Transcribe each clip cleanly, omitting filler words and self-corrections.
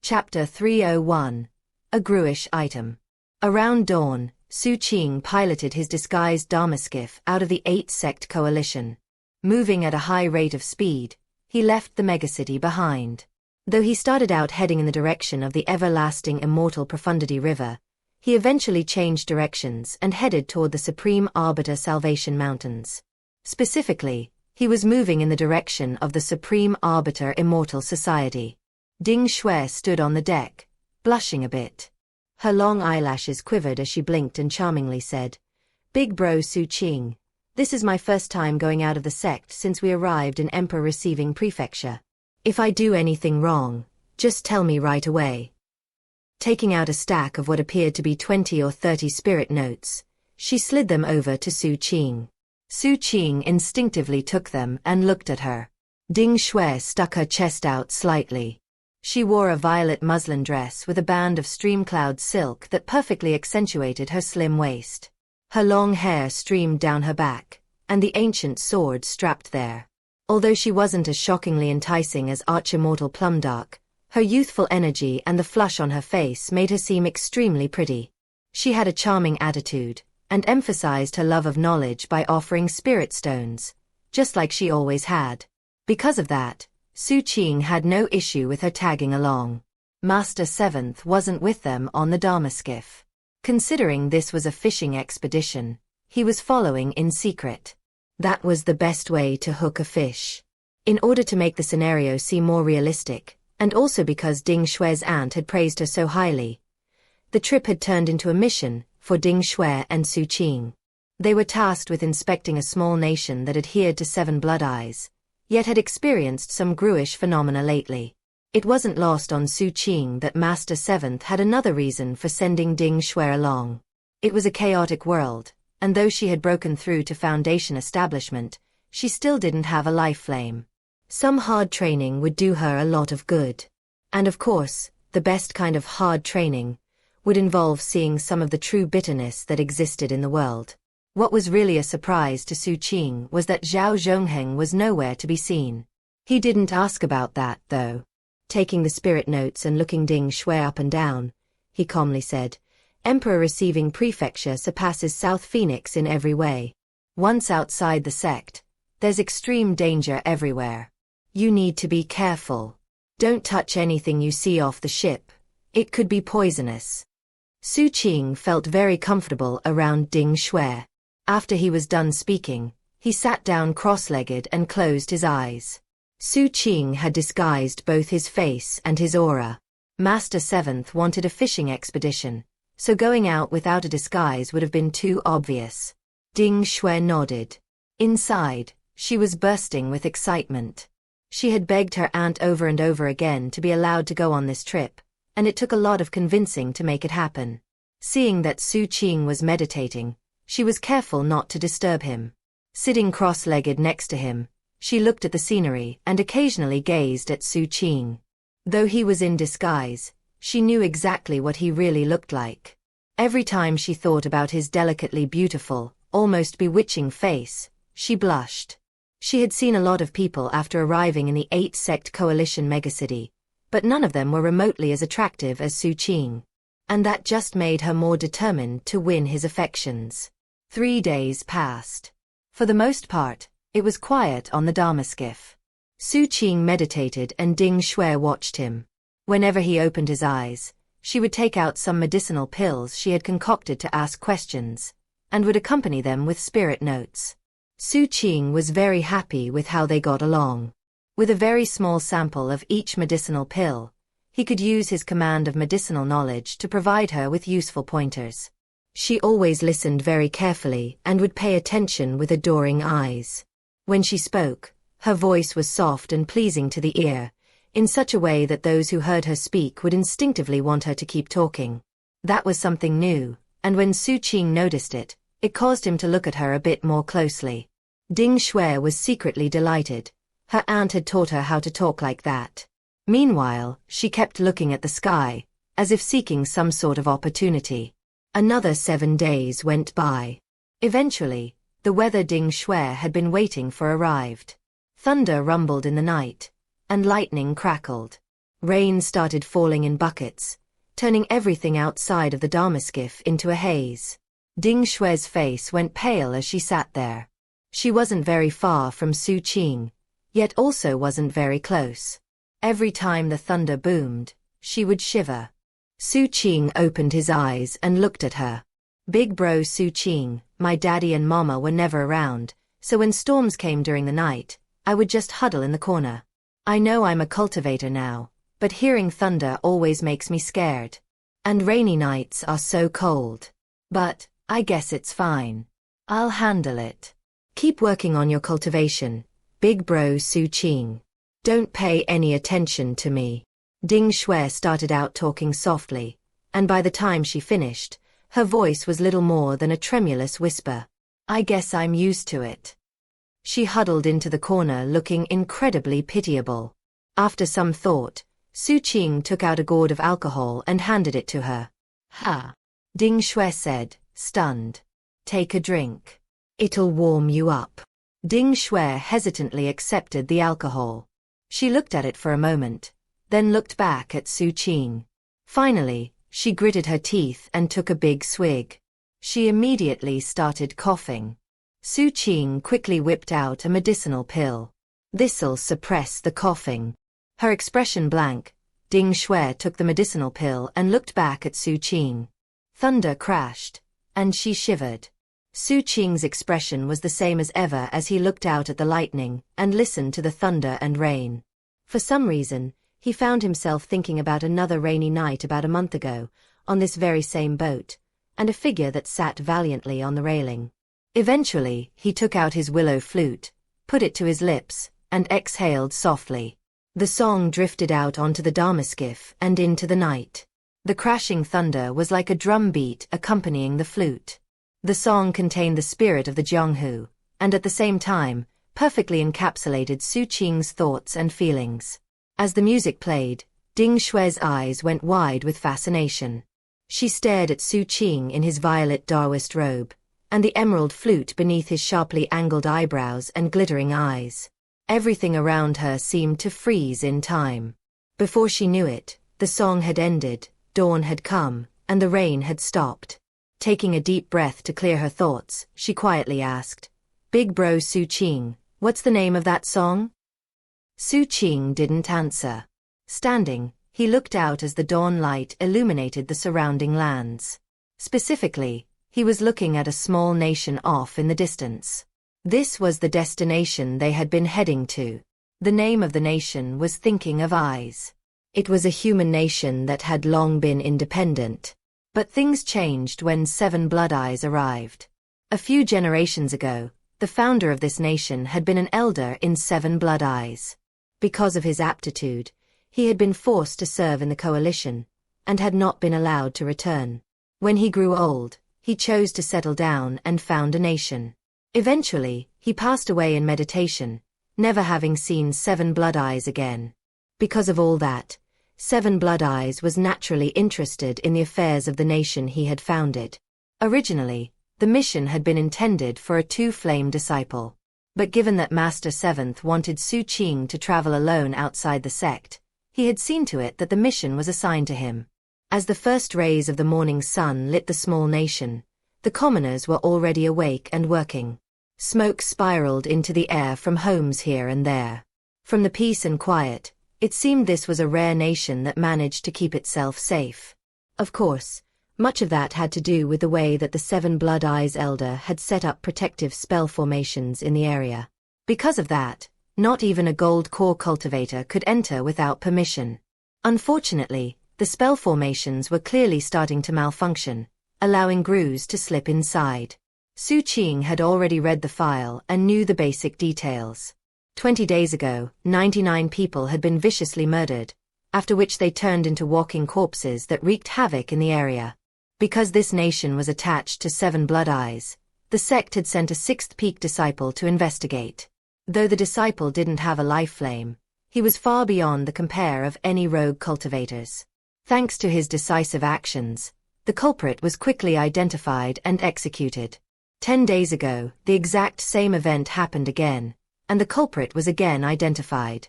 Chapter 301. A Gruish Item. Around dawn, Xu Qing piloted his disguised Dharma skiff out of the 8-sect coalition. Moving at a high rate of speed, he left the megacity behind. Though he started out heading in the direction of the everlasting immortal Profundity River, he eventually changed directions and headed toward the Supreme Arbiter Salvation Mountains. Specifically, he was moving in the direction of the Supreme Arbiter Immortal Society. Ding Xue stood on the deck, blushing a bit. Her long eyelashes quivered as she blinked and charmingly said, "Big bro Xu Qing, this is my first time going out of the sect since we arrived in Emperor Receiving Prefecture. If I do anything wrong, just tell me right away." Taking out a stack of what appeared to be 20 or 30 spirit notes, she slid them over to Xu Qing. Xu Qing instinctively took them and looked at her. Ding Xue stuck her chest out slightly. She wore a violet muslin dress with a band of stream-cloud silk that perfectly accentuated her slim waist. Her long hair streamed down her back, and the ancient sword strapped there. Although she wasn't as shockingly enticing as Arch-Immortal Plumdark, her youthful energy and the flush on her face made her seem extremely pretty. She had a charming attitude, and emphasized her love of knowledge by offering spirit stones, just like she always had. Because of that, Xu Qing had no issue with her tagging along. Master Seventh wasn't with them on the Dharma skiff. Considering this was a fishing expedition, he was following in secret. That was the best way to hook a fish. In order to make the scenario seem more realistic, and also because Ding Xue's aunt had praised her so highly, the trip had turned into a mission for Ding Xue and Xu Qing. They were tasked with inspecting a small nation that adhered to 7 blood eyes, yet had experienced some gruish phenomena lately. It wasn't lost on Xu Qing that Master Seventh had another reason for sending Ding Xue along. It was a chaotic world, and though she had broken through to Foundation establishment, she still didn't have a life flame. Some hard training would do her a lot of good. And of course, the best kind of hard training would involve seeing some of the true bitterness that existed in the world. What was really a surprise to Xu Qing was that Zhao Zhongheng was nowhere to be seen. He didn't ask about that, though. Taking the spirit notes and looking Ding Xue up and down, he calmly said, "Emperor Receiving Prefecture surpasses South Phoenix in every way. Once outside the sect, there's extreme danger everywhere. You need to be careful. Don't touch anything you see off the ship. It could be poisonous." Xu Qing felt very comfortable around Ding Xue. After he was done speaking, he sat down cross-legged and closed his eyes. Xu Qing had disguised both his face and his aura. Master Seventh wanted a fishing expedition, so going out without a disguise would have been too obvious. Ding Xue nodded. Inside, she was bursting with excitement. She had begged her aunt over and over again to be allowed to go on this trip, and it took a lot of convincing to make it happen. Seeing that Xu Qing was meditating, she was careful not to disturb him. Sitting cross-legged next to him, she looked at the scenery and occasionally gazed at Xu Qing. Though he was in disguise, she knew exactly what he really looked like. Every time she thought about his delicately beautiful, almost bewitching face, she blushed. She had seen a lot of people after arriving in the 8-sect coalition megacity, but none of them were remotely as attractive as Xu Qing. And that just made her more determined to win his affections. 3 days passed. For the most part, it was quiet on the Dharma skiff. Xu Qing meditated and Ding Xue watched him. Whenever he opened his eyes, she would take out some medicinal pills she had concocted to ask questions, and would accompany them with spirit notes. Xu Qing was very happy with how they got along. With a very small sample of each medicinal pill, he could use his command of medicinal knowledge to provide her with useful pointers. She always listened very carefully and would pay attention with adoring eyes. When she spoke, her voice was soft and pleasing to the ear, in such a way that those who heard her speak would instinctively want her to keep talking. That was something new, and when Xu Qing noticed it, it caused him to look at her a bit more closely. Ding Xue was secretly delighted. Her aunt had taught her how to talk like that. Meanwhile, she kept looking at the sky, as if seeking some sort of opportunity. Another 7 days went by. Eventually, the weather Ding Xue had been waiting for arrived. Thunder rumbled in the night, and lightning crackled. Rain started falling in buckets, turning everything outside of the Dharmaskiff into a haze. Ding Xue's face went pale as she sat there. She wasn't very far from Xu Qing, yet also wasn't very close. Every time the thunder boomed, she would shiver. Xu Qing opened his eyes and looked at her. Big bro Xu Qing, my daddy and mama were never around, so when storms came during the night, I would just huddle in the corner. I know I'm a cultivator now, but hearing thunder always makes me scared. And rainy nights are so cold. But I guess it's fine. I'll handle it. Keep working on your cultivation, big bro Xu Qing. Don't pay any attention to me. Ding Xue started out talking softly, and by the time she finished, her voice was little more than a tremulous whisper. I guess I'm used to it. She huddled into the corner looking incredibly pitiable. After some thought, Xu Qing took out a gourd of alcohol and handed it to her. Ha! Ding Xue said, stunned. Take a drink. It'll warm you up. Ding Xue hesitantly accepted the alcohol. She looked at it for a moment, then looked back at Xu Qing. Finally, she gritted her teeth and took a big swig. She immediately started coughing. Xu Qing quickly whipped out a medicinal pill. This'll suppress the coughing. Her expression blank, Ding Xue took the medicinal pill and looked back at Xu Qing. Thunder crashed, and she shivered. Xu Qing's expression was the same as ever as he looked out at the lightning and listened to the thunder and rain. For some reason, he found himself thinking about another rainy night about a month ago, on this very same boat, and a figure that sat valiantly on the railing. Eventually, he took out his willow flute, put it to his lips, and exhaled softly. The song drifted out onto the Dharmaskiff and into the night. The crashing thunder was like a drum beat accompanying the flute. The song contained the spirit of the Jianghu, and at the same time, perfectly encapsulated Xu Qing's thoughts and feelings. As the music played, Ding Xue's eyes went wide with fascination. She stared at Xu Qing in his violet Daoist robe, and the emerald flute beneath his sharply angled eyebrows and glittering eyes. Everything around her seemed to freeze in time. Before she knew it, the song had ended, dawn had come, and the rain had stopped. Taking a deep breath to clear her thoughts, she quietly asked, Big bro Xu Qing, what's the name of that song? Xu Qing didn't answer. Standing, he looked out as the dawn light illuminated the surrounding lands. Specifically, he was looking at a small nation off in the distance. This was the destination they had been heading to. The name of the nation was Thinking of Eyes. It was a human nation that had long been independent. But things changed when 7 Blood Eyes arrived. A few generations ago, the founder of this nation had been an elder in 7 Blood Eyes. Because of his aptitude, he had been forced to serve in the coalition, and had not been allowed to return. When he grew old, he chose to settle down and found a nation. Eventually, he passed away in meditation, never having seen 7 Blood Eyes again. Because of all that, 7 Blood Eyes was naturally interested in the affairs of the nation he had founded. Originally, the mission had been intended for a 2-flame disciple. But given that Master 7th wanted Xu Qing to travel alone outside the sect, he had seen to it that the mission was assigned to him. As the first rays of the morning sun lit the small nation, the commoners were already awake and working. Smoke spiraled into the air from homes here and there. From the peace and quiet, it seemed this was a rare nation that managed to keep itself safe. Of course, much of that had to do with the way that the 7 Blood Eyes elder had set up protective spell formations in the area. Because of that, not even a gold core cultivator could enter without permission. Unfortunately, the spell formations were clearly starting to malfunction, allowing grooves to slip inside. Xu Qing had already read the file and knew the basic details. 20 days ago, 99 people had been viciously murdered, after which they turned into walking corpses that wreaked havoc in the area. Because this nation was attached to 7 Blood Eyes, the sect had sent a 6th peak disciple to investigate. Though the disciple didn't have a life flame, he was far beyond the compare of any rogue cultivators. Thanks to his decisive actions, the culprit was quickly identified and executed. 10 days ago, the exact same event happened again, and the culprit was again identified.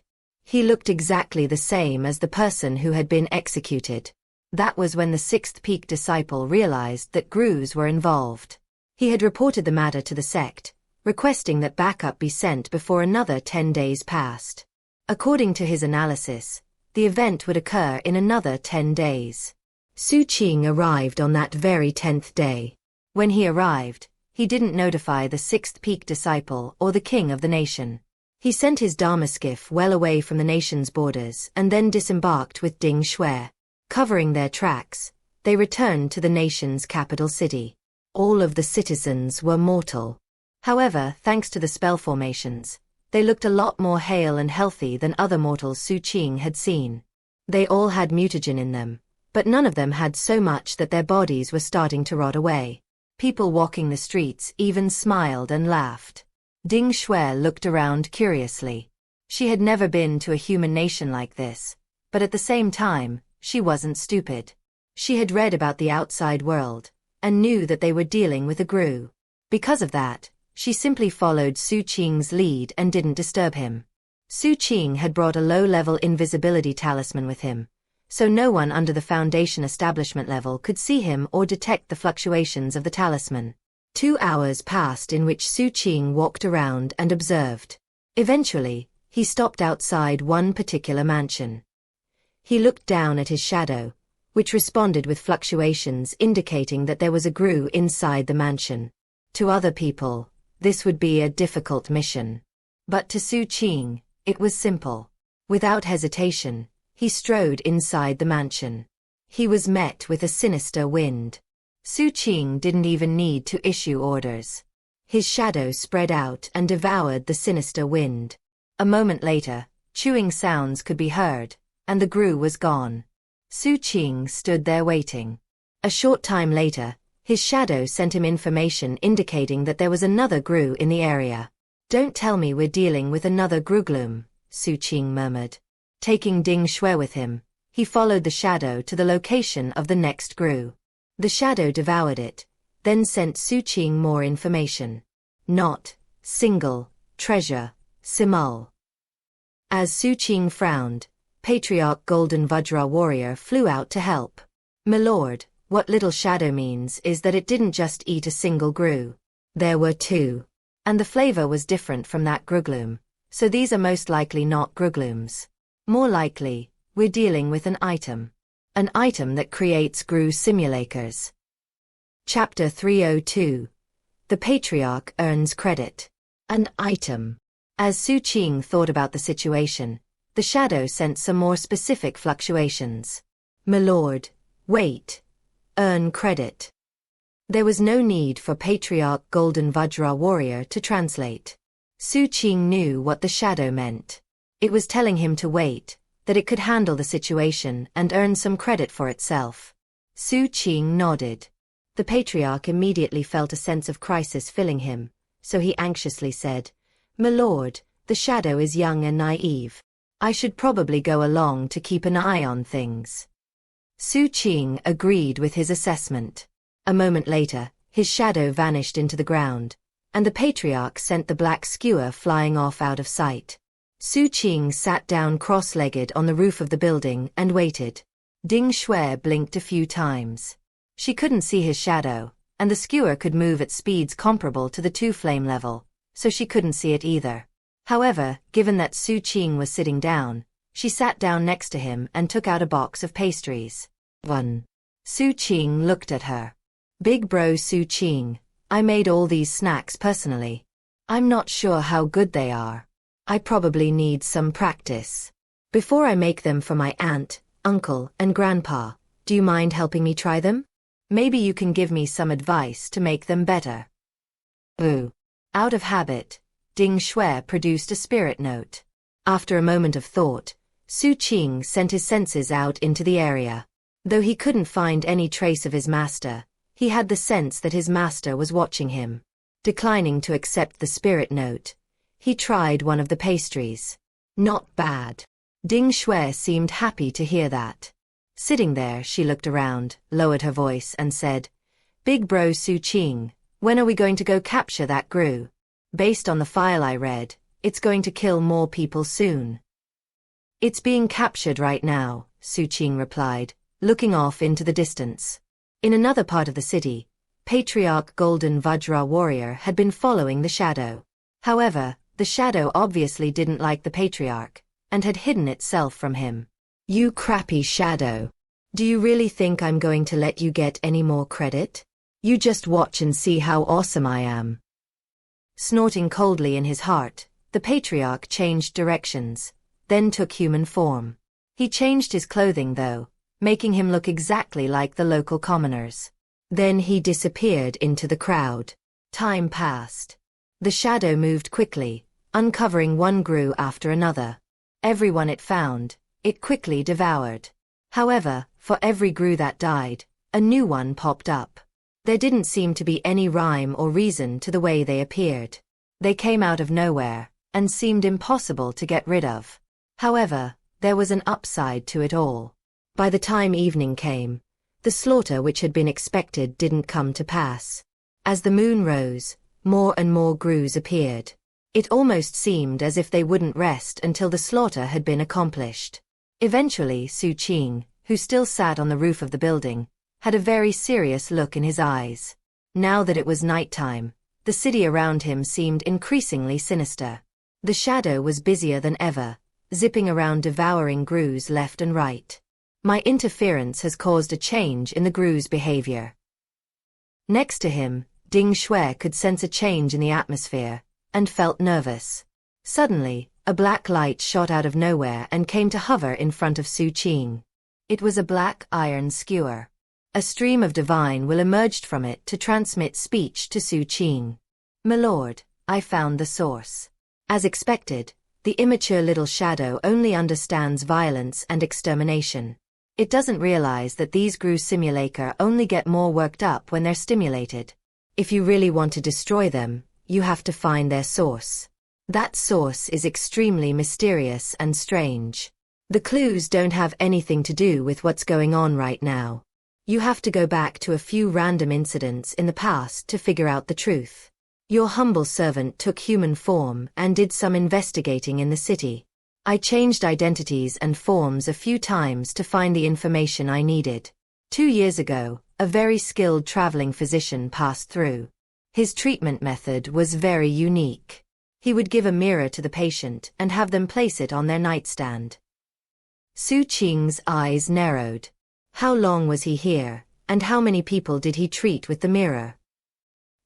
He looked exactly the same as the person who had been executed. That was when the sixth peak disciple realized that grus were involved. He had reported the matter to the sect, requesting that backup be sent before another 10 days passed. According to his analysis, the event would occur in another 10 days. Xu Qing arrived on that very 10th day. When he arrived, he didn't notify the sixth peak disciple or the king of the nation. He sent his Dharma skiff well away from the nation's borders and then disembarked with Ding Shui. Covering their tracks, they returned to the nation's capital city. All of the citizens were mortal. However, thanks to the spell formations, they looked a lot more hale and healthy than other mortals Xu Qing had seen. They all had mutagen in them, but none of them had so much that their bodies were starting to rot away. People walking the streets even smiled and laughed. Ding Shui looked around curiously. She had never been to a human nation like this, but at the same time, she wasn't stupid. She had read about the outside world, and knew that they were dealing with a gru. Because of that, she simply followed Xu Qing's lead and didn't disturb him. Xu Qing had brought a low-level invisibility talisman with him, so no one under the Foundation establishment level could see him or detect the fluctuations of the talisman. 2 hours passed in which Xu Qing walked around and observed. Eventually, he stopped outside one particular mansion. He looked down at his shadow, which responded with fluctuations indicating that there was a gru inside the mansion. To other people, this would be a difficult mission. But to Xu Qing, it was simple. Without hesitation, he strode inside the mansion. He was met with a sinister wind. Xu Qing didn't even need to issue orders. His shadow spread out and devoured the sinister wind. A moment later, chewing sounds could be heard, and the gru was gone. Xu Qing stood there waiting. A short time later, his shadow sent him information indicating that there was another gru in the area. "Don't tell me we're dealing with another grugloom," Xu Qing murmured. Taking Ding Shui with him, he followed the shadow to the location of the next gru. The shadow devoured it, then sent Xu Qing more information. Not single treasure, simul. As Xu Qing frowned, Patriarch Golden Vajra Warrior flew out to help. "My lord, what little shadow means is that it didn't just eat a single gru. There were 2. And the flavor was different from that grugloom, so these are most likely not gruglooms. More likely, we're dealing with an item. An item that creates gru simulators." Chapter 302. The Patriarch Earns Credit. An item. As Xu Qing thought about the situation, the shadow sent some more specific fluctuations. "My lord, wait. Earn credit." There was no need for Patriarch Golden Vajra Warrior to translate. Xu Qing knew what the shadow meant. It was telling him to wait, that it could handle the situation and earn some credit for itself. Xu Qing nodded. The Patriarch immediately felt a sense of crisis filling him, so he anxiously said, "My lord, the shadow is young and naive. I should probably go along to keep an eye on things." Xu Qing agreed with his assessment. A moment later, his shadow vanished into the ground, and the Patriarch sent the black skewer flying off out of sight. Xu Qing sat down cross-legged on the roof of the building and waited. Ding Shui blinked a few times. She couldn't see his shadow, and the skewer could move at speeds comparable to the 2-flame level, so she couldn't see it either. However, given that Xu Qing was sitting down, she sat down next to him and took out a box of pastries. 1. Xu Qing looked at her. "Big bro Xu Qing, I made all these snacks personally. I'm not sure how good they are. I probably need some practice. Before I make them for my aunt, uncle, and grandpa, do you mind helping me try them? Maybe you can give me some advice to make them better." Boo. Out of habit, Ding Shui produced a spirit note. After a moment of thought, Xu Qing sent his senses out into the area. Though he couldn't find any trace of his master, he had the sense that his master was watching him. Declining to accept the spirit note, he tried one of the pastries. Not bad. Ding Shui seemed happy to hear that. Sitting there, she looked around, lowered her voice, and said, "Big bro Xu Qing, when are we going to go capture that gru? Based on the file I read, it's going to kill more people soon." It's being captured right now, Xu Qing replied, looking off into the distance. In another part of the city, Patriarch Golden Vajra Warrior had been following the shadow. However, the shadow obviously didn't like the Patriarch, and had hidden itself from him. You crappy shadow. Do you really think I'm going to let you get any more credit? You just watch and see how awesome I am. Snorting coldly in his heart, the Patriarch changed directions, then took human form. He changed his clothing though, making him look exactly like the local commoners. Then he disappeared into the crowd. Time passed. The shadow moved quickly, uncovering one grue after another. Everyone it found, it quickly devoured. However, for every grue that died, a new one popped up. There didn't seem to be any rhyme or reason to the way they appeared. They came out of nowhere, and seemed impossible to get rid of. However, there was an upside to it all. By the time evening came, the slaughter which had been expected didn't come to pass. As the moon rose, more and more grues appeared. It almost seemed as if they wouldn't rest until the slaughter had been accomplished. Eventually Xu Qing, who still sat on the roof of the building, had a very serious look in his eyes. Now that it was nighttime, the city around him seemed increasingly sinister. The shadow was busier than ever, zipping around devouring grues left and right. My interference has caused a change in the grue's behavior. Next to him, Ding Shui could sense a change in the atmosphere, and felt nervous. Suddenly, a black light shot out of nowhere and came to hover in front of Xu Qing. It was a black iron skewer. A stream of divine will emerged from it to transmit speech to Xu Qing. My lord, I found the source. As expected, the immature little shadow only understands violence and extermination. It doesn't realize that these grue simulacra only get more worked up when they're stimulated. If you really want to destroy them, you have to find their source. That source is extremely mysterious and strange. The clues don't have anything to do with what's going on right now. You have to go back to a few random incidents in the past to figure out the truth. Your humble servant took human form and did some investigating in the city. I changed identities and forms a few times to find the information I needed. 2 years ago, a very skilled traveling physician passed through. His treatment method was very unique. He would give a mirror to the patient and have them place it on their nightstand. Xu Qing's eyes narrowed. How long was he here, and how many people did he treat with the mirror?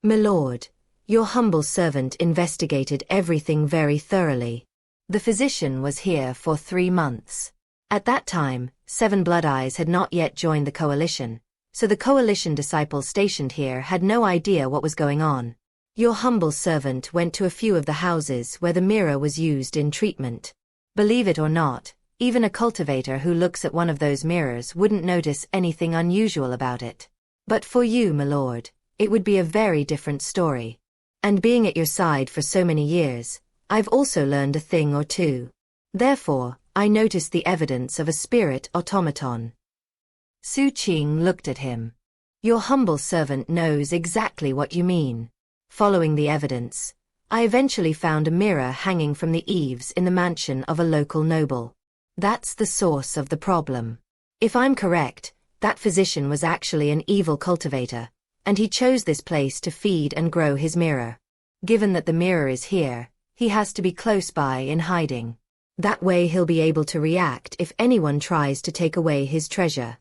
My lord, your humble servant investigated everything very thoroughly. The physician was here for 3 months. At that time, 7 Blood Eyes had not yet joined the coalition, so the coalition disciples stationed here had no idea what was going on. Your humble servant went to a few of the houses where the mirror was used in treatment. Believe it or not, even a cultivator who looks at one of those mirrors wouldn't notice anything unusual about it. But for you, my lord, it would be a very different story. And being at your side for so many years, I've also learned a thing or two. Therefore, I noticed the evidence of a spirit automaton. Xu Qing looked at him. Your humble servant knows exactly what you mean. Following the evidence, I eventually found a mirror hanging from the eaves in the mansion of a local noble. That's the source of the problem. If I'm correct, that physician was actually an evil cultivator, and he chose this place to feed and grow his mirror. Given that the mirror is here, he has to be close by in hiding. That way he'll be able to react if anyone tries to take away his treasure.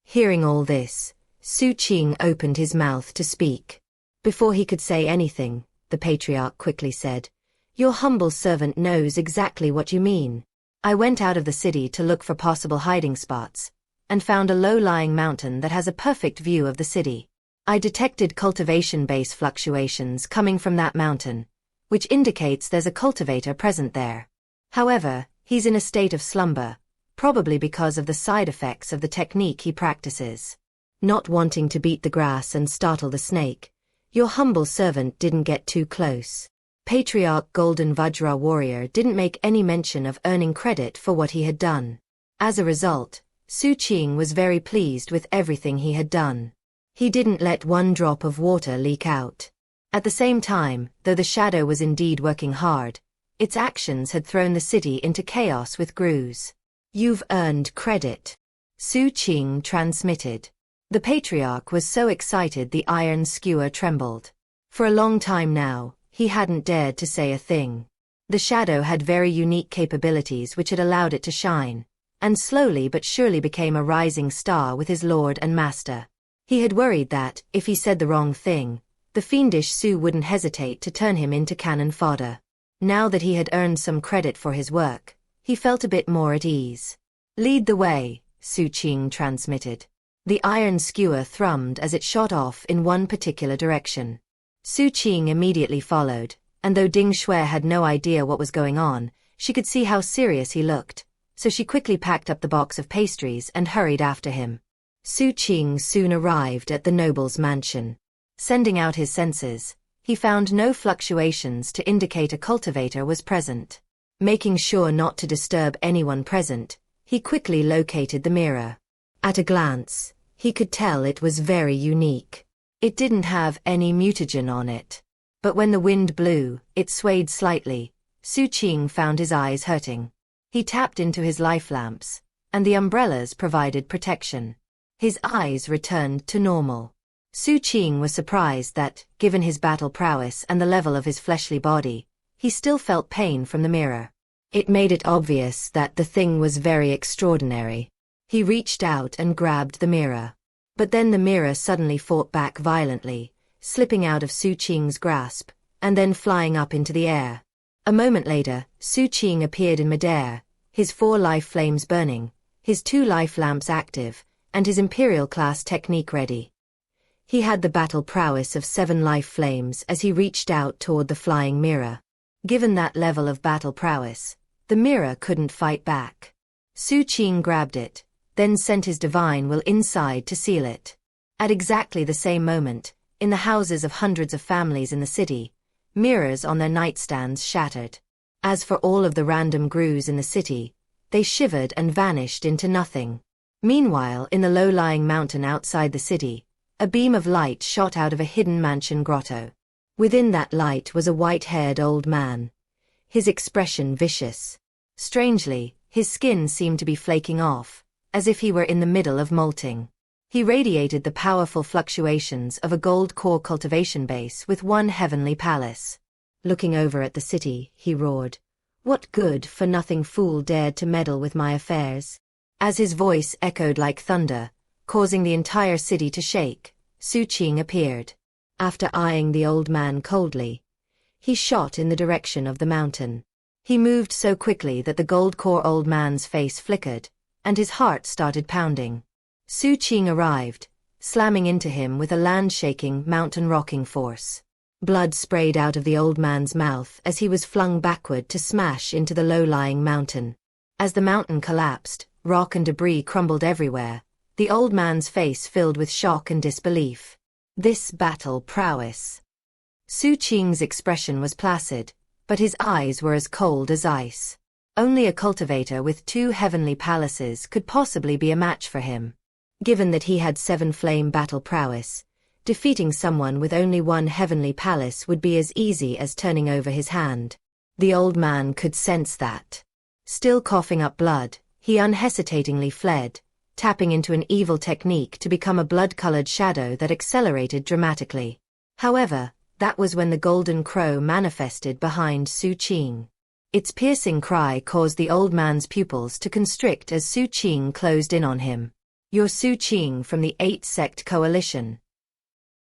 Hearing all this, Xu Qing opened his mouth to speak. Before he could say anything, the Patriarch quickly said, Your humble servant knows exactly what you mean. I went out of the city to look for possible hiding spots, and found a low-lying mountain that has a perfect view of the city. I detected cultivation base fluctuations coming from that mountain, which indicates there's a cultivator present there. However, he's in a state of slumber, probably because of the side effects of the technique he practices. Not wanting to beat the grass and startle the snake, your humble servant didn't get too close. Patriarch Golden Vajra Warrior didn't make any mention of earning credit for what he had done. As a result, Xu Qing was very pleased with everything he had done. He didn't let one drop of water leak out. At the same time, though the shadow was indeed working hard, Its actions had thrown the city into chaos with grooves. "You've earned credit," Xu Qing transmitted. The patriarch was so excited the iron skewer trembled. For a long time now, he hadn't dared to say a thing. The shadow had very unique capabilities which had allowed it to shine, and slowly but surely became a rising star with his lord and master. He had worried that, if he said the wrong thing, the fiendish Xu wouldn't hesitate to turn him into cannon fodder. Now that he had earned some credit for his work, he felt a bit more at ease. "Lead the way," Xu Qing transmitted. The iron skewer thrummed as it shot off in one particular direction. Xu Qing immediately followed, and though Ding Shui had no idea what was going on, she could see how serious he looked, so she quickly packed up the box of pastries and hurried after him. Xu Qing soon arrived at the noble's mansion. Sending out his senses, he found no fluctuations to indicate a cultivator was present. Making sure not to disturb anyone present, he quickly located the mirror. At a glance, he could tell it was very unique. It didn't have any mutagen on it. But when the wind blew, it swayed slightly. Xu Qing found his eyes hurting. He tapped into his life lamps, and the umbrellas provided protection. His eyes returned to normal. Xu Qing was surprised that, given his battle prowess and the level of his fleshly body, he still felt pain from the mirror. It made it obvious that the thing was very extraordinary. He reached out and grabbed the mirror. But then the mirror suddenly fought back violently, slipping out of Xu Qing's grasp, and then flying up into the air. A moment later, Xu Qing appeared in midair, his 4 life flames burning, his 2 life lamps active, and his Imperial-class technique ready. He had the battle prowess of 7 life flames as he reached out toward the flying mirror. Given that level of battle prowess, the mirror couldn't fight back. Xu Qing grabbed it, then sent his divine will inside to seal it. At exactly the same moment, in the houses of hundreds of families in the city, mirrors on their nightstands shattered. As for all of the random grooves in the city, they shivered and vanished into nothing. Meanwhile, in the low-lying mountain outside the city, a beam of light shot out of a hidden mansion grotto. Within that light was a white-haired old man, his expression vicious. Strangely, his skin seemed to be flaking off, as if he were in the middle of molting. He radiated the powerful fluctuations of a gold core cultivation base with 1 heavenly palace. Looking over at the city, he roared, "What good-for-nothing fool dared to meddle with my affairs?" As his voice echoed like thunder, causing the entire city to shake, Xu Qing appeared. After eyeing the old man coldly, he shot in the direction of the mountain. He moved so quickly that the gold core old man's face flickered, and his heart started pounding. Xu Qing arrived, slamming into him with a land-shaking, mountain-rocking force. Blood sprayed out of the old man's mouth as he was flung backward to smash into the low-lying mountain. As the mountain collapsed, rock and debris crumbled everywhere, the old man's face filled with shock and disbelief. This battle prowess. Xu Qing's expression was placid, but his eyes were as cold as ice. Only a cultivator with 2 heavenly palaces could possibly be a match for him. Given that he had 7 flame battle prowess, defeating someone with only 1 heavenly palace would be as easy as turning over his hand. The old man could sense that. Still coughing up blood, he unhesitatingly fled, tapping into an evil technique to become a blood-colored shadow that accelerated dramatically. However, that was when the golden crow manifested behind Xu Qing. Its piercing cry caused the old man's pupils to constrict as Xu Qing closed in on him. "You're Xu Qing from the 8-sect coalition."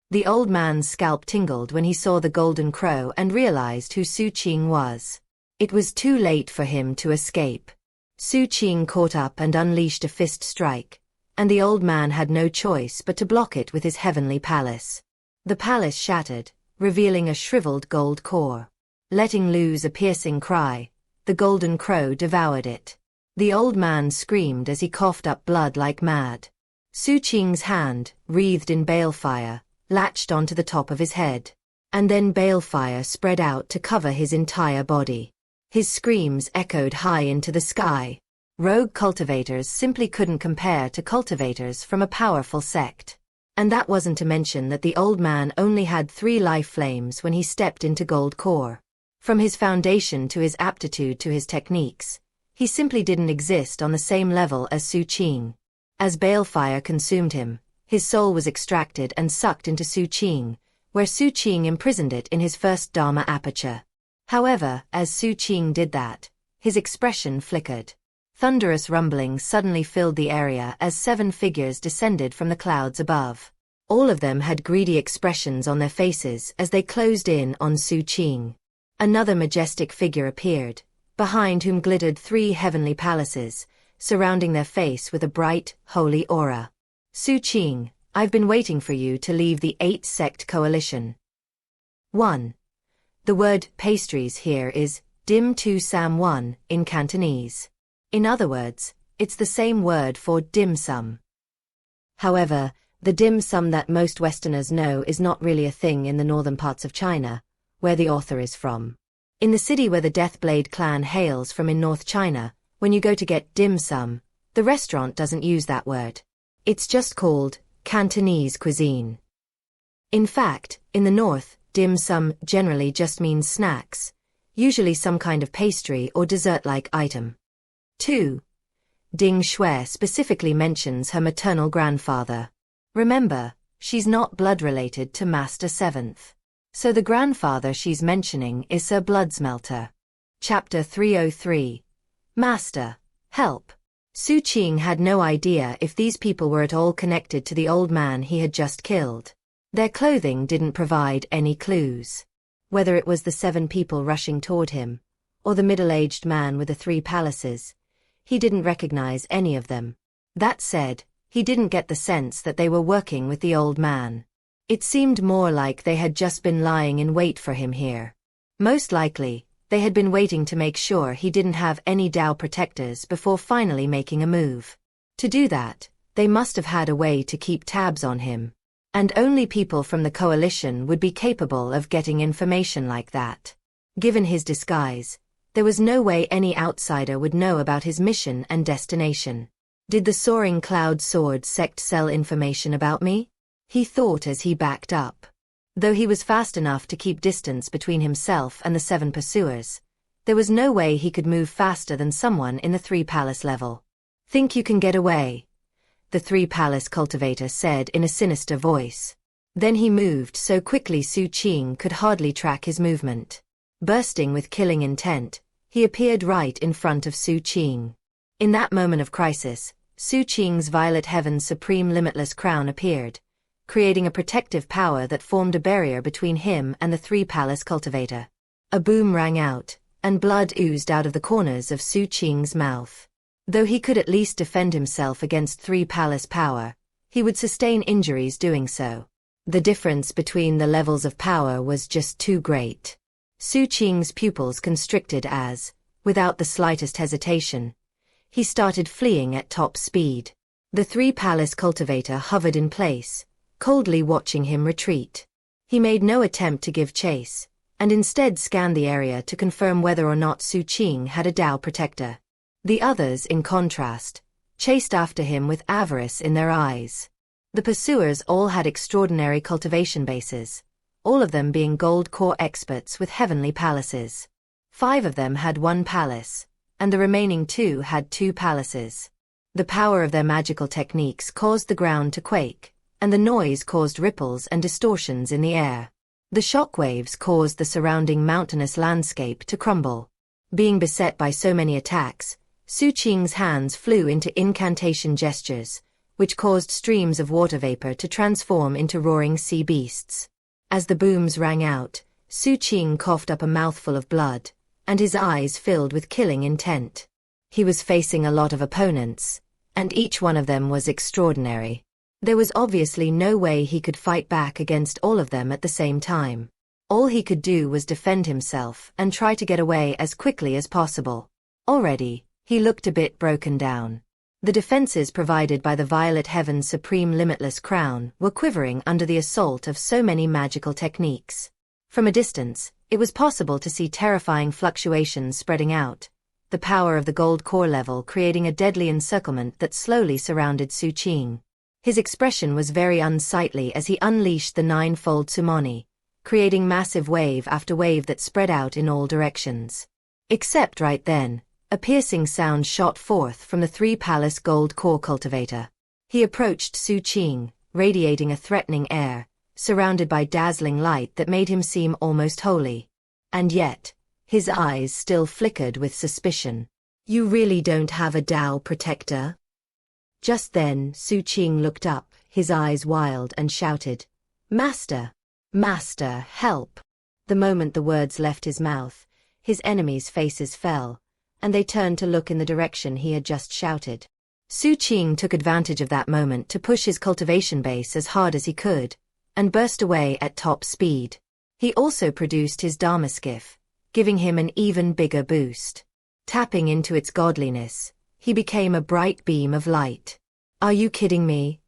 The old man's scalp tingled when he saw the golden crow and realized who Xu Qing was. It was too late for him to escape. Xu Qing caught up and unleashed a fist strike, and the old man had no choice but to block it with his heavenly palace. The palace shattered, revealing a shriveled gold core. Letting loose a piercing cry, the golden crow devoured it. The old man screamed as he coughed up blood like mad. Xu Qing's hand, wreathed in balefire, latched onto the top of his head. And then balefire spread out to cover his entire body. His screams echoed high into the sky. Rogue cultivators simply couldn't compare to cultivators from a powerful sect. And that wasn't to mention that the old man only had 3 life flames when he stepped into gold core. From his foundation to his aptitude to his techniques, he simply didn't exist on the same level as Xu Qing. As balefire consumed him, his soul was extracted and sucked into Xu Qing, where Xu Qing imprisoned it in his first Dharma aperture. However, as Xu Qing did that, his expression flickered. Thunderous rumblings suddenly filled the area as 7 figures descended from the clouds above. All of them had greedy expressions on their faces as they closed in on Xu Qing. Another majestic figure appeared, behind whom glittered 3 heavenly palaces, surrounding their face with a bright, holy aura. Xu Qing, I've been waiting for you to leave the 8-sect coalition. 1. The word pastries here is dim tu sam 1 in Cantonese. In other words, it's the same word for dim sum. However, the dim sum that most Westerners know is not really a thing in the northern parts of China, where the author is from. In the city where the Deathblade clan hails from in North China, when you go to get dim sum, the restaurant doesn't use that word. It's just called Cantonese cuisine. In fact, in the north, dim sum generally just means snacks, usually some kind of pastry or dessert-like item. 2. Ding Shui specifically mentions her maternal grandfather. Remember, she's not blood-related to Master 7th. So the grandfather she's mentioning is Sir Bloodsmelter. Chapter 303. Master, help. Xu Qing had no idea if these people were at all connected to the old man he had just killed. Their clothing didn't provide any clues. Whether it was the 7 people rushing toward him, or the middle-aged man with the 3 palaces, he didn't recognize any of them. That said, he didn't get the sense that they were working with the old man. It seemed more like they had just been lying in wait for him here. Most likely, they had been waiting to make sure he didn't have any Dao protectors before finally making a move. To do that, they must have had a way to keep tabs on him. And only people from the coalition would be capable of getting information like that. Given his disguise, there was no way any outsider would know about his mission and destination. Did the Soaring Cloud Sword sect sell information about me? He thought as he backed up. Though he was fast enough to keep distance between himself and the 7 pursuers, there was no way he could move faster than someone in the 3 palace level. Think you can get away? The 3 palace cultivator said in a sinister voice. Then he moved so quickly Xu Qing could hardly track his movement. Bursting with killing intent, he appeared right in front of Xu Qing. In that moment of crisis, Xu Qing's Violet Heaven's supreme limitless crown appeared, creating a protective power that formed a barrier between him and the 3 palace cultivator. A boom rang out, and blood oozed out of the corners of Xu Qing's mouth. Though he could at least defend himself against 3 palace power, he would sustain injuries doing so. The difference between the levels of power was just too great. Xu Qing's pupils constricted as, without the slightest hesitation, he started fleeing at top speed. The 3 palace cultivator hovered in place, coldly watching him retreat. He made no attempt to give chase, and instead scanned the area to confirm whether or not Xu Qing had a Dao protector. The others, in contrast, chased after him with avarice in their eyes. The pursuers all had extraordinary cultivation bases, all of them being gold core experts with heavenly palaces. 5 of them had 1 palace, and the remaining 2 had 2 palaces. The power of their magical techniques caused the ground to quake, and the noise caused ripples and distortions in the air. The shockwaves caused the surrounding mountainous landscape to crumble. Being beset by so many attacks, Xu Qing's hands flew into incantation gestures, which caused streams of water vapor to transform into roaring sea beasts. As the booms rang out, Xu Qing coughed up a mouthful of blood, and his eyes filled with killing intent. He was facing a lot of opponents, and each one of them was extraordinary. There was obviously no way he could fight back against all of them at the same time. All he could do was defend himself and try to get away as quickly as possible. Already, he looked a bit broken down. The defenses provided by the Violet Heaven's supreme limitless crown were quivering under the assault of so many magical techniques. From a distance, it was possible to see terrifying fluctuations spreading out, the power of the gold core level creating a deadly encirclement that slowly surrounded Xu Qing. His expression was very unsightly as he unleashed the 9-fold summoning, creating massive wave after wave that spread out in all directions. Except right then, a piercing sound shot forth from the three-palace gold core cultivator. He approached Xu Qing, radiating a threatening air, surrounded by dazzling light that made him seem almost holy. And yet, his eyes still flickered with suspicion. "You really don't have a Dao protector?" Just then, Xu Qing looked up, his eyes wild, and shouted, "Master! Master, help!" The moment the words left his mouth, his enemies' faces fell, and they turned to look in the direction he had just shouted. Xu Qing took advantage of that moment to push his cultivation base as hard as he could, and burst away at top speed. He also produced his Dharma skiff, giving him an even bigger boost. Tapping into its godliness, he became a bright beam of light. "Are you kidding me?"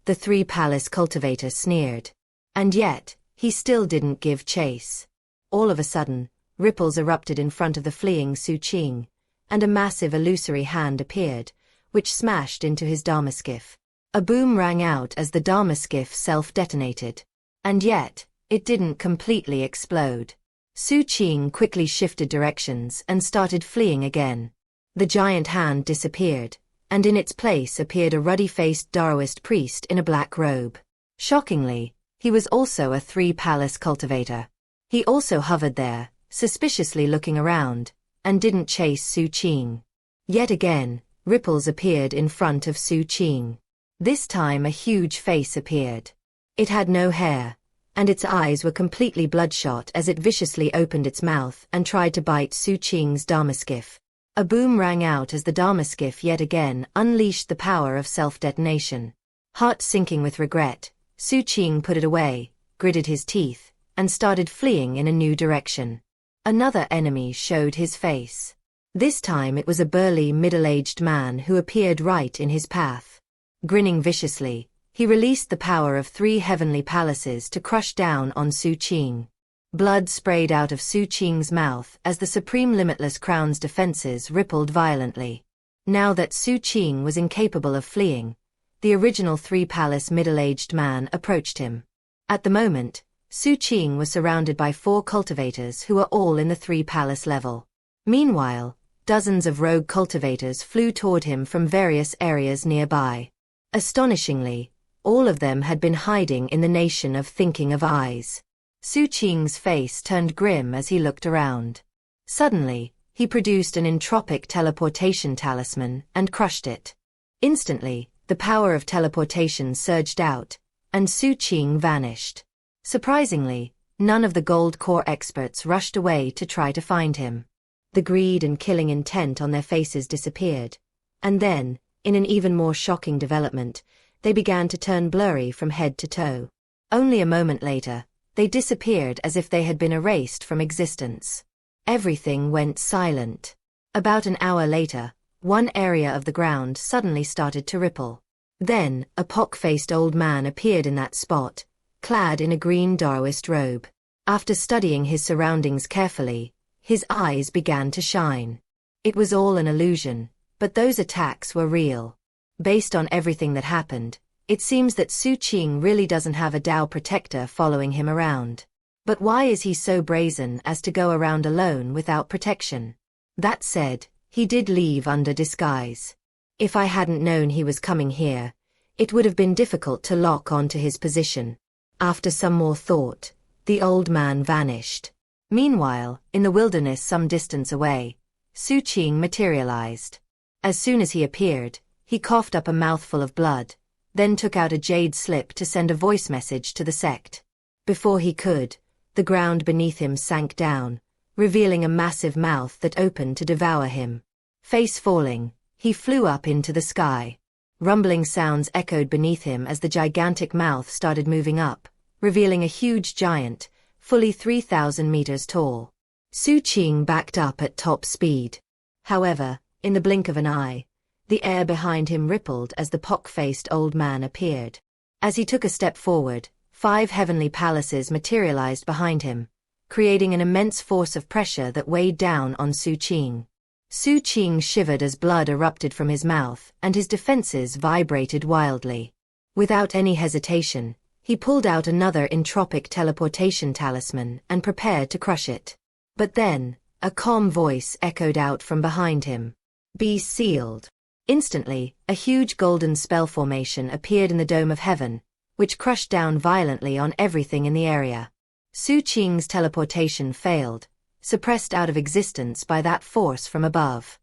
The three-palace cultivator sneered. And yet, he still didn't give chase. All of a sudden, ripples erupted in front of the fleeing Xu Qing, and a massive illusory hand appeared, which smashed into his Dharma skiff. A boom rang out as the Dharma skiff self-detonated. And yet, it didn't completely explode. Xu Qing quickly shifted directions and started fleeing again. The giant hand disappeared, and in its place appeared a ruddy-faced Daoist priest in a black robe. Shockingly, he was also a three-palace cultivator. He also hovered there, suspiciously looking around, and didn't chase Xu Qing. Yet again, ripples appeared in front of Xu Qing. This time a huge face appeared. It had no hair, and its eyes were completely bloodshot as it viciously opened its mouth and tried to bite Xu Qing's Dharma skiff. A boom rang out as the Dharma skiff yet again unleashed the power of self-detonation. Heart sinking with regret, Xu Qing put it away, gritted his teeth, and started fleeing in a new direction. Another enemy showed his face. This time it was a burly, middle-aged man who appeared right in his path. Grinning viciously, he released the power of 3 heavenly palaces to crush down on Xu Qing. Blood sprayed out of Xu Qing's mouth as the Supreme Limitless Crown's defenses rippled violently. Now that Xu Qing was incapable of fleeing, the original 3-palace middle-aged man approached him. At the moment, Xu Qing was surrounded by 4 cultivators who were all in the 3-palace level. Meanwhile, dozens of rogue cultivators flew toward him from various areas nearby. Astonishingly, all of them had been hiding in the nation of Thinking of Eyes. Xu Qing's face turned grim as he looked around. Suddenly, he produced an entropic teleportation talisman and crushed it. Instantly, the power of teleportation surged out, and Xu Qing vanished. Surprisingly, none of the gold core experts rushed away to try to find him. The greed and killing intent on their faces disappeared, and then, in an even more shocking development, they began to turn blurry from head to toe. Only a moment later, they disappeared as if they had been erased from existence. Everything went silent. About an hour later, one area of the ground suddenly started to ripple. Then, a pock-faced old man appeared in that spot, clad in a green Daoist robe. After studying his surroundings carefully, his eyes began to shine. It was all an illusion, but those attacks were real. Based on everything that happened, it seems that Xu Qing really doesn't have a Dao protector following him around. But why is he so brazen as to go around alone without protection? That said, he did leave under disguise. If I hadn't known he was coming here, it would have been difficult to lock onto his position. After some more thought, the old man vanished. Meanwhile, in the wilderness some distance away, Xu Qing materialized. As soon as he appeared, he coughed up a mouthful of blood, then took out a jade slip to send a voice message to the sect. Before he could, the ground beneath him sank down, revealing a massive mouth that opened to devour him. Face falling, he flew up into the sky. Rumbling sounds echoed beneath him as the gigantic mouth started moving up, revealing a huge giant, fully 3,000 meters tall. Xu Qing backed up at top speed. However, in the blink of an eye, the air behind him rippled as the pock-faced old man appeared. As he took a step forward, 5 heavenly palaces materialized behind him, creating an immense force of pressure that weighed down on Xu Qing. Xu Qing shivered as blood erupted from his mouth and his defenses vibrated wildly. Without any hesitation, He pulled out another entropic teleportation talisman and prepared to crush it. But then, a calm voice echoed out from behind him. Be sealed. Instantly, a huge golden spell formation appeared in the dome of heaven, which crushed down violently on everything in the area. Xu Qing's teleportation failed, suppressed out of existence by that force from above.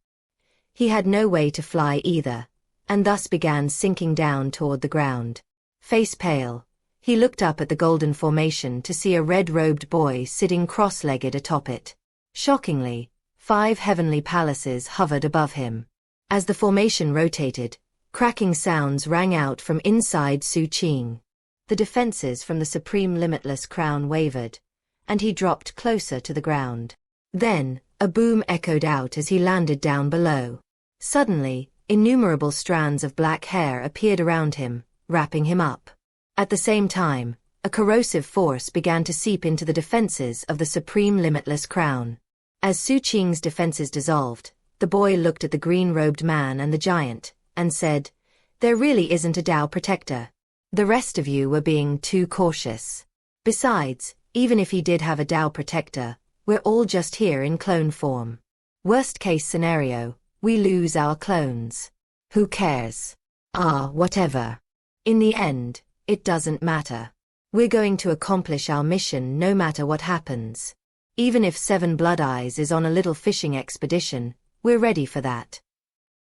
He had no way to fly either, and thus began sinking down toward the ground. Face pale, he looked up at the golden formation to see a red-robed boy sitting cross-legged atop it. Shockingly, 5 heavenly palaces hovered above him. As the formation rotated, cracking sounds rang out from inside Xu Qing. The defenses from the supreme limitless crown wavered, and he dropped closer to the ground. Then, a boom echoed out as he landed down below. Suddenly, innumerable strands of black hair appeared around him, wrapping him up. At the same time, a corrosive force began to seep into the defenses of the supreme limitless crown. As Xu Qing's defenses dissolved, the boy looked at the green-robed man and the giant, and said, "There really isn't a Tao protector. The rest of you were being too cautious. Besides, even if he did have a Tao protector, we're all just here in clone form. Worst-case scenario, we lose our clones. Who cares? Whatever. In the end, it doesn't matter. We're going to accomplish our mission no matter what happens. Even if 7 Blood Eyes is on a little fishing expedition, we're ready for that."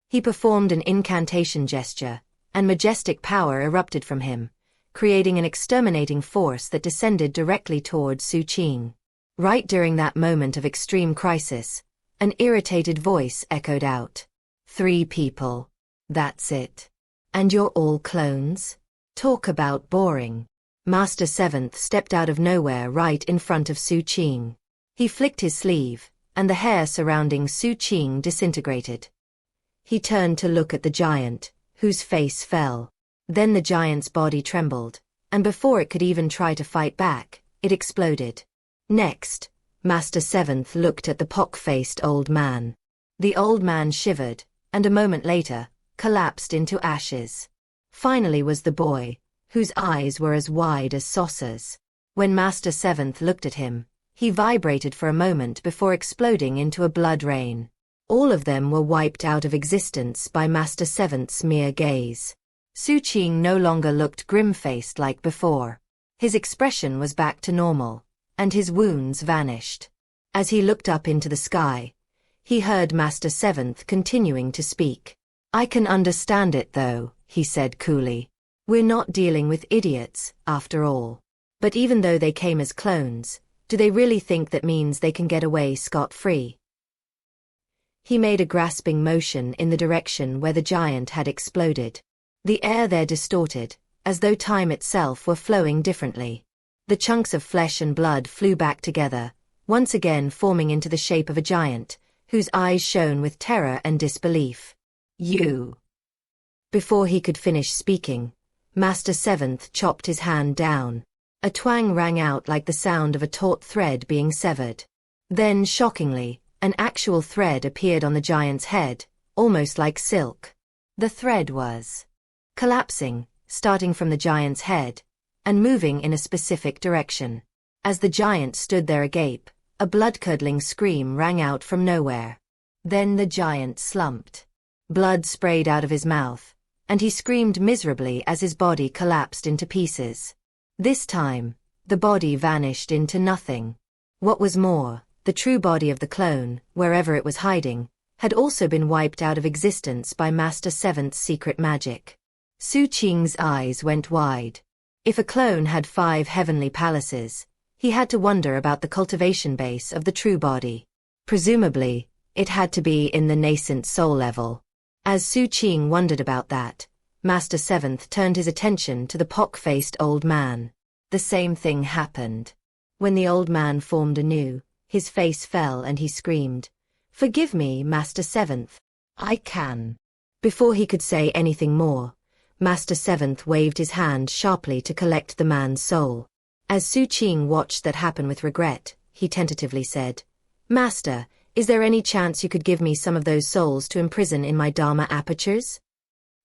He performed an incantation gesture, and majestic power erupted from him, creating an exterminating force that descended directly toward Xu Qing. Right during that moment of extreme crisis, an irritated voice echoed out. 3 people. That's it. And you're all clones? Talk about boring. Master Seventh stepped out of nowhere right in front of Xu Qing. He flicked his sleeve, and the hair surrounding Xu Qing disintegrated. He turned to look at the giant, whose face fell. Then the giant's body trembled, and before it could even try to fight back, it exploded. Next, Master Seventh looked at the pock-faced old man. The old man shivered, and a moment later, collapsed into ashes. Finally was the boy, whose eyes were as wide as saucers. When Master Seventh looked at him, he vibrated for a moment before exploding into a blood rain. All of them were wiped out of existence by Master Seventh's mere gaze. Xu Qing no longer looked grim-faced like before. His expression was back to normal, and his wounds vanished. As he looked up into the sky, he heard Master Seventh continuing to speak. "I can understand it though," he said coolly. "We're not dealing with idiots, after all. But even though they came as clones, do they really think that means they can get away scot-free?" He made a grasping motion in the direction where the giant had exploded. The air there distorted, as though time itself were flowing differently. The chunks of flesh and blood flew back together, once again forming into the shape of a giant, whose eyes shone with terror and disbelief. "You." Before he could finish speaking, Master Seventh chopped his hand down. A twang rang out like the sound of a taut thread being severed. Then, shockingly, an actual thread appeared on the giant's head, almost like silk. The thread was collapsing, starting from the giant's head, and moving in a specific direction. As the giant stood there agape, a blood-curdling scream rang out from nowhere. Then the giant slumped. Blood sprayed out of his mouth, and he screamed miserably as his body collapsed into pieces. This time, the body vanished into nothing. What was more, the true body of the clone, wherever it was hiding, had also been wiped out of existence by Master Seventh's secret magic. Xu Qing's eyes went wide. If a clone had 5 heavenly palaces, he had to wonder about the cultivation base of the true body. Presumably, it had to be in the nascent soul level. As Xu Qing wondered about that, Master Seventh turned his attention to the pock-faced old man. The same thing happened. When the old man formed anew, his face fell and he screamed, "Forgive me, Master Seventh. I can." Before he could say anything more, Master Seventh waved his hand sharply to collect the man's soul. As Xu Qing watched that happen with regret, he tentatively said, "Master, is there any chance you could give me some of those souls to imprison in my Dharma apertures?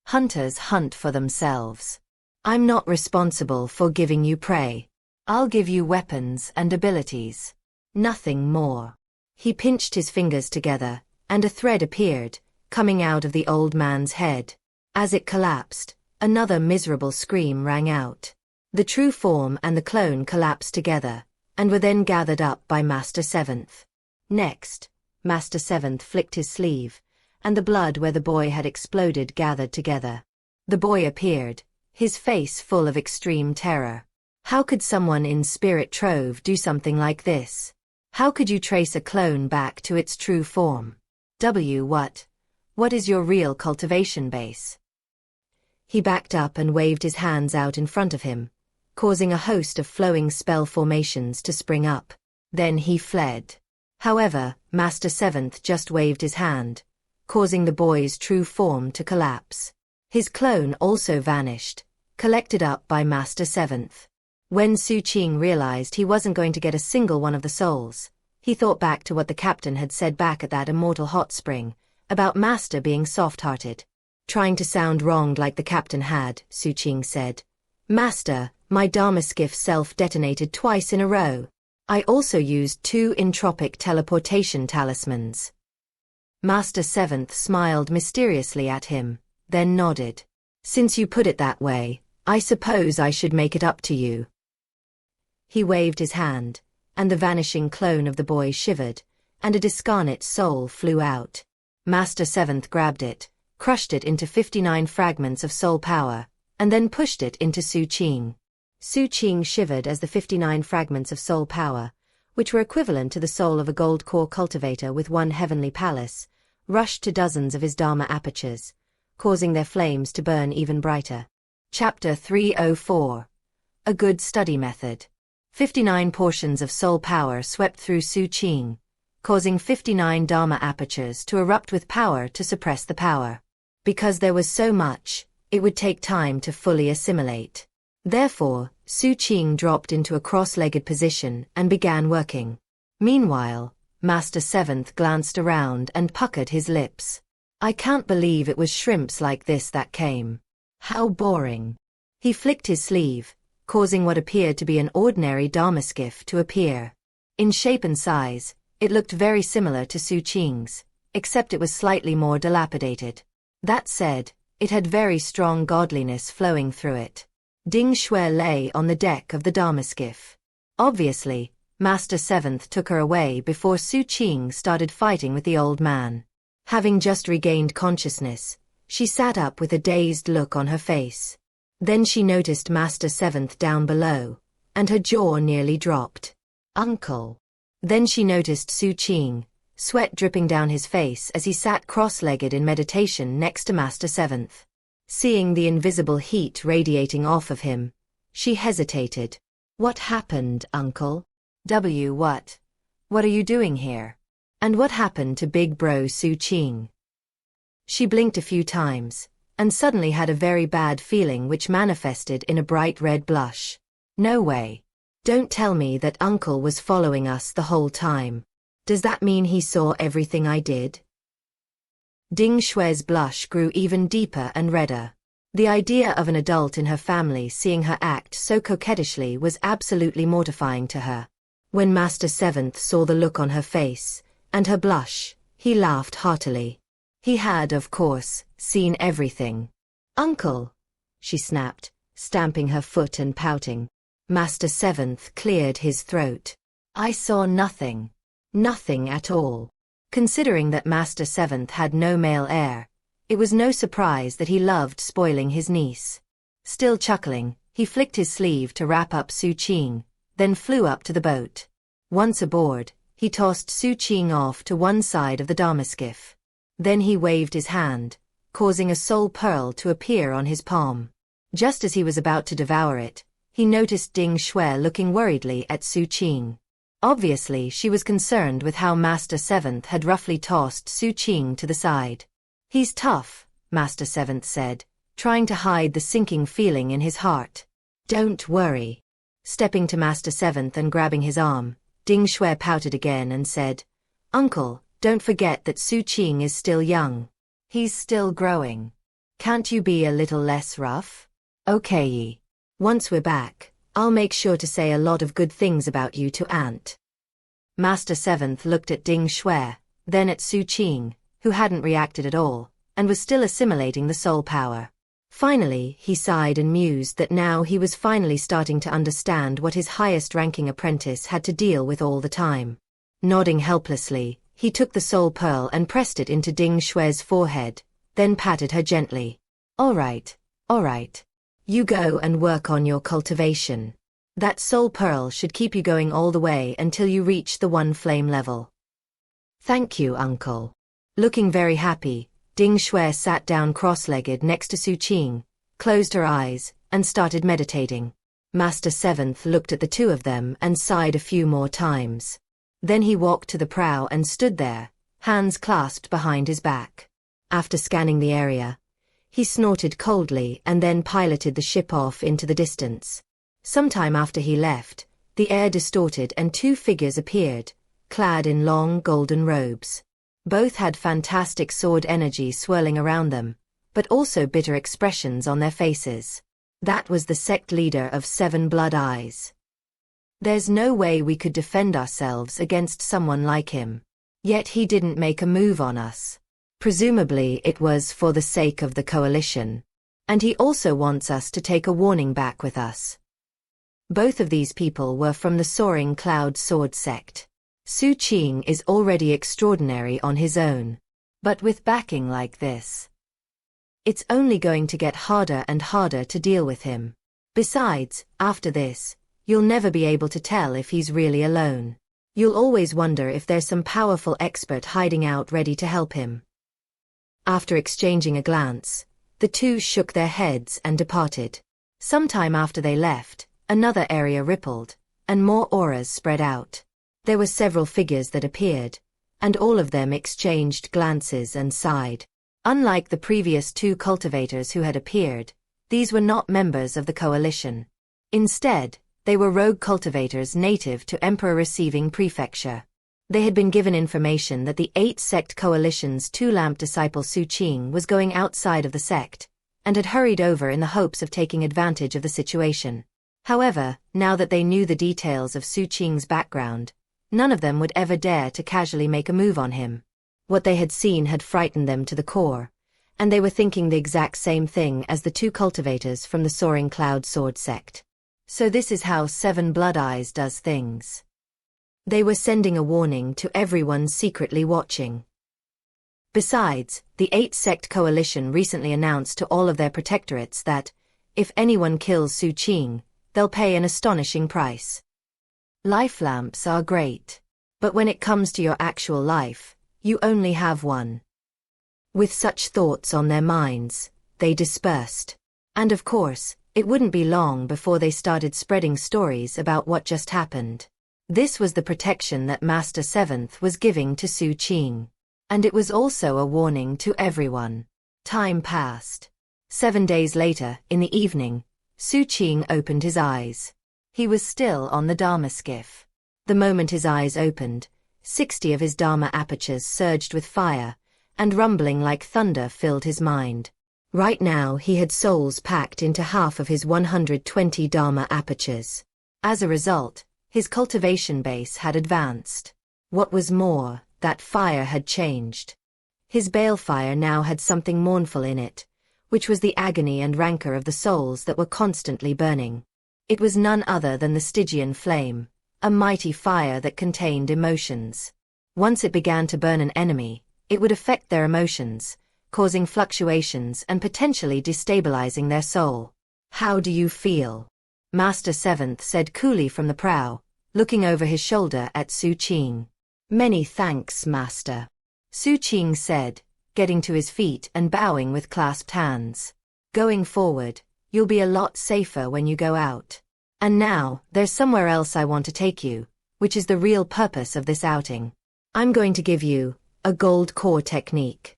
Hunters hunt for themselves. I'm not responsible for giving you prey. I'll give you weapons and abilities. Nothing more. He pinched his fingers together, and a thread appeared, coming out of the old man's head. As it collapsed, another miserable scream rang out. The true form and the clone collapsed together, and were then gathered up by Master Seventh. Next, Master Seventh flicked his sleeve, and the blood where the boy had exploded gathered together. The boy appeared, his face full of extreme terror. How could someone in Spirit Trove do something like this? How could you trace a clone back to its true form? What is your real cultivation base? He backed up and waved his hands out in front of him, causing a host of flowing spell formations to spring up. Then he fled. However, Master Seventh just waved his hand, causing the boy's true form to collapse. His clone also vanished, collected up by Master Seventh. When Xu Qing realized he wasn't going to get a single one of the souls, he thought back to what the captain had said back at that immortal hot spring, about Master being soft-hearted. Trying to sound wronged like the captain had, Xu Qing said, "Master, my Dharma skiff self-detonated twice in a row. I also used 2 entropic teleportation talismans." Master Seventh smiled mysteriously at him, then nodded. "Since you put it that way, I suppose I should make it up to you." He waved his hand, and the vanishing clone of the boy shivered, and a discarnate soul flew out. Master Seventh grabbed it, crushed it into 59 fragments of soul power, and then pushed it into Xu Qing. Xu Qing shivered as the 59 fragments of soul power, which were equivalent to the soul of a gold core cultivator with 1 heavenly palace, rushed to dozens of his Dharma apertures, causing their flames to burn even brighter. Chapter 304. A Good Study Method. 59 portions of soul power swept through Xu Qing, causing 59 Dharma apertures to erupt with power to suppress the power. Because there was so much, it would take time to fully assimilate. Therefore, Xu Qing dropped into a cross-legged position and began working. Meanwhile, Master Seventh glanced around and puckered his lips. "I can't believe it was shrimps like this that came. How boring." He flicked his sleeve, causing what appeared to be an ordinary Dharma skiff to appear. In shape and size, it looked very similar to Xu Qing's, except it was slightly more dilapidated. That said, it had very strong godliness flowing through it. Ding Shui lay on the deck of the Dharma skiff. Obviously, Master Seventh took her away before Xu Qing started fighting with the old man. Having just regained consciousness, she sat up with a dazed look on her face. Then she noticed Master Seventh down below, and her jaw nearly dropped. "Uncle." Then she noticed Xu Qing, sweat dripping down his face as he sat cross-legged in meditation next to Master Seventh. Seeing the invisible heat radiating off of him, she hesitated. "What happened, Uncle? What are you doing here? And what happened to big bro Xu Qing?" She blinked a few times, and suddenly had a very bad feeling which manifested in a bright red blush. "No way. Don't tell me that Uncle was following us the whole time. Does that mean he saw everything I did?" Ding Shui's blush grew even deeper and redder. The idea of an adult in her family seeing her act so coquettishly was absolutely mortifying to her. When Master Seventh saw the look on her face, and her blush, he laughed heartily. He had, of course, seen everything. "Uncle!" she snapped, stamping her foot and pouting. Master Seventh cleared his throat. "I saw nothing. Nothing at all." Considering that Master Seventh had no male heir, it was no surprise that he loved spoiling his niece. Still chuckling, he flicked his sleeve to wrap up Xu Qing, then flew up to the boat. Once aboard, he tossed Xu Qing off to one side of the Dharma skiff. Then he waved his hand, causing a soul pearl to appear on his palm. Just as he was about to devour it, he noticed Ding Shui looking worriedly at Xu Qing. Obviously she was concerned with how Master Seventh had roughly tossed Xu Qing to the side. "He's tough," Master Seventh said, trying to hide the sinking feeling in his heart. "Don't worry." Stepping to Master Seventh and grabbing his arm, Ding Shui pouted again and said, "Uncle, don't forget that Xu Qing is still young. He's still growing. Can't you be a little less rough?" Okay. Once we're back, I'll make sure to say a lot of good things about you to Ant. Master Seventh looked at Ding Shui, then at Xu Qing, who hadn't reacted at all, and was still assimilating the soul power. Finally, he sighed and mused that now he was finally starting to understand what his highest-ranking apprentice had to deal with all the time. Nodding helplessly, he took the soul pearl and pressed it into Ding Shui's forehead, then patted her gently. All right. You go and work on your cultivation. That soul pearl should keep you going all the way until you reach the 1 flame level. Thank you, uncle. Looking very happy, Ding Shui sat down cross-legged next to Xu Qing, closed her eyes, and started meditating. Master Seventh looked at the two of them and sighed a few more times. Then he walked to the prow and stood there, hands clasped behind his back. After scanning the area, he snorted coldly and then piloted the ship off into the distance. Sometime after he left, the air distorted and 2 figures appeared, clad in long golden robes. Both had fantastic sword energy swirling around them, but also bitter expressions on their faces. That was the sect leader of 7 Blood Eyes. There's no way we could defend ourselves against someone like him. Yet he didn't make a move on us. Presumably it was for the sake of the coalition. And he also wants us to take a warning back with us. Both of these people were from the Soaring Cloud Sword sect. Xu Qing is already extraordinary on his own. But with backing like this, it's only going to get harder and harder to deal with him. Besides, after this, you'll never be able to tell if he's really alone. You'll always wonder if there's some powerful expert hiding out ready to help him. After exchanging a glance, the two shook their heads and departed. Sometime after they left, another area rippled, and more auras spread out. There were several figures that appeared, and all of them exchanged glances and sighed. Unlike the previous 2 cultivators who had appeared, these were not members of the coalition. Instead, they were rogue cultivators native to Emperor-receiving prefecture. They had been given information that the 8-sect coalition's 2-lamp disciple Xu Qing was going outside of the sect, and had hurried over in the hopes of taking advantage of the situation. However, now that they knew the details of Xu Qing's background, none of them would ever dare to casually make a move on him. What they had seen had frightened them to the core, and they were thinking the exact same thing as the 2 cultivators from the Soaring Cloud Sword sect. So this is how 7 Blood Eyes does things. They were sending a warning to everyone secretly watching. Besides, the 8-sect coalition recently announced to all of their protectorates that, if anyone kills Xu Qing, they'll pay an astonishing price. Life lamps are great, but when it comes to your actual life, you only have one. With such thoughts on their minds, they dispersed. And of course, it wouldn't be long before they started spreading stories about what just happened. This was the protection that Master Seventh was giving to Xu Qing. And it was also a warning to everyone. Time passed. 7 days later, in the evening, Xu Qing opened his eyes. He was still on the Dharma skiff. The moment his eyes opened, 60 of his Dharma apertures surged with fire, and rumbling like thunder filled his mind. Right now he had souls packed into half of his 120 Dharma apertures. As a result, his cultivation base had advanced. What was more, that fire had changed. His balefire now had something mournful in it, which was the agony and rancor of the souls that were constantly burning. It was none other than the Stygian flame, a mighty fire that contained emotions. Once it began to burn an enemy, it would affect their emotions, causing fluctuations and potentially destabilizing their soul. How do you feel? Master Seventh said coolly from the prow, looking over his shoulder at Xu Qing. Many thanks, Master. Xu Qing said, getting to his feet and bowing with clasped hands. Going forward, you'll be a lot safer when you go out. And now, there's somewhere else I want to take you, which is the real purpose of this outing. I'm going to give you a gold core technique.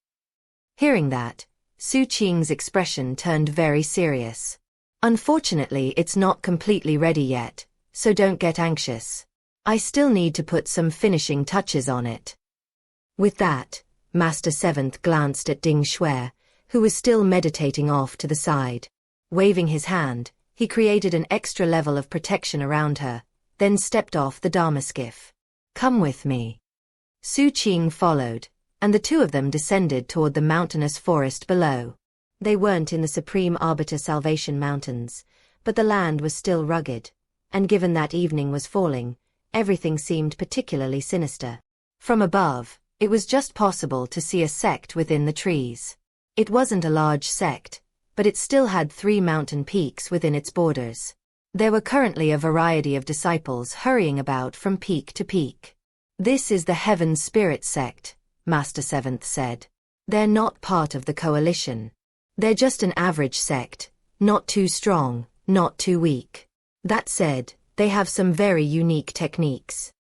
Hearing that, Xu Qing's expression turned very serious. Unfortunately, it's not completely ready yet, so don't get anxious. I still need to put some finishing touches on it. With that, Master Seventh glanced at Ding Shui, who was still meditating off to the side. Waving his hand, he created an extra level of protection around her, then stepped off the Dharma skiff. "Come with me." Xu Qing followed, and the two of them descended toward the mountainous forest below. They weren't in the Supreme Arbiter Salvation Mountains, but the land was still rugged, and given that evening was falling, everything seemed particularly sinister. From above, it was just possible to see a sect within the trees. It wasn't a large sect, but it still had 3 mountain peaks within its borders. There were currently a variety of disciples hurrying about from peak to peak. "This is the Heaven Spirit sect," Master Seventh said. "They're not part of the coalition. They're just an average sect, not too strong, not too weak. That said, they have some very unique techniques."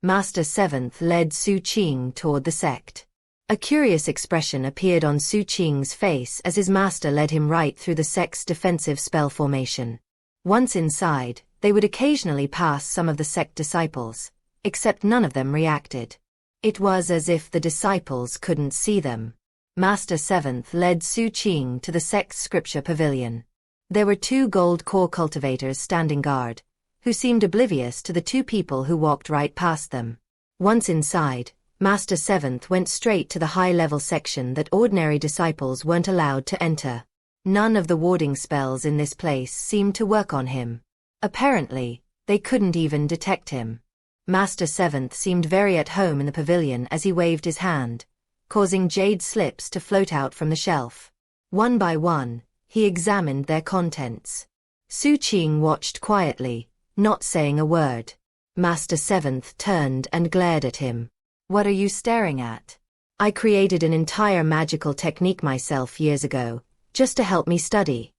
Master Seventh led Xu Qing toward the sect. A curious expression appeared on Xu Qing's face as his master led him right through the sect's defensive spell formation. Once inside, they would occasionally pass some of the sect disciples, except none of them reacted. It was as if the disciples couldn't see them. Master Seventh led Xu Qing to the sect's scripture pavilion. There were 2 gold core cultivators standing guard, who seemed oblivious to the 2 people who walked right past them. Once inside, Master Seventh went straight to the high-level section that ordinary disciples weren't allowed to enter. None of the warding spells in this place seemed to work on him. Apparently, they couldn't even detect him. Master Seventh seemed very at home in the pavilion as he waved his hand, causing jade slips to float out from the shelf. One by one, he examined their contents. Xu Qing watched quietly, not saying a word. Master Seventh turned and glared at him. "What are you staring at?" "I created an entire magical technique myself years ago, just to help me study."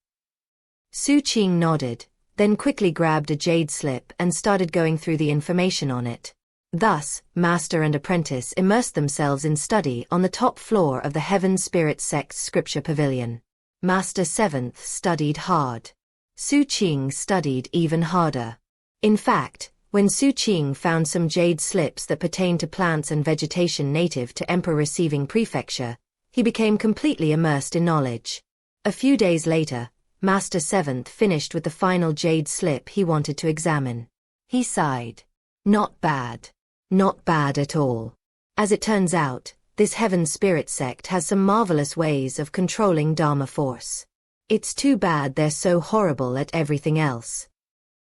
Xu Qing nodded, then quickly grabbed a jade slip and started going through the information on it. Thus, master and apprentice immersed themselves in study on the top floor of the Heaven Spirit Sect's scripture pavilion. Master Seventh studied hard. Xu Qing studied even harder. In fact, when Xu Qing found some jade slips that pertained to plants and vegetation native to Emperor-receiving prefecture, he became completely immersed in knowledge. A few days later, Master Seventh finished with the final jade slip he wanted to examine. He sighed. "Not bad. Not bad at all. As it turns out, this Heaven Spirit sect has some marvelous ways of controlling Dharma force. It's too bad they're so horrible at everything else."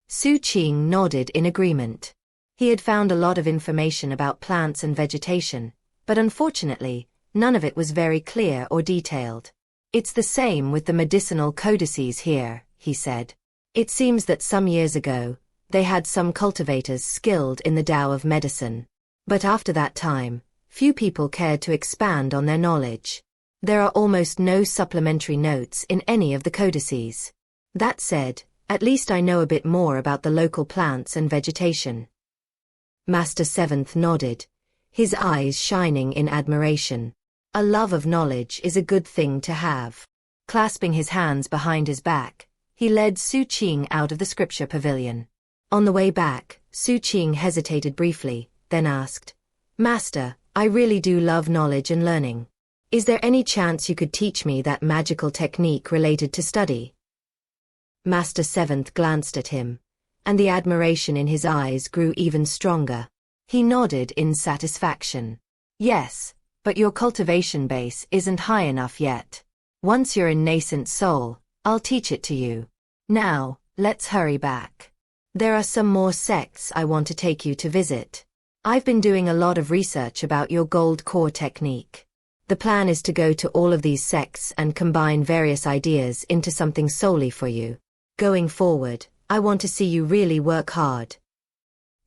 Xu Qing nodded in agreement. He had found a lot of information about plants and vegetation, but unfortunately, none of it was very clear or detailed. "It's the same with the medicinal codices here," he said. "It seems that some years ago, they had some cultivators skilled in the Tao of medicine. But after that time, few people cared to expand on their knowledge. There are almost no supplementary notes in any of the codices. That said, at least I know a bit more about the local plants and vegetation." Master Seventh nodded, his eyes shining in admiration. A love of knowledge is a good thing to have. Clasping his hands behind his back, he led Xu Qing out of the scripture pavilion. On the way back, Xu Qing hesitated briefly, then asked, "Master, I really do love knowledge and learning. Is there any chance you could teach me that magical technique related to study?" Master Seventh glanced at him, and the admiration in his eyes grew even stronger. He nodded in satisfaction. "Yes, but your cultivation base isn't high enough yet. Once you're a nascent soul, I'll teach it to you. Now, let's hurry back. There are some more sects I want to take you to visit. I've been doing a lot of research about your gold core technique. The plan is to go to all of these sects and combine various ideas into something solely for you. Going forward, I want to see you really work hard."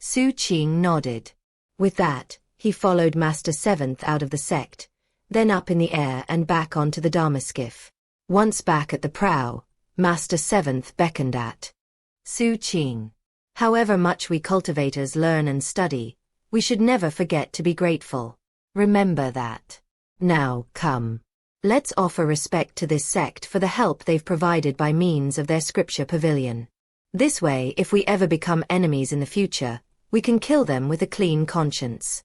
Xu Qing nodded. With that, he followed Master Seventh out of the sect, then up in the air and back onto the Dharma skiff. Once back at the prow, Master Seventh beckoned at Xu Qing. "However much we cultivators learn and study, we should never forget to be grateful. Remember that. Now, come. Let's offer respect to this sect for the help they've provided by means of their scripture pavilion. This way, if we ever become enemies in the future, we can kill them with a clean conscience."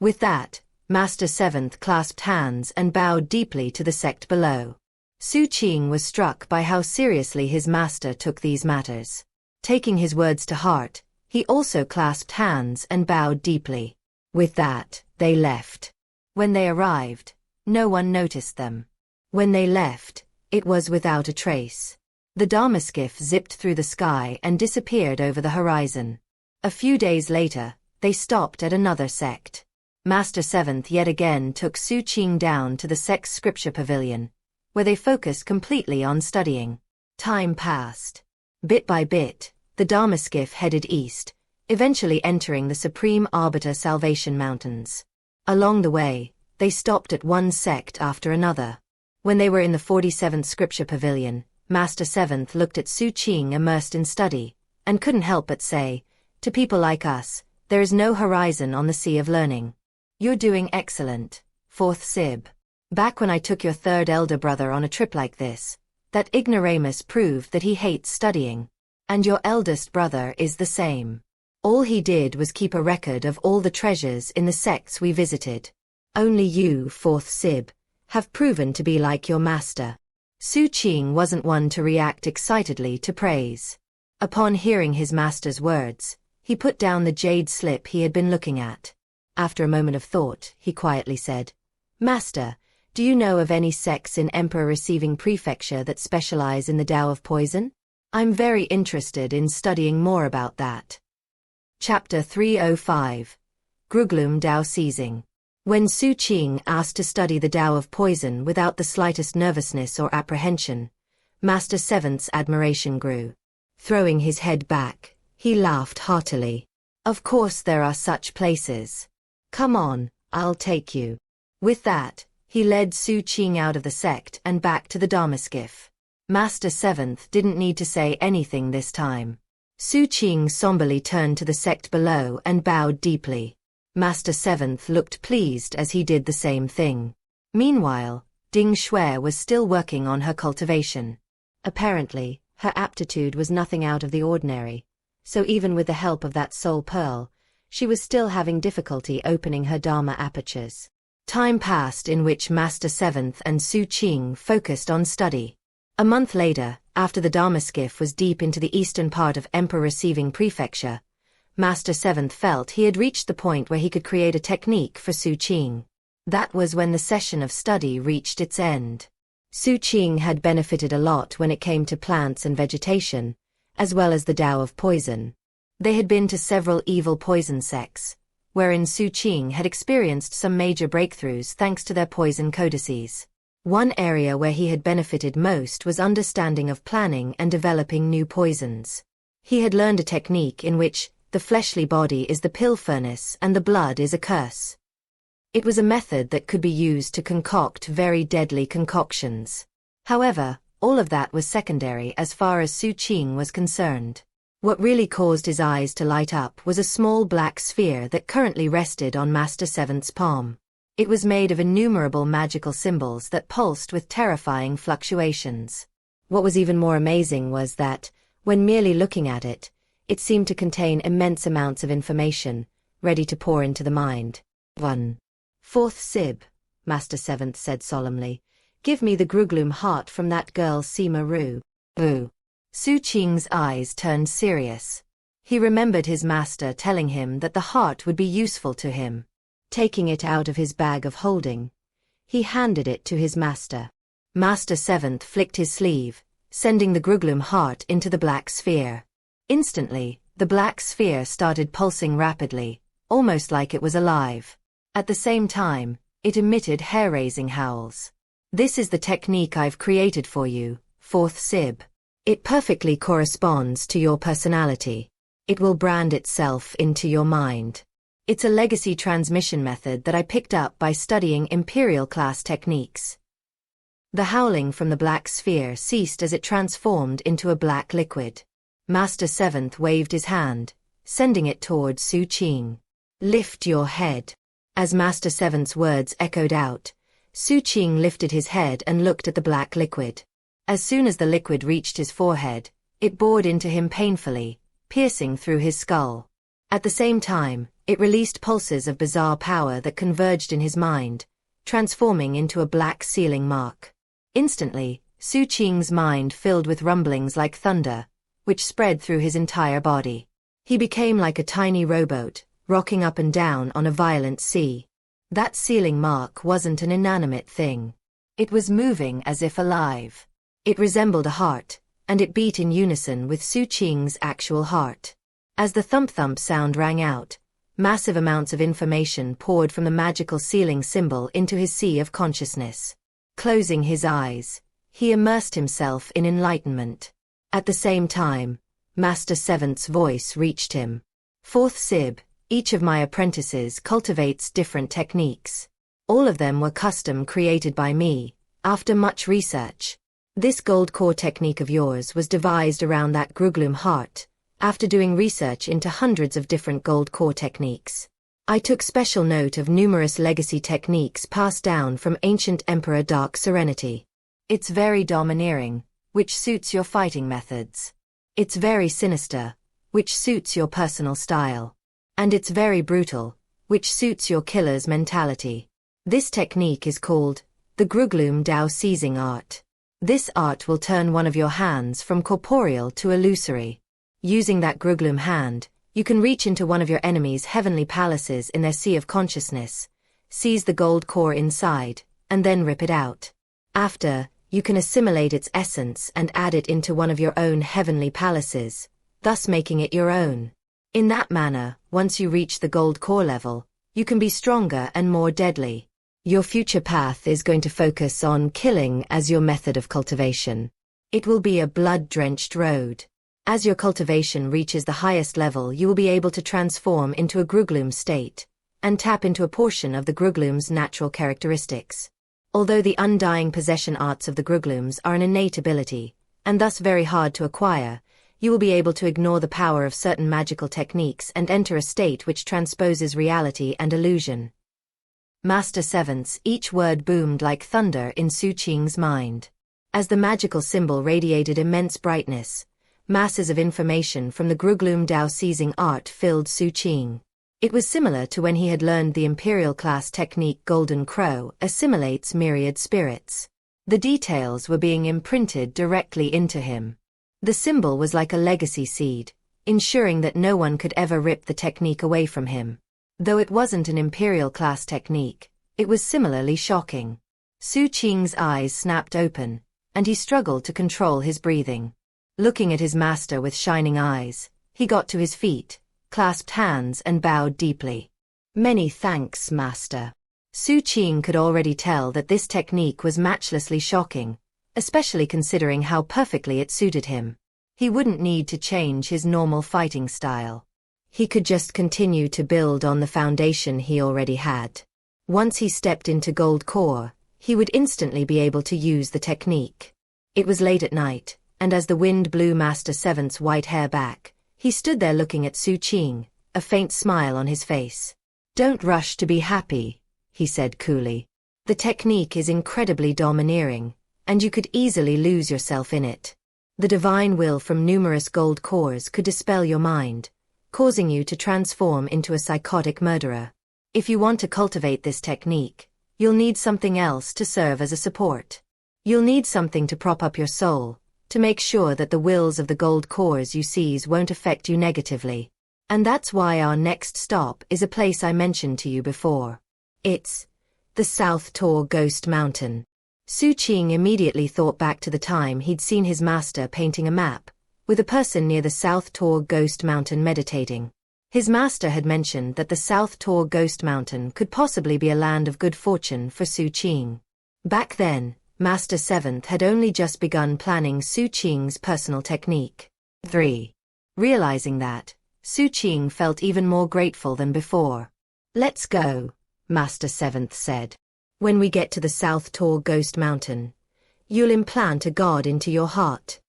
With that, Master Seventh clasped hands and bowed deeply to the sect below. Xu Qing was struck by how seriously his master took these matters. Taking his words to heart, he also clasped hands and bowed deeply. With that, they left. When they arrived, no one noticed them. When they left, it was without a trace. The Dharma skiff zipped through the sky and disappeared over the horizon. A few days later, they stopped at another sect. Master Seventh yet again took Xu Qing down to the sect's scripture pavilion, where they focused completely on studying. Time passed. Bit by bit, the Dharma skiff headed east, eventually entering the Supreme Arbiter Salvation Mountains. Along the way, they stopped at one sect after another. When they were in the 47th Scripture Pavilion, Master Seventh looked at Xu Qing immersed in study, and couldn't help but say, "To people like us, there is no horizon on the sea of learning. You're doing excellent, fourth Sib. Back when I took your third elder brother on a trip like this, that ignoramus proved that he hates studying. And your eldest brother is the same. All he did was keep a record of all the treasures in the sects we visited. Only you, fourth Sib, have proven to be like your master." Xu Qing wasn't one to react excitedly to praise. Upon hearing his master's words, he put down the jade slip he had been looking at. After a moment of thought, he quietly said, "Master, do you know of any sects in Emperor Receiving Prefecture that specialize in the Tao of Poison? I'm very interested in studying more about that." Chapter 305. Gruglum Tao Seizing. When Xu Qing asked to study the Tao of Poison without the slightest nervousness or apprehension, Master Seventh's admiration grew. Throwing his head back, he laughed heartily. "Of course there are such places. Come on, I'll take you." With that, he led Xu Qing out of the sect and back to the Dharma skiff. Master Seventh didn't need to say anything this time. Xu Qing somberly turned to the sect below and bowed deeply. Master Seventh looked pleased as he did the same thing. Meanwhile, Ding Shui was still working on her cultivation. Apparently, her aptitude was nothing out of the ordinary, so even with the help of that soul pearl, she was still having difficulty opening her Dharma apertures. Time passed in which Master Seventh and Xu Qing focused on study. A month later, after the Dharma skiff was deep into the eastern part of Emperor Receiving Prefecture, Master Seventh felt he had reached the point where he could create a technique for Xu Qing. That was when the session of study reached its end. Xu Qing had benefited a lot when it came to plants and vegetation, as well as the Tao of Poison. They had been to several evil poison sects, wherein Xu Qing had experienced some major breakthroughs thanks to their poison codices. One area where he had benefited most was understanding of planning and developing new poisons. He had learned a technique in which the fleshly body is the pill furnace and the blood is a curse. It was a method that could be used to concoct very deadly concoctions. However, all of that was secondary as far as Xu Qing was concerned. What really caused his eyes to light up was a small black sphere that currently rested on Master Seventh's palm. It was made of innumerable magical symbols that pulsed with terrifying fluctuations. What was even more amazing was that, when merely looking at it, it seemed to contain immense amounts of information, ready to pour into the mind. 1. Fourth Sib, Master Seventh said solemnly, "Give me the Gruglum heart from that girl Sima Ru." Xu Qing's eyes turned serious. He remembered his master telling him that the heart would be useful to him. Taking it out of his bag of holding, he handed it to his master. Master Seventh flicked his sleeve, sending the Gruglum heart into the black sphere. Instantly, the black sphere started pulsing rapidly, almost like it was alive. At the same time, it emitted hair-raising howls. "This is the technique I've created for you, fourth Sib. It perfectly corresponds to your personality. It will brand itself into your mind. It's a legacy transmission method that I picked up by studying Imperial class techniques." The howling from the black sphere ceased as it transformed into a black liquid. Master Seventh waved his hand, sending it towards Xu Qing. "Lift your head." As Master Seventh's words echoed out, Xu Qing lifted his head and looked at the black liquid. As soon as the liquid reached his forehead, it bored into him painfully, piercing through his skull. At the same time, it released pulses of bizarre power that converged in his mind, transforming into a black sealing mark. Instantly, Xu Qing's mind filled with rumblings like thunder, which spread through his entire body. He became like a tiny rowboat, rocking up and down on a violent sea. That sealing mark wasn't an inanimate thing. It was moving as if alive. It resembled a heart, and it beat in unison with Xu Qing's actual heart. As the thump-thump sound rang out, massive amounts of information poured from the magical sealing symbol into his sea of consciousness. Closing his eyes, he immersed himself in enlightenment. At the same time, Master Seventh's voice reached him. Fourth Sib, each of my apprentices cultivates different techniques. All of them were custom created by me, after much research. This gold core technique of yours was devised around that Gruglum heart, after doing research into hundreds of different gold core techniques. I took special note of numerous legacy techniques passed down from ancient Emperor Dark Serenity. It's very domineering, which suits your fighting methods. It's very sinister, which suits your personal style. And it's very brutal, which suits your killer's mentality. This technique is called the Gruglum Dao Seizing Art. This art will turn one of your hands from corporeal to illusory. Using that Gruglum hand, you can reach into one of your enemy's heavenly palaces in their sea of consciousness, seize the gold core inside, and then rip it out. After, you can assimilate its essence and add it into one of your own heavenly palaces, thus making it your own. In that manner, once you reach the gold core level, you can be stronger and more deadly. Your future path is going to focus on killing as your method of cultivation. It will be a blood-drenched road. As your cultivation reaches the highest level, you will be able to transform into a Gruglum state, and tap into a portion of the Gruglum's natural characteristics. Although the undying possession arts of the Gruglums are an innate ability, and thus very hard to acquire, you will be able to ignore the power of certain magical techniques and enter a state which transposes reality and illusion. Master Seventh's each word boomed like thunder in Xu Qing's mind. As the magical symbol radiated immense brightness, masses of information from the Gruglum Dao Seizing Art filled Xu Qing. It was similar to when he had learned the Imperial class technique Golden Crow assimilates myriad spirits. The details were being imprinted directly into him. The symbol was like a legacy seed, ensuring that no one could ever rip the technique away from him. Though it wasn't an Imperial class technique, it was similarly shocking. Xu Qing's eyes snapped open, and he struggled to control his breathing. Looking at his master with shining eyes, he got to his feet, clasped hands and bowed deeply. Many thanks, Master. Xu Qing could already tell that this technique was matchlessly shocking, especially considering how perfectly it suited him. He wouldn't need to change his normal fighting style. He could just continue to build on the foundation he already had. Once he stepped into Gold Core, he would instantly be able to use the technique. It was late at night, and as the wind blew Master Seventh's white hair back, he stood there looking at Xu Qing, a faint smile on his face. "Don't rush to be happy," he said coolly. "The technique is incredibly domineering, and you could easily lose yourself in it. The divine will from numerous gold cores could dispel your mind, causing you to transform into a psychotic murderer. If you want to cultivate this technique, you'll need something else to serve as a support. You'll need something to prop up your soul, to make sure that the wills of the gold cores you seize won't affect you negatively. And that's why our next stop is a place I mentioned to you before. It's the South Tor Ghost Mountain." Xu Qing immediately thought back to the time he'd seen his master painting a map, with a person near the South Tor Ghost Mountain meditating. His master had mentioned that the South Tor Ghost Mountain could possibly be a land of good fortune for Xu Qing. Back then, Master Seventh had only just begun planning Xu Qing's personal technique. 3. Realizing that, Xu Qing felt even more grateful than before. "Let's go," Master Seventh said. "When we get to the South Tor Ghost Mountain, you'll implant a god into your heart."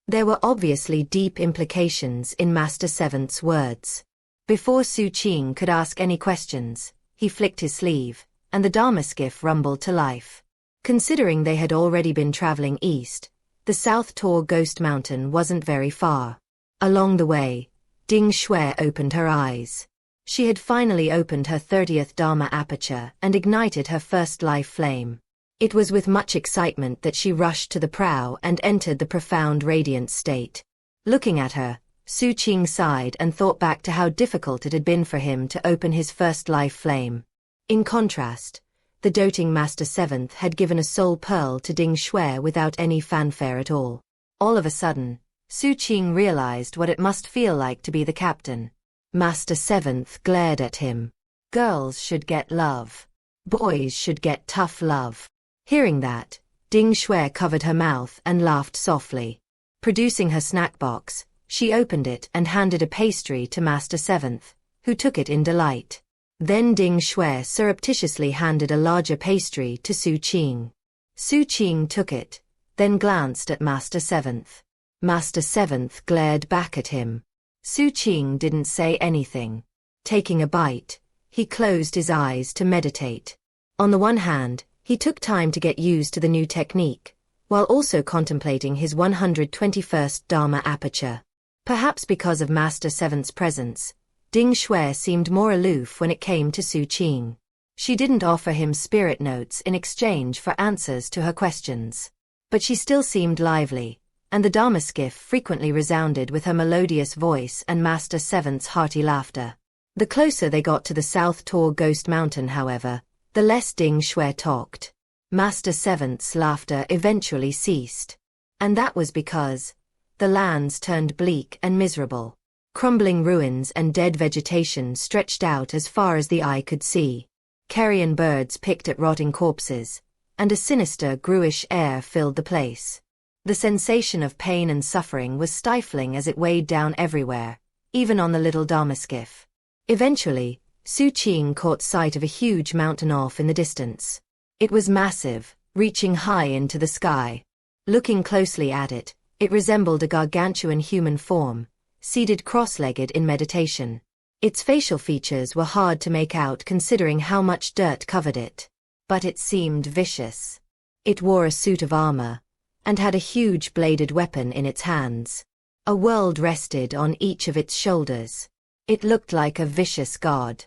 There were obviously deep implications in Master Seventh's words. Before Xu Qing could ask any questions, he flicked his sleeve, and the Dharma skiff rumbled to life. Considering they had already been traveling east, the South Tor Ghost Mountain wasn't very far. Along the way, Ding Shui opened her eyes. She had finally opened her 30th Dharma aperture and ignited her first life flame. It was with much excitement that she rushed to the prow and entered the profound radiant state. Looking at her, Xu Qing sighed and thought back to how difficult it had been for him to open his first life flame. In contrast, the doting Master Seventh had given a soul pearl to Ding Shui without any fanfare at all. All of a sudden, Xu Qing realized what it must feel like to be the captain. Master Seventh glared at him. Girls should get love. Boys should get tough love. Hearing that, Ding Shui covered her mouth and laughed softly. Producing her snack box, she opened it and handed a pastry to Master Seventh, who took it in delight. Then Ding Shui surreptitiously handed a larger pastry to Xu Qing. Xu Qing took it, then glanced at Master Seventh. Master Seventh glared back at him. Xu Qing didn't say anything. Taking a bite, he closed his eyes to meditate. On the one hand, he took time to get used to the new technique, while also contemplating his 121st Dharma aperture. Perhaps because of Master Seventh's presence, Ding Shui seemed more aloof when it came to Xu Qing. She didn't offer him spirit notes in exchange for answers to her questions. But she still seemed lively, and the Dharma skiff frequently resounded with her melodious voice and Master Seventh's hearty laughter. The closer they got to the South Tor Ghost Mountain, however, the less Ding Shui talked. Master Seventh's laughter eventually ceased. And that was because the lands turned bleak and miserable. Crumbling ruins and dead vegetation stretched out as far as the eye could see. Carrion birds picked at rotting corpses, and a sinister, gruish air filled the place. The sensation of pain and suffering was stifling as it weighed down everywhere, even on the little Dharma skiff. Eventually, Xu Qing caught sight of a huge mountain off in the distance. It was massive, reaching high into the sky. Looking closely at it, it resembled a gargantuan human form, seated cross-legged in meditation. Its facial features were hard to make out considering how much dirt covered it. But it seemed vicious. It wore a suit of armor, and had a huge bladed weapon in its hands. A world rested on each of its shoulders. It looked like a vicious god.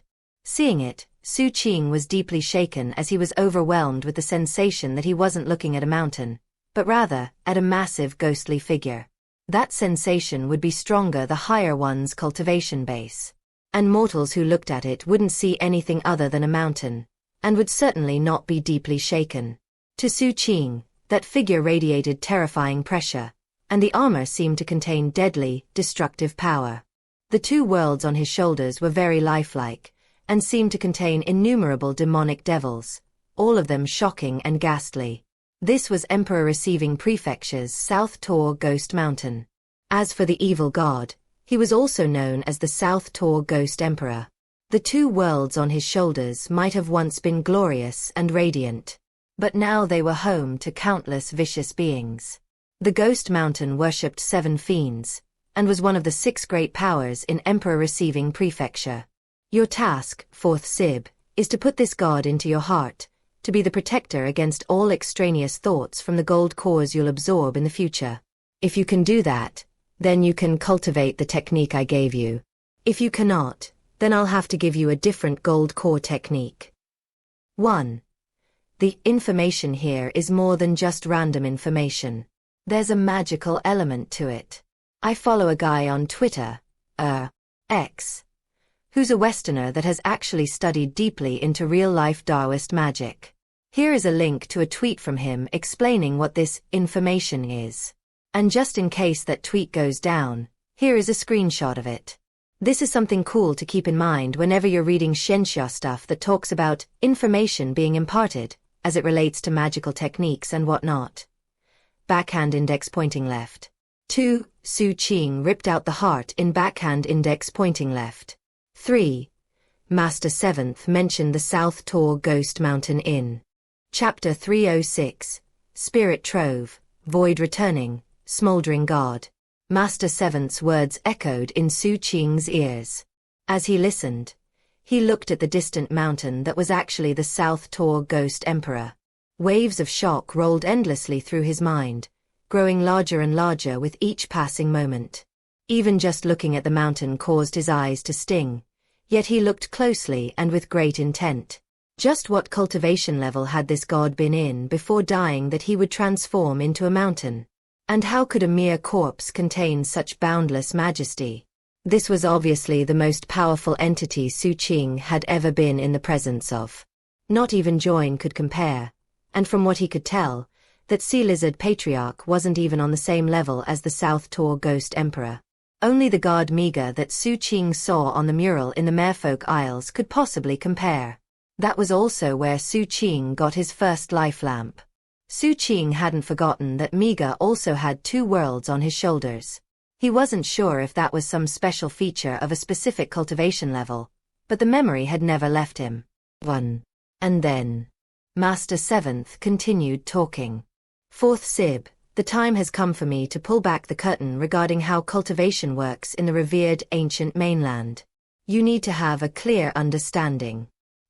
Seeing it, Xu Qing was deeply shaken as he was overwhelmed with the sensation that he wasn't looking at a mountain, but rather at a massive ghostly figure. That sensation would be stronger the higher one's cultivation base. And mortals who looked at it wouldn't see anything other than a mountain, and would certainly not be deeply shaken. To Xu Qing, that figure radiated terrifying pressure, and the armor seemed to contain deadly, destructive power. The two worlds on his shoulders were very lifelike, and seemed to contain innumerable demonic devils, all of them shocking and ghastly. This was Emperor Receiving Prefecture's South Tor Ghost Mountain. As for the evil god, he was also known as the South Tor Ghost Emperor. The two worlds on his shoulders might have once been glorious and radiant, but now they were home to countless vicious beings. The Ghost Mountain worshipped 7 fiends, and was one of the 6 great powers in Emperor Receiving Prefecture. Your task, 4th Sib, is to put this god into your heart, to be the protector against all extraneous thoughts from the gold cores you'll absorb in the future. If you can do that, then you can cultivate the technique I gave you. If you cannot, then I'll have to give you a different gold core technique. 1. The information here is more than just random information. There's a magical element to it. I follow a guy on Twitter, X, who's a Westerner that has actually studied deeply into real-life Taoist magic. Here is a link to a tweet from him explaining what this information is. And just in case that tweet goes down, here is a screenshot of it. This is something cool to keep in mind whenever you're reading Xianxia stuff that talks about information being imparted, as it relates to magical techniques and whatnot. Backhand index pointing left. 2. Xu Qing ripped out the heart in backhand index pointing left. 3. Master Seventh mentioned the South Tor Ghost Mountain in Chapter 306, Spirit Trove, Void Returning, Smoldering God. Master Seventh's words echoed in Xu Qing's ears. As he listened, he looked at the distant mountain that was actually the South Tor Ghost Emperor. Waves of shock rolled endlessly through his mind, growing larger and larger with each passing moment. Even just looking at the mountain caused his eyes to sting, yet he looked closely and with great intent. Just what cultivation level had this god been in before dying that he would transform into a mountain? And how could a mere corpse contain such boundless majesty? This was obviously the most powerful entity Xu Qing had ever been in the presence of. Not even Join could compare, and from what he could tell, that Sea Lizard Patriarch wasn't even on the same level as the South Tor Ghost Emperor. Only the god Miga that Xu Qing saw on the mural in the Merfolk Isles could possibly compare. That was also where Xu Qing got his first life lamp. Xu Qing hadn't forgotten that Miga also had 2 worlds on his shoulders. He wasn't sure if that was some special feature of a specific cultivation level, but the memory had never left him. 1. And then Master 7th continued talking. 4th Sib, the time has come for me to pull back the curtain regarding how cultivation works in the revered ancient mainland. You need to have a clear understanding.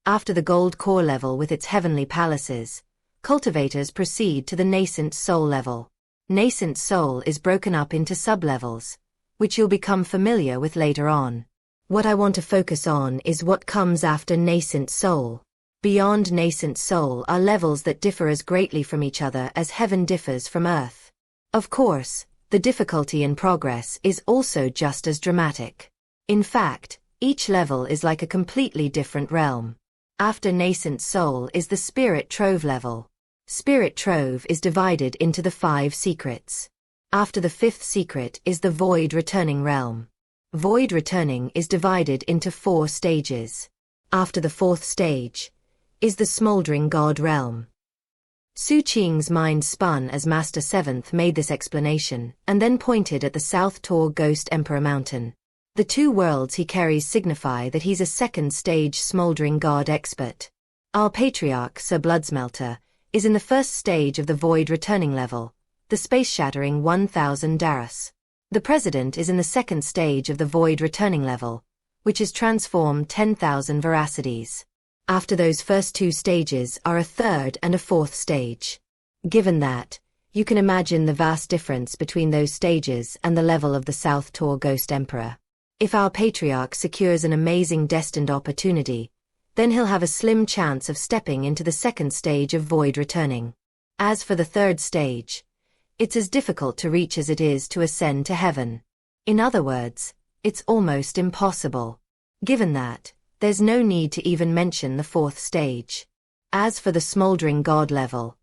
After the gold core level with its heavenly palaces, cultivators proceed to the nascent soul level. Nascent soul is broken up into sub-levels, which you'll become familiar with later on. What I want to focus on is what comes after nascent soul. Beyond nascent soul are levels that differ as greatly from each other as heaven differs from earth. Of course, the difficulty in progress is also just as dramatic. In fact, each level is like a completely different realm. After nascent soul is the spirit trove level. Spirit trove is divided into the 5 secrets. After the 5th secret is the void returning realm. Void returning is divided into 4 stages. After the 4th stage is the smoldering god realm. Xu Qing's mind spun as Master 7th made this explanation, and then pointed at the South Tor Ghost Emperor Mountain. The 2 worlds he carries signify that he's a 2nd stage smoldering god expert. Our Patriarch, Sir Bloodsmelter, is in the 1st stage of the void returning level, the space-shattering 1000 Darus. The President is in the 2nd stage of the void returning level, which is transformed 10,000 veracities. After those first 2 stages are a 3rd and a 4th stage. Given that, you can imagine the vast difference between those stages and the level of the South Tor Ghost Emperor. If our Patriarch secures an amazing destined opportunity, then he'll have a slim chance of stepping into the 2nd stage of void returning. As for the 3rd stage, it's as difficult to reach as it is to ascend to heaven. In other words, it's almost impossible. Given that, there's no need to even mention the 4th stage. As for the smoldering god level,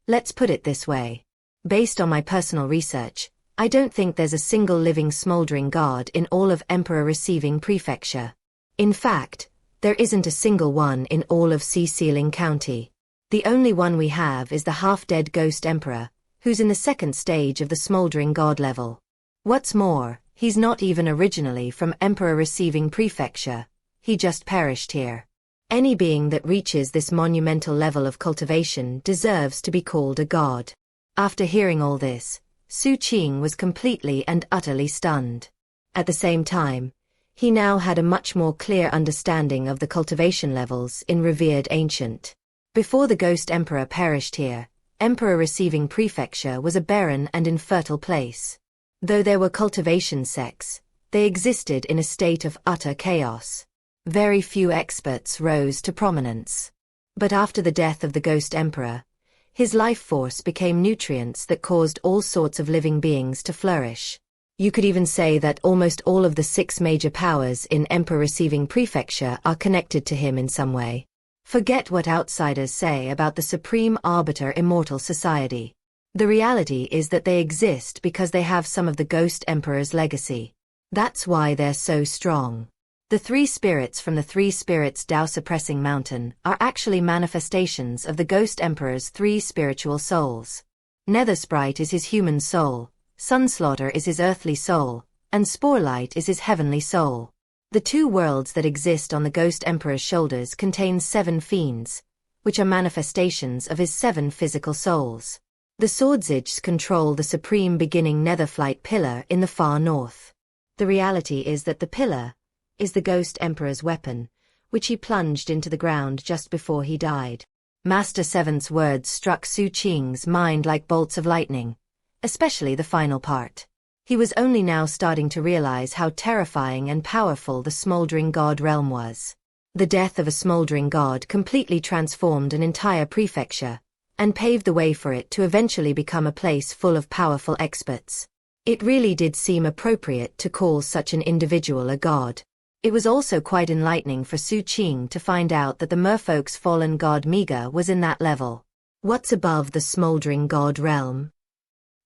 let's put it this way. Based on my personal research, I don't think there's a single living smoldering god in all of Emperor Receiving Prefecture. In fact, there isn't a single one in all of Sea Sealing County. The only one we have is the half-dead Ghost Emperor, who's in the 2nd stage of the smoldering god level. What's more, he's not even originally from Emperor Receiving Prefecture. He just perished here. Any being that reaches this monumental level of cultivation deserves to be called a god. After hearing all this, Xu Qing was completely and utterly stunned. At the same time, he now had a much more clear understanding of the cultivation levels in revered ancient. Before the Ghost Emperor perished here, Emperor Receiving Prefecture was a barren and infertile place. Though there were cultivation sects, they existed in a state of utter chaos. Very few experts rose to prominence. But after the death of the Ghost Emperor, his life force became nutrients that caused all sorts of living beings to flourish. You could even say that almost all of the 6 major powers in Emperor Receiving Prefecture are connected to him in some way. Forget what outsiders say about the Supreme Arbiter Immortal Society. The reality is that they exist because they have some of the Ghost Emperor's legacy. That's why they're so strong. The 3 spirits from the 3 Spirits Dao Suppressing Mountain are actually manifestations of the Ghost Emperor's 3 spiritual souls. Nethersprite is his human soul, Sunslaughter is his earthly soul, and Sporelight is his heavenly soul. The 2 worlds that exist on the Ghost Emperor's shoulders contain 7 fiends, which are manifestations of his 7 physical souls. The Swordsidges control the supreme beginning Netherflight pillar in the far north. The reality is that the pillar is the Ghost Emperor's weapon, which he plunged into the ground just before he died. Master 7th's words struck Xu Qing's mind like bolts of lightning, especially the final part. He was only now starting to realize how terrifying and powerful the smoldering god realm was. The death of a smoldering god completely transformed an entire prefecture, and paved the way for it to eventually become a place full of powerful experts. It really did seem appropriate to call such an individual a god. It was also quite enlightening for Xu Qing to find out that the merfolk's fallen god Miga was in that level. What's above the smoldering god realm?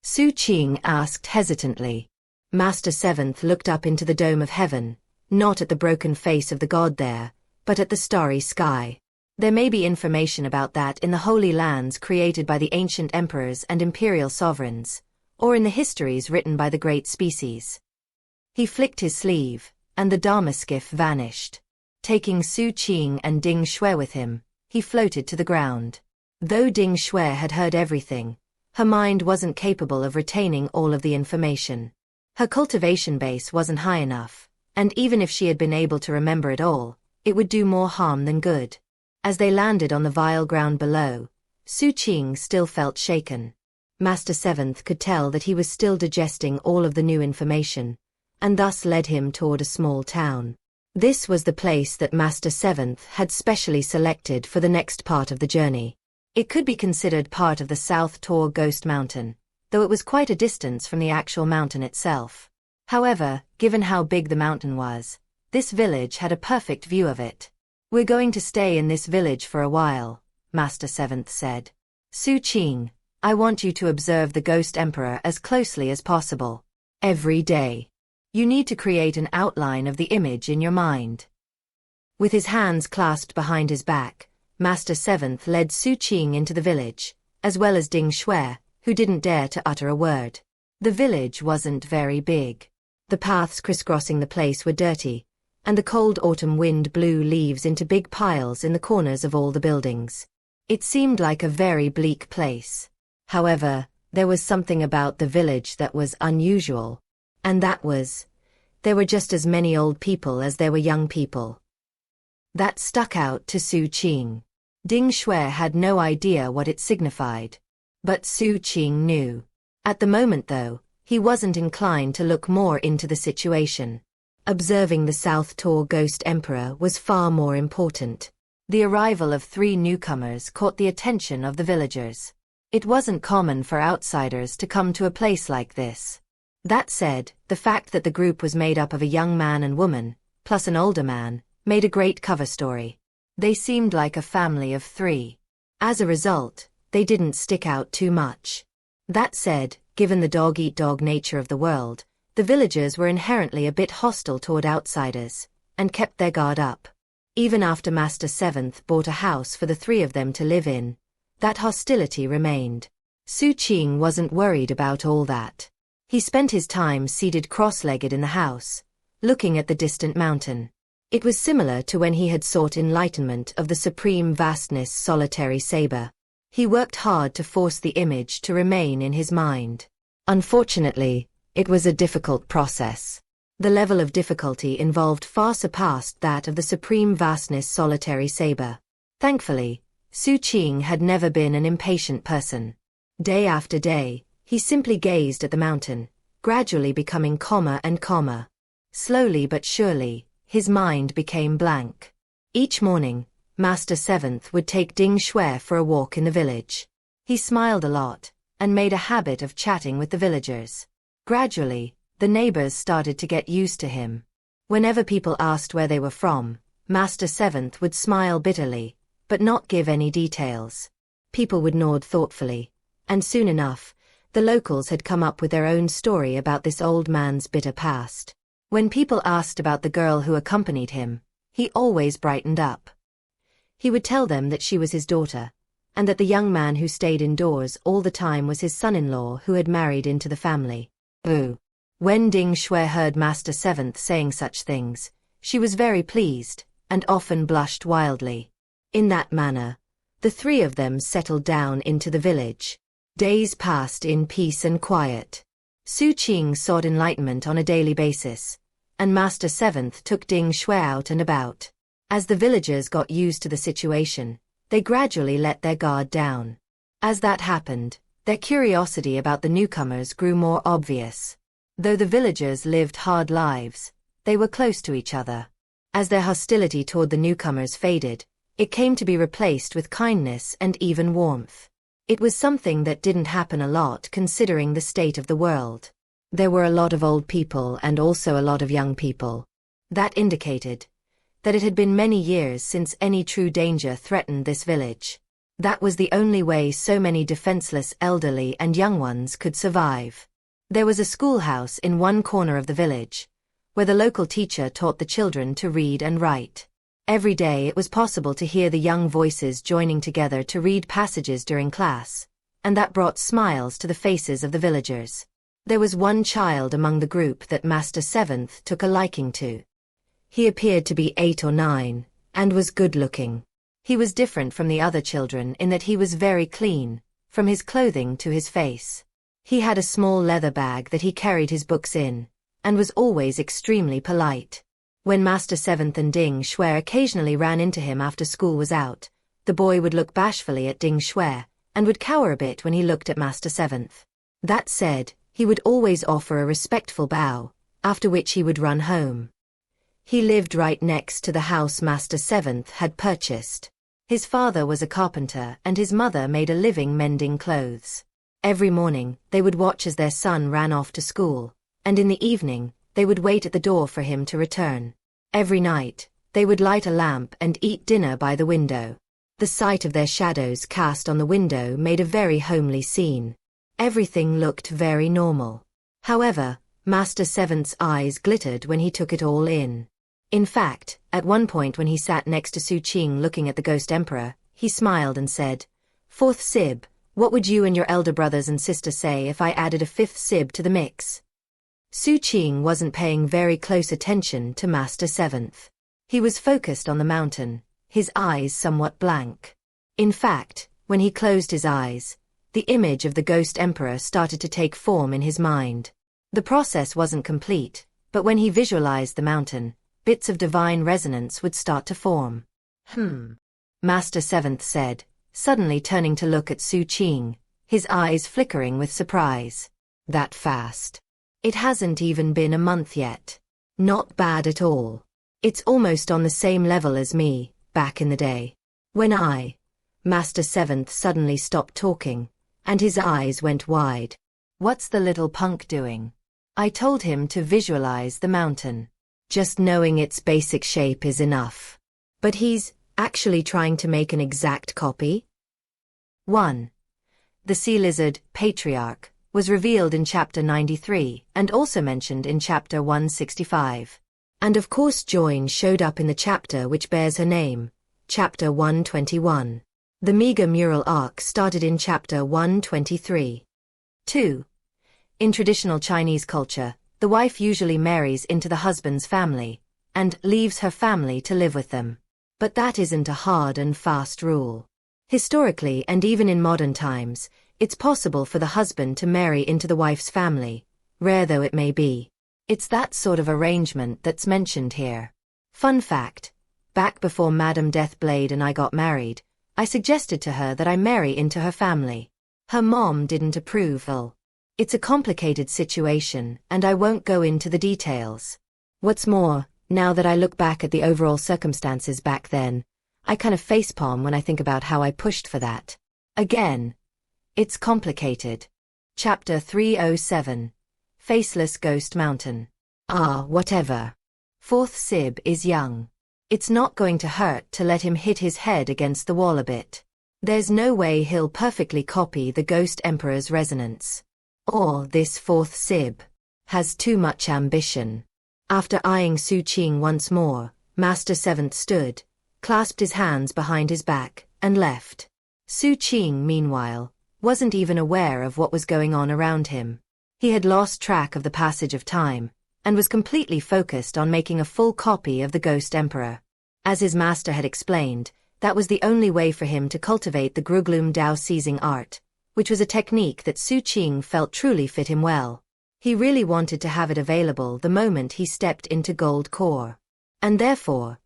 Xu Qing asked hesitantly. Master Seventh looked up into the dome of heaven, not at the broken face of the god there, but at the starry sky. There may be information about that in the holy lands created by the ancient emperors and imperial sovereigns, or in the histories written by the great species. He flicked his sleeve, and the Dharma skiff vanished. Taking Xu Qing and Ding Shui with him, he floated to the ground. Though Ding Shui had heard everything, her mind wasn't capable of retaining all of the information. Her cultivation base wasn't high enough, and even if she had been able to remember it all, it would do more harm than good. As they landed on the vile ground below, Xu Qing still felt shaken. Master Seventh could tell that he was still digesting all of the new information, and thus led him toward a small town. This was the place that Master Seventh had specially selected for the next part of the journey. It could be considered part of the South Tor Ghost Mountain, though it was quite a distance from the actual mountain itself. However, given how big the mountain was, this village had a perfect view of it. "We're going to stay in this village for a while," Master Seventh said. "Xu Qing, I want you to observe the Ghost Emperor as closely as possible. Every day. You need to create an outline of the image in your mind." With his hands clasped behind his back, Master Seventh led Xu Qing into the village, as well as Ding Shui, who didn't dare to utter a word. The village wasn't very big. The paths crisscrossing the place were dirty, and the cold autumn wind blew leaves into big piles in the corners of all the buildings. It seemed like a very bleak place. However, there was something about the village that was unusual, and that was, there were just as many old people as there were young people. That stuck out to Xu Qing. Ding Shui had no idea what it signified. But Xu Qing knew. At the moment though, he wasn't inclined to look more into the situation. Observing the South Tor Ghost Emperor was far more important. The arrival of 3 newcomers caught the attention of the villagers. It wasn't common for outsiders to come to a place like this. That said, the fact that the group was made up of a young man and woman, plus an older man, made a great cover story. They seemed like a family of 3. As a result, they didn't stick out too much. That said, given the dog-eat-dog nature of the world, the villagers were inherently a bit hostile toward outsiders, and kept their guard up. Even after Master Seventh bought a house for the 3 of them to live in, that hostility remained. Xu Qing wasn't worried about all that. He spent his time seated cross-legged in the house, looking at the distant mountain. It was similar to when he had sought enlightenment of the supreme vastness solitary saber. He worked hard to force the image to remain in his mind. Unfortunately, it was a difficult process. The level of difficulty involved far surpassed that of the supreme vastness solitary saber. Thankfully, Xu Qing had never been an impatient person. Day after day, he simply gazed at the mountain, gradually becoming calmer and calmer. Slowly but surely, his mind became blank. Each morning, Master Seventh would take Ding Shui for a walk in the village. He smiled a lot, and made a habit of chatting with the villagers. Gradually, the neighbors started to get used to him. Whenever people asked where they were from, Master Seventh would smile bitterly, but not give any details. People would nod thoughtfully, and soon enough, the locals had come up with their own story about this old man's bitter past. When people asked about the girl who accompanied him, he always brightened up. He would tell them that she was his daughter, and that the young man who stayed indoors all the time was his son-in-law who had married into the family. Boo. When Ding Shui heard Master Seventh saying such things, she was very pleased, and often blushed wildly. In that manner, the 3 of them settled down into the village. Days passed in peace and quiet. Xu Qing sought enlightenment on a daily basis, and Master Seventh took Ding Shui out and about. As the villagers got used to the situation, they gradually let their guard down. As that happened, their curiosity about the newcomers grew more obvious. Though the villagers lived hard lives, they were close to each other. As their hostility toward the newcomers faded, it came to be replaced with kindness and even warmth. It was something that didn't happen a lot considering the state of the world. There were a lot of old people and also a lot of young people. That indicated that it had been many years since any true danger threatened this village. That was the only way so many defenseless elderly and young ones could survive. There was a schoolhouse in one corner of the village, where the local teacher taught the children to read and write. Every day it was possible to hear the young voices joining together to read passages during class, and that brought smiles to the faces of the villagers. There was one child among the group that Master Seventh took a liking to. He appeared to be 8 or 9, and was good-looking. He was different from the other children in that he was very clean, from his clothing to his face. He had a small leather bag that he carried his books in, and was always extremely polite. When Master Seventh and Ding Shui occasionally ran into him after school was out, the boy would look bashfully at Ding Shui, and would cower a bit when he looked at Master Seventh. That said, he would always offer a respectful bow, after which he would run home. He lived right next to the house Master Seventh had purchased. His father was a carpenter and his mother made a living mending clothes. Every morning, they would watch as their son ran off to school, and in the evening, they would wait at the door for him to return. Every night, they would light a lamp and eat dinner by the window. The sight of their shadows cast on the window made a very homely scene. Everything looked very normal. However, Master Seventh's eyes glittered when he took it all in. In fact, at one point when he sat next to Xu Qing looking at the Ghost Emperor, he smiled and said, "Fourth Sib, what would you and your elder brothers and sister say if I added a fifth Sib to the mix?" Xu Qing wasn't paying very close attention to Master Seventh. He was focused on the mountain, his eyes somewhat blank. In fact, when he closed his eyes, the image of the Ghost Emperor started to take form in his mind. The process wasn't complete, but when he visualized the mountain, bits of divine resonance would start to form. Master Seventh said, suddenly turning to look at Xu Qing, his eyes flickering with surprise. That fast. It hasn't even been a month yet. Not bad at all. It's almost on the same level as me, back in the day. Master Seventh suddenly stopped talking, and his eyes went wide. What's the little punk doing? I told him to visualize the mountain. Just knowing its basic shape is enough. But he's actually trying to make an exact copy? 1. The sea lizard, Patriarch, was revealed in Chapter 93 and also mentioned in Chapter 165. And of course Join showed up in the chapter which bears her name, Chapter 121. The meager mural arc started in Chapter 123. 2. In traditional Chinese culture, the wife usually marries into the husband's family, and leaves her family to live with them. But that isn't a hard and fast rule. Historically and even in modern times, it's possible for the husband to marry into the wife's family, rare though it may be. It's that sort of arrangement that's mentioned here. Fun fact, back before Madame Deathblade and I got married, I suggested to her that I marry into her family. Her mom didn't approve. It's a complicated situation, and I won't go into the details. What's more, now that I look back at the overall circumstances back then, I kind of facepalm when I think about how I pushed for that. Again, it's complicated. Chapter 307. Faceless Ghost Mountain. Whatever. Fourth Sib is young. It's not going to hurt to let him hit his head against the wall a bit. There's no way he'll perfectly copy the Ghost Emperor's resonance. Or this fourth Sib has too much ambition. After eyeing Xu Qing once more, Master Seventh stood, clasped his hands behind his back, and left. Xu Qing, meanwhile, wasn't even aware of what was going on around him. He had lost track of the passage of time, and was completely focused on making a full copy of the Ghost Emperor. As his master had explained, that was the only way for him to cultivate the Gruglum Dao seizing art, which was a technique that Xu Qing felt truly fit him well. He really wanted to have it available the moment he stepped into Gold Core. And therefore,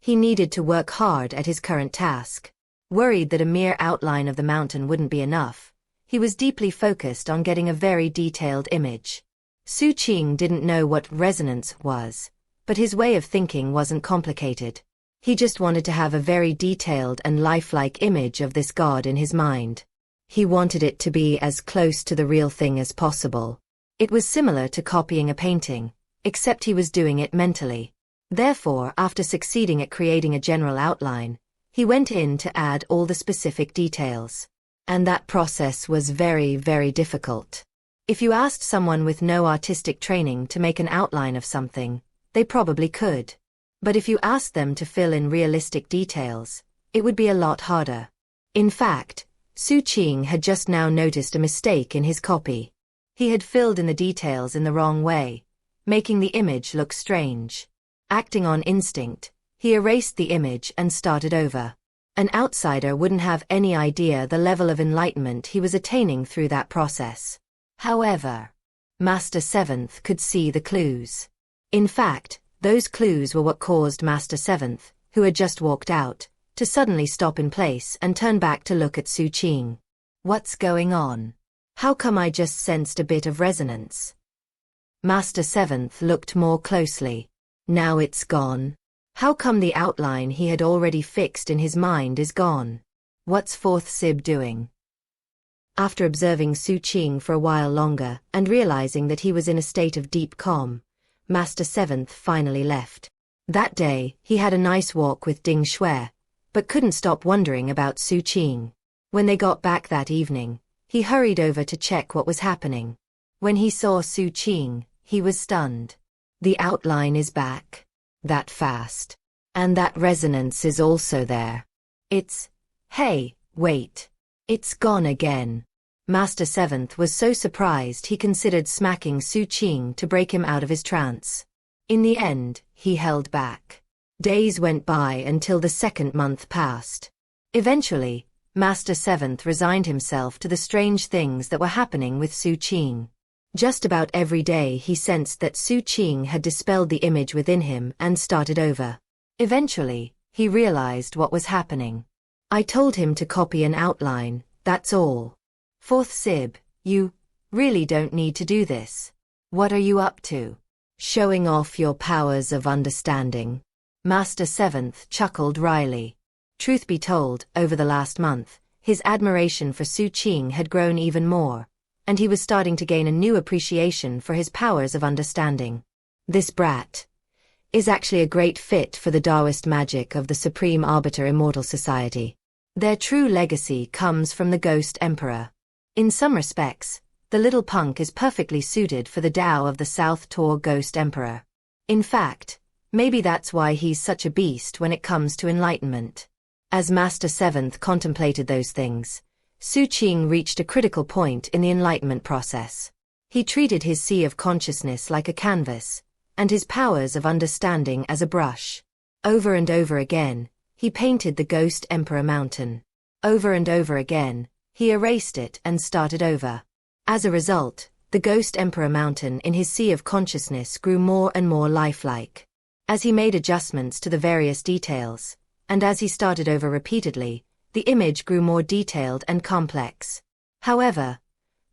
he needed to work hard at his current task. Worried that a mere outline of the mountain wouldn't be enough, he was deeply focused on getting a very detailed image. Xu Qing didn't know what resonance was, but his way of thinking wasn't complicated. He just wanted to have a very detailed and lifelike image of this god in his mind. He wanted it to be as close to the real thing as possible. It was similar to copying a painting, except he was doing it mentally. Therefore, after succeeding at creating a general outline, he went in to add all the specific details. And that process was very, very difficult. If you asked someone with no artistic training to make an outline of something, they probably could. But if you asked them to fill in realistic details, it would be a lot harder. In fact, Xu Qing had just now noticed a mistake in his copy. He had filled in the details in the wrong way, making the image look strange. Acting on instinct, he erased the image and started over. An outsider wouldn't have any idea the level of enlightenment he was attaining through that process. However, Master Seventh could see the clues. In fact, those clues were what caused Master Seventh, who had just walked out, to suddenly stop in place and turn back to look at Xu Qing. What's going on? How come I just sensed a bit of resonance? Master Seventh looked more closely. Now it's gone. How come the outline he had already fixed in his mind is gone? What's Fourth Sib doing? After observing Xu Qing for a while longer and realizing that he was in a state of deep calm, Master Seventh finally left. That day, he had a nice walk with Ding Shui, but couldn't stop wondering about Xu Qing. When they got back that evening, he hurried over to check what was happening. When he saw Xu Qing, he was stunned. The outline is back. That fast. And that resonance is also there. Hey, wait. It's gone again. Master Seventh was so surprised he considered smacking Xu Qing to break him out of his trance. In the end, he held back. Days went by until the second month passed. Eventually, Master Seventh resigned himself to the strange things that were happening with Xu Qing. Just about every day he sensed that Xu Qing had dispelled the image within him and started over. Eventually, he realized what was happening. I told him to copy an outline, that's all. Fourth Sib, you really don't need to do this. What are you up to? Showing off your powers of understanding. Master Seventh chuckled wryly. Truth be told, over the last month, his admiration for Xu Qing had grown even more, and he was starting to gain a new appreciation for his powers of understanding. This brat is actually a great fit for the Taoist magic of the Supreme Arbiter Immortal Society. Their true legacy comes from the Ghost Emperor. In some respects, the little punk is perfectly suited for the Tao of the South Tor Ghost Emperor. In fact, maybe that's why he's such a beast when it comes to enlightenment. As Master Seventh contemplated those things, Xu Qing reached a critical point in the enlightenment process. He treated his sea of consciousness like a canvas, and his powers of understanding as a brush. Over and over again, he painted the Ghost Emperor Mountain. Over and over again, he erased it and started over. As a result, the Ghost Emperor Mountain in his sea of consciousness grew more and more lifelike. As he made adjustments to the various details, and as he started over repeatedly, the image grew more detailed and complex. However,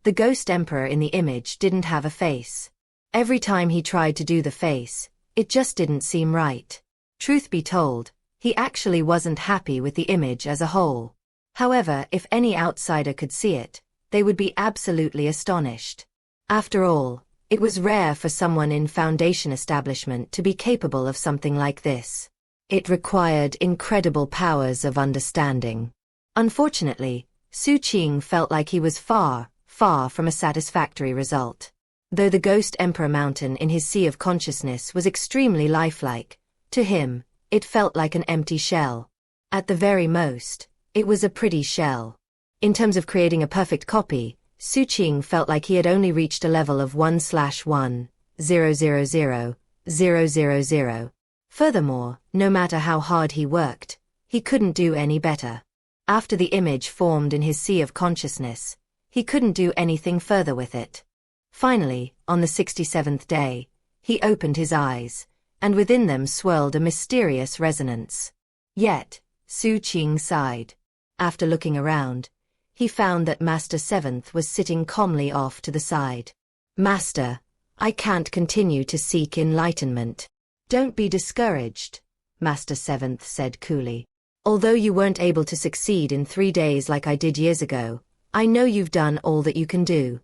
the Ghost Emperor in the image didn't have a face. Every time he tried to do the face, it just didn't seem right. Truth be told, he actually wasn't happy with the image as a whole. However, if any outsider could see it, they would be absolutely astonished. After all, it was rare for someone in Foundation establishment to be capable of something like this. It required incredible powers of understanding. Unfortunately, Xu Qing felt like he was far, far from a satisfactory result. Though the Ghost Emperor Mountain in his sea of consciousness was extremely lifelike, to him, it felt like an empty shell. At the very most, it was a pretty shell. In terms of creating a perfect copy, Xu Qing felt like he had only reached a level of 1/1,000,000. Furthermore, no matter how hard he worked, he couldn't do any better. After the image formed in his sea of consciousness, he couldn't do anything further with it. Finally, on the 67th day, he opened his eyes, and within them swirled a mysterious resonance. Yet, Xu Qing sighed. After looking around, he found that Master Seventh was sitting calmly off to the side. Master, I can't continue to seek enlightenment. Don't be discouraged, Master Seventh said coolly. Although you weren't able to succeed in 3 days like I did years ago, I know you've done all that you can do.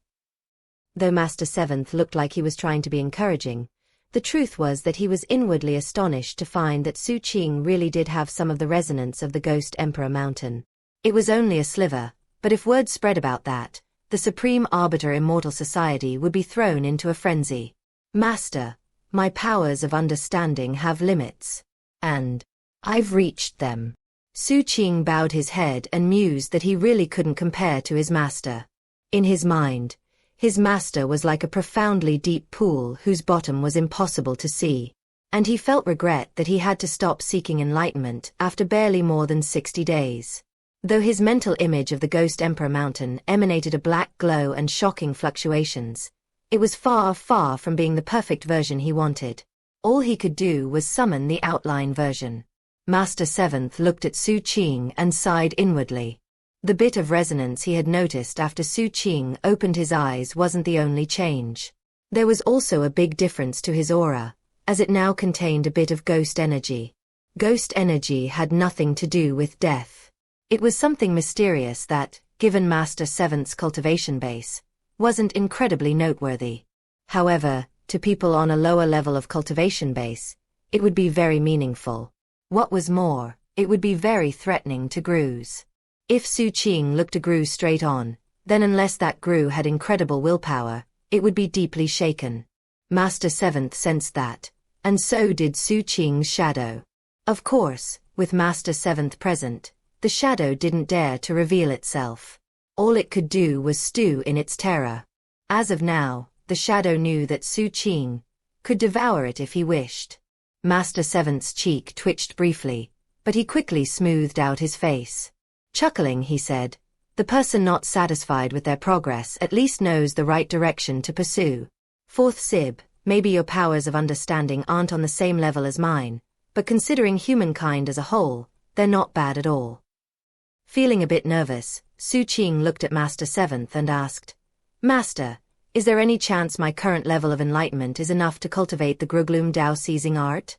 Though Master Seventh looked like he was trying to be encouraging, the truth was that he was inwardly astonished to find that Xu Qing really did have some of the resonance of the Ghost Emperor Mountain. It was only a sliver, but if word spread about that, the Supreme Arbiter Immortal Society would be thrown into a frenzy. Master, my powers of understanding have limits. And I've reached them. Xu Qing bowed his head and mused that he really couldn't compare to his master. In his mind, his master was like a profoundly deep pool whose bottom was impossible to see. And he felt regret that he had to stop seeking enlightenment after barely more than 60 days. Though his mental image of the Ghost Emperor Mountain emanated a black glow and shocking fluctuations, it was far, far from being the perfect version he wanted. All he could do was summon the outline version. Master Seventh looked at Xu Qing and sighed inwardly. The bit of resonance he had noticed after Xu Qing opened his eyes wasn't the only change. There was also a big difference to his aura, as it now contained a bit of ghost energy. Ghost energy had nothing to do with death. It was something mysterious that, given Master Seventh's cultivation base, wasn't incredibly noteworthy. However, to people on a lower level of cultivation base, it would be very meaningful. What was more, it would be very threatening to Grus. If Xu Qing looked a Gru straight on, then unless that Gru had incredible willpower, it would be deeply shaken. Master Seventh sensed that, and so did Xu Qing's shadow. Of course, with Master Seventh present, the shadow didn't dare to reveal itself. All it could do was stew in its terror. As of now, the shadow knew that Xu Qing could devour it if he wished. Master Seventh's cheek twitched briefly, but he quickly smoothed out his face. Chuckling, he said, "The person not satisfied with their progress at least knows the right direction to pursue. Fourth Sib, maybe your powers of understanding aren't on the same level as mine, but considering humankind as a whole, they're not bad at all." Feeling a bit nervous, Xu Qing looked at Master Seventh and asked, "Master, is there any chance my current level of enlightenment is enough to cultivate the Gruglum Dao seizing art?"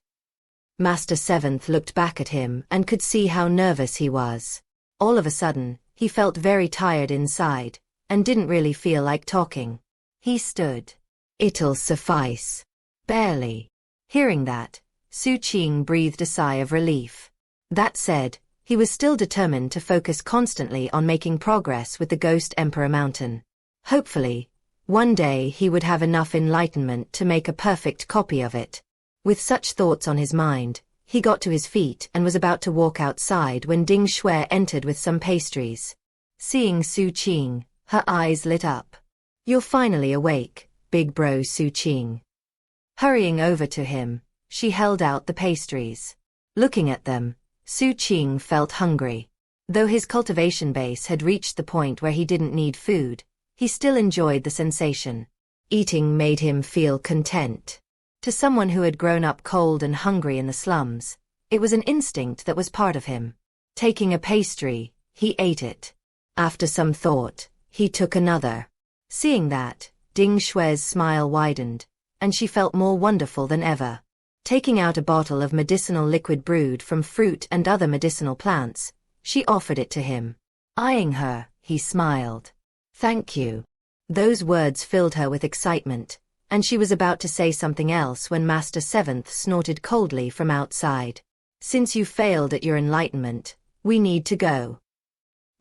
Master Seventh looked back at him and could see how nervous he was. All of a sudden, he felt very tired inside, and didn't really feel like talking. He stood. "It'll suffice." Barely. Hearing that, Xu Qing breathed a sigh of relief. That said, he was still determined to focus constantly on making progress with the Ghost Emperor Mountain. Hopefully, one day he would have enough enlightenment to make a perfect copy of it. With such thoughts on his mind, he got to his feet and was about to walk outside when Ding Shui entered with some pastries. Seeing Xu Qing, her eyes lit up. "You're finally awake, big bro Xu Qing." Hurrying over to him, she held out the pastries. Looking at them, Xu Qing felt hungry. Though his cultivation base had reached the point where he didn't need food, he still enjoyed the sensation. Eating made him feel content. To someone who had grown up cold and hungry in the slums, it was an instinct that was part of him. Taking a pastry, he ate it. After some thought, he took another. Seeing that, Ding Shui's smile widened, and she felt more wonderful than ever. Taking out a bottle of medicinal liquid brewed from fruit and other medicinal plants, she offered it to him. Eyeing her, he smiled. "Thank you." Those words filled her with excitement, and she was about to say something else when Master Seventh snorted coldly from outside. "Since you failed at your enlightenment, we need to go."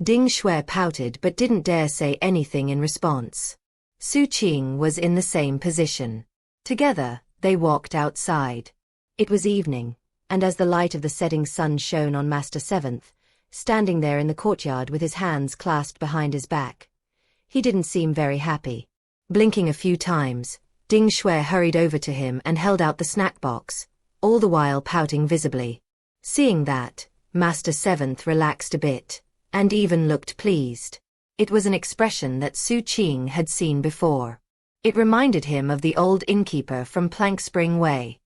Ding Shui pouted but didn't dare say anything in response. Xu Qing was in the same position. Together, they walked outside. It was evening, and as the light of the setting sun shone on Master Seventh, standing there in the courtyard with his hands clasped behind his back, he didn't seem very happy. Blinking a few times, Ding Shui hurried over to him and held out the snack box, all the while pouting visibly. Seeing that, Master Seventh relaxed a bit, and even looked pleased. It was an expression that Xu Qing had seen before. It reminded him of the old innkeeper from Plank Spring Way.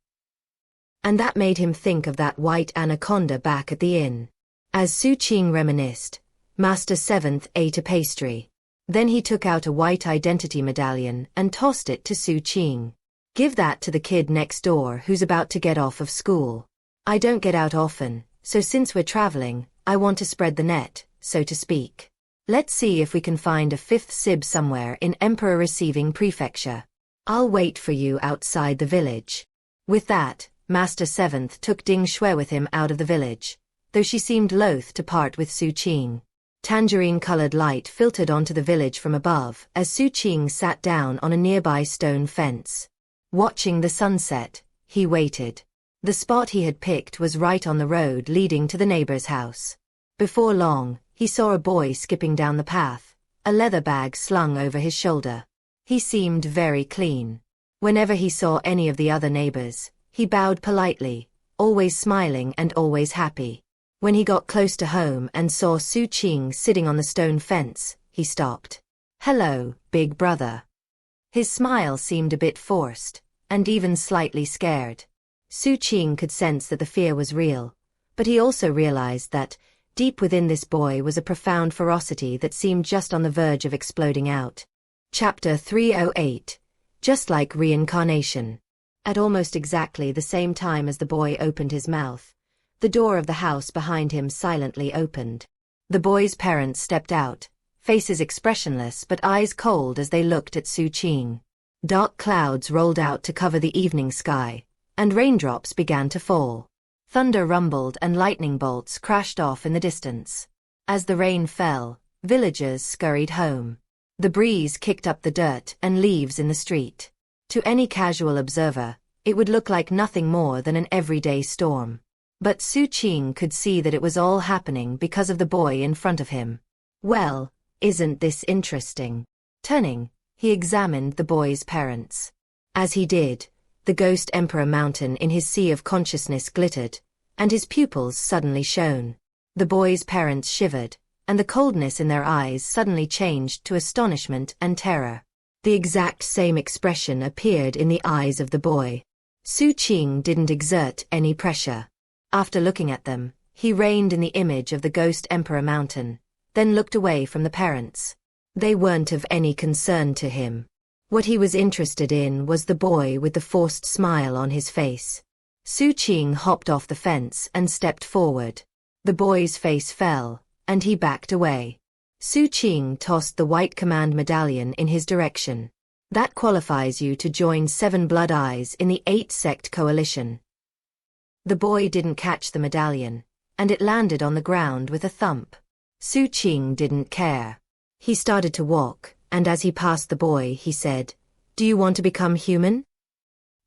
And that made him think of that white anaconda back at the inn. As Xu Qing reminisced, Master Seventh ate a pastry. Then he took out a white identity medallion and tossed it to Xu Qing. Give that to the kid next door who's about to get off of school. I don't get out often, so since we're traveling, I want to spread the net, so to speak. Let's see if we can find a fifth sib somewhere in Emperor Receiving Prefecture. I'll wait for you outside the village. With that, Master Seventh took Ding Shui with him out of the village, though she seemed loath to part with Xu Qing. Tangerine-colored light filtered onto the village from above as Xu Qing sat down on a nearby stone fence. Watching the sunset, he waited. The spot he had picked was right on the road leading to the neighbor's house. Before long, he saw a boy skipping down the path, a leather bag slung over his shoulder. He seemed very clean. Whenever he saw any of the other neighbors, he bowed politely, always smiling and always happy. When he got close to home and saw Xu Qing sitting on the stone fence, he stopped. "Hello, big brother." His smile seemed a bit forced, and even slightly scared. Xu Qing could sense that the fear was real, but he also realized that, deep within this boy was a profound ferocity that seemed just on the verge of exploding out. Chapter 308. Just like reincarnation. At almost exactly the same time as the boy opened his mouth, the door of the house behind him silently opened. The boy's parents stepped out, faces expressionless but eyes cold as they looked at Xu Qing. Dark clouds rolled out to cover the evening sky, and raindrops began to fall. Thunder rumbled and lightning bolts crashed off in the distance. As the rain fell, villagers scurried home. The breeze kicked up the dirt and leaves in the street. To any casual observer, it would look like nothing more than an everyday storm. But Xu Qing could see that it was all happening because of the boy in front of him. Well, isn't this interesting? Turning, he examined the boy's parents. As he did, the Ghost Emperor Mountain in his sea of consciousness glittered, and his pupils suddenly shone. The boy's parents shivered, and the coldness in their eyes suddenly changed to astonishment and terror. The exact same expression appeared in the eyes of the boy. Xu Qing didn't exert any pressure. After looking at them, he reined in the image of the Ghost Emperor Mountain, then looked away from the parents. They weren't of any concern to him. What he was interested in was the boy with the forced smile on his face. Xu Qing hopped off the fence and stepped forward. The boy's face fell, and he backed away. Xu Qing tossed the white command medallion in his direction. That qualifies you to join 7 Blood Eyes in the 8-sect coalition. The boy didn't catch the medallion, and it landed on the ground with a thump. Xu Qing didn't care. He started to walk, and as he passed the boy he said, "Do you want to become human?"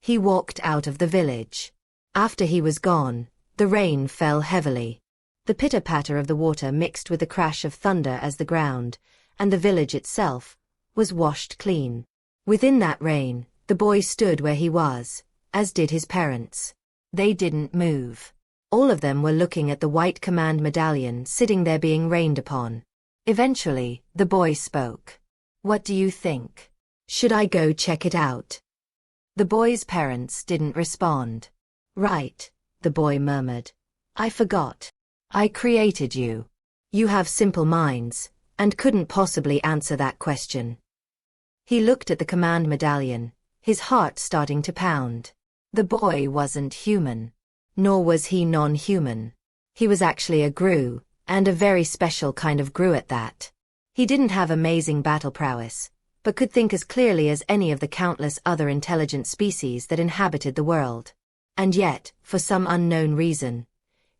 He walked out of the village. After he was gone, the rain fell heavily. The pitter-patter of the water mixed with the crash of thunder as the ground, and the village itself, was washed clean. Within that rain, the boy stood where he was, as did his parents. They didn't move. All of them were looking at the white command medallion sitting there being rained upon. Eventually, the boy spoke. "What do you think? Should I go check it out?" The boy's parents didn't respond. "Right," the boy murmured. "I forgot. I created you. You have simple minds, and couldn't possibly answer that question." He looked at the command medallion, his heart starting to pound. The boy wasn't human. Nor was he non-human. He was actually a Gru, and a very special kind of Gru at that. He didn't have amazing battle prowess, but could think as clearly as any of the countless other intelligent species that inhabited the world. And yet, for some unknown reason,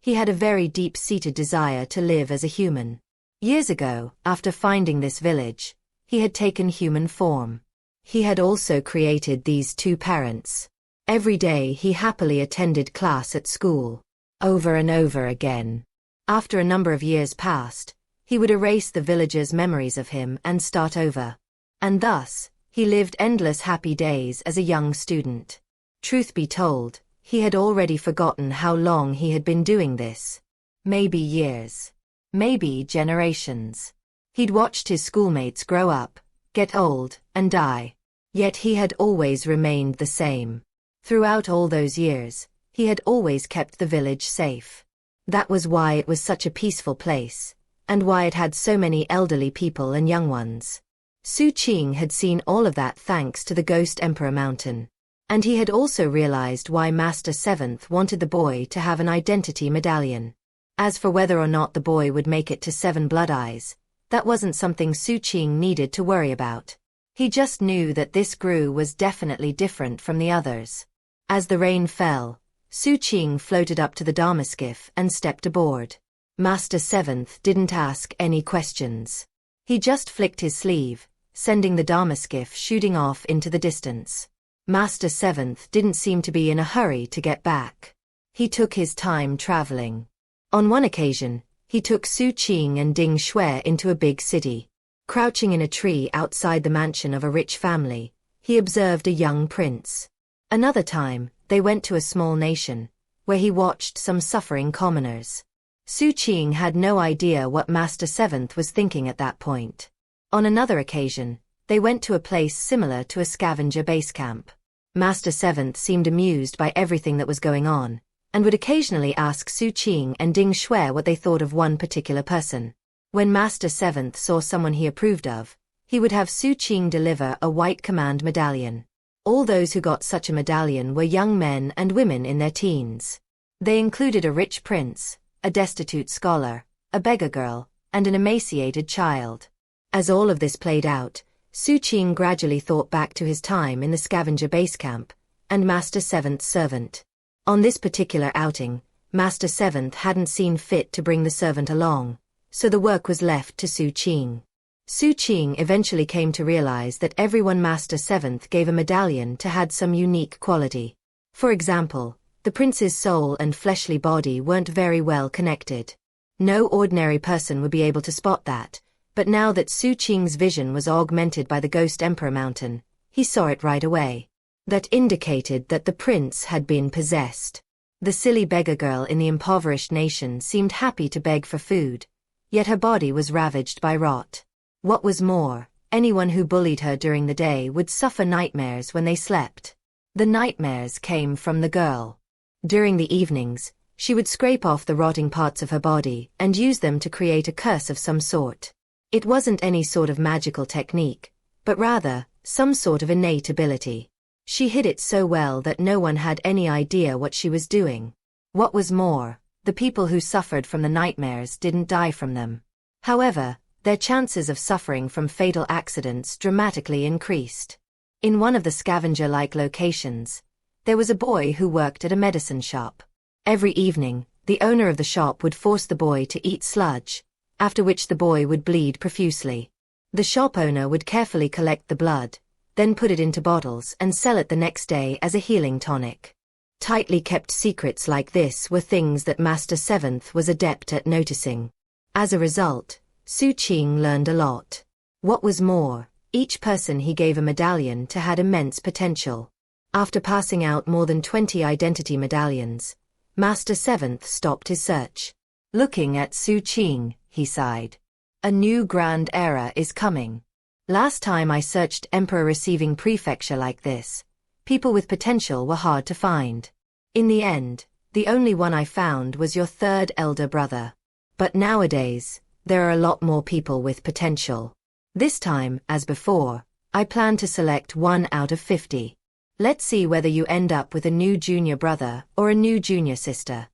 he had a very deep-seated desire to live as a human. Years ago, after finding this village, he had taken human form. He had also created these 2 parents. Every day he happily attended class at school. Over and over again. After a number of years passed, he would erase the villagers' memories of him and start over. And thus, he lived endless happy days as a young student. Truth be told, he had already forgotten how long he had been doing this. Maybe years. Maybe generations. He'd watched his schoolmates grow up, get old, and die. Yet he had always remained the same. Throughout all those years, he had always kept the village safe. That was why it was such a peaceful place, and why it had so many elderly people and young ones. Xu Qing had seen all of that thanks to the Ghost Emperor Mountain. And he had also realized why Master Seventh wanted the boy to have an identity medallion. As for whether or not the boy would make it to 7 Blood Eyes, that wasn't something Xu Qing needed to worry about. He just knew that this Gru was definitely different from the others. As the rain fell, Xu Qing floated up to the Dharma skiff and stepped aboard. Master Seventh didn't ask any questions. He just flicked his sleeve, sending the Dharma skiff shooting off into the distance. Master Seventh didn't seem to be in a hurry to get back. He took his time traveling. On one occasion, he took Xu Qing and Ding Shui into a big city. Crouching in a tree outside the mansion of a rich family, he observed a young prince. Another time, they went to a small nation, where he watched some suffering commoners. Xu Qing had no idea what Master Seventh was thinking at that point. On another occasion, they went to a place similar to a scavenger base camp. Master Seventh seemed amused by everything that was going on, and would occasionally ask Xu Qing and Ding Shui what they thought of one particular person. When Master Seventh saw someone he approved of, he would have Xu Qing deliver a white command medallion. All those who got such a medallion were young men and women in their teens. They included a rich prince, a destitute scholar, a beggar girl, and an emaciated child. As all of this played out, Xu Qing gradually thought back to his time in the scavenger base camp, and Master Seventh's servant. On this particular outing, Master Seventh hadn't seen fit to bring the servant along, so the work was left to Xu Qing. Xu Qing eventually came to realize that everyone Master Seventh gave a medallion to had some unique quality. For example, the prince's soul and fleshly body weren't very well connected. No ordinary person would be able to spot that, but now that Xu Qing's vision was augmented by the Ghost Emperor Mountain, he saw it right away. That indicated that the prince had been possessed. The silly beggar girl in the impoverished nation seemed happy to beg for food, yet her body was ravaged by rot. What was more, anyone who bullied her during the day would suffer nightmares when they slept. The nightmares came from the girl. During the evenings, she would scrape off the rotting parts of her body and use them to create a curse of some sort. It wasn't any sort of magical technique, but rather, some sort of innate ability. She hid it so well that no one had any idea what she was doing. What was more, the people who suffered from the nightmares didn't die from them. However, their chances of suffering from fatal accidents dramatically increased. In one of the scavenger-like locations, there was a boy who worked at a medicine shop. Every evening, the owner of the shop would force the boy to eat sludge, after which the boy would bleed profusely. The shop owner would carefully collect the blood, then put it into bottles and sell it the next day as a healing tonic. Tightly kept secrets like this were things that Master Seventh was adept at noticing. As a result, Xu Qing learned a lot. What was more, each person he gave a medallion to had immense potential. After passing out more than 20 identity medallions, Master Seventh stopped his search. Looking at Xu Qing, he sighed. A new grand era is coming. Last time I searched Emperor Receiving Prefecture like this, people with potential were hard to find. In the end, the only one I found was your third elder brother. But nowadays, there are a lot more people with potential. This time, as before, I plan to select 1 out of 50. Let's see whether you end up with a new junior brother or a new junior sister.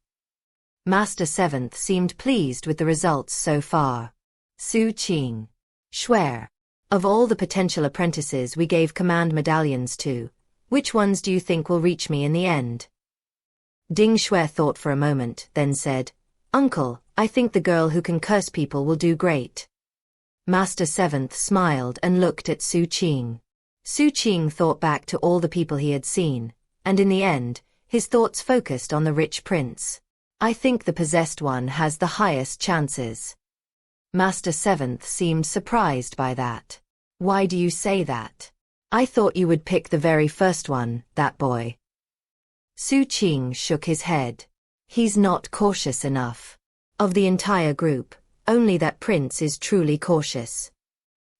Master Seventh seemed pleased with the results so far. Xu Qing. Swear. Of all the potential apprentices we gave command medallions to, which ones do you think will reach me in the end? Ding Shui thought for a moment, then said, Uncle, I think the girl who can curse people will do great. Master Seventh smiled and looked at Xu Qing. Xu Qing thought back to all the people he had seen, and in the end, his thoughts focused on the rich prince. I think the possessed one has the highest chances. Master Seventh seemed surprised by that. Why do you say that? I thought you would pick the very first one, that boy. Xu Qing shook his head. He's not cautious enough. Of the entire group, only that prince is truly cautious.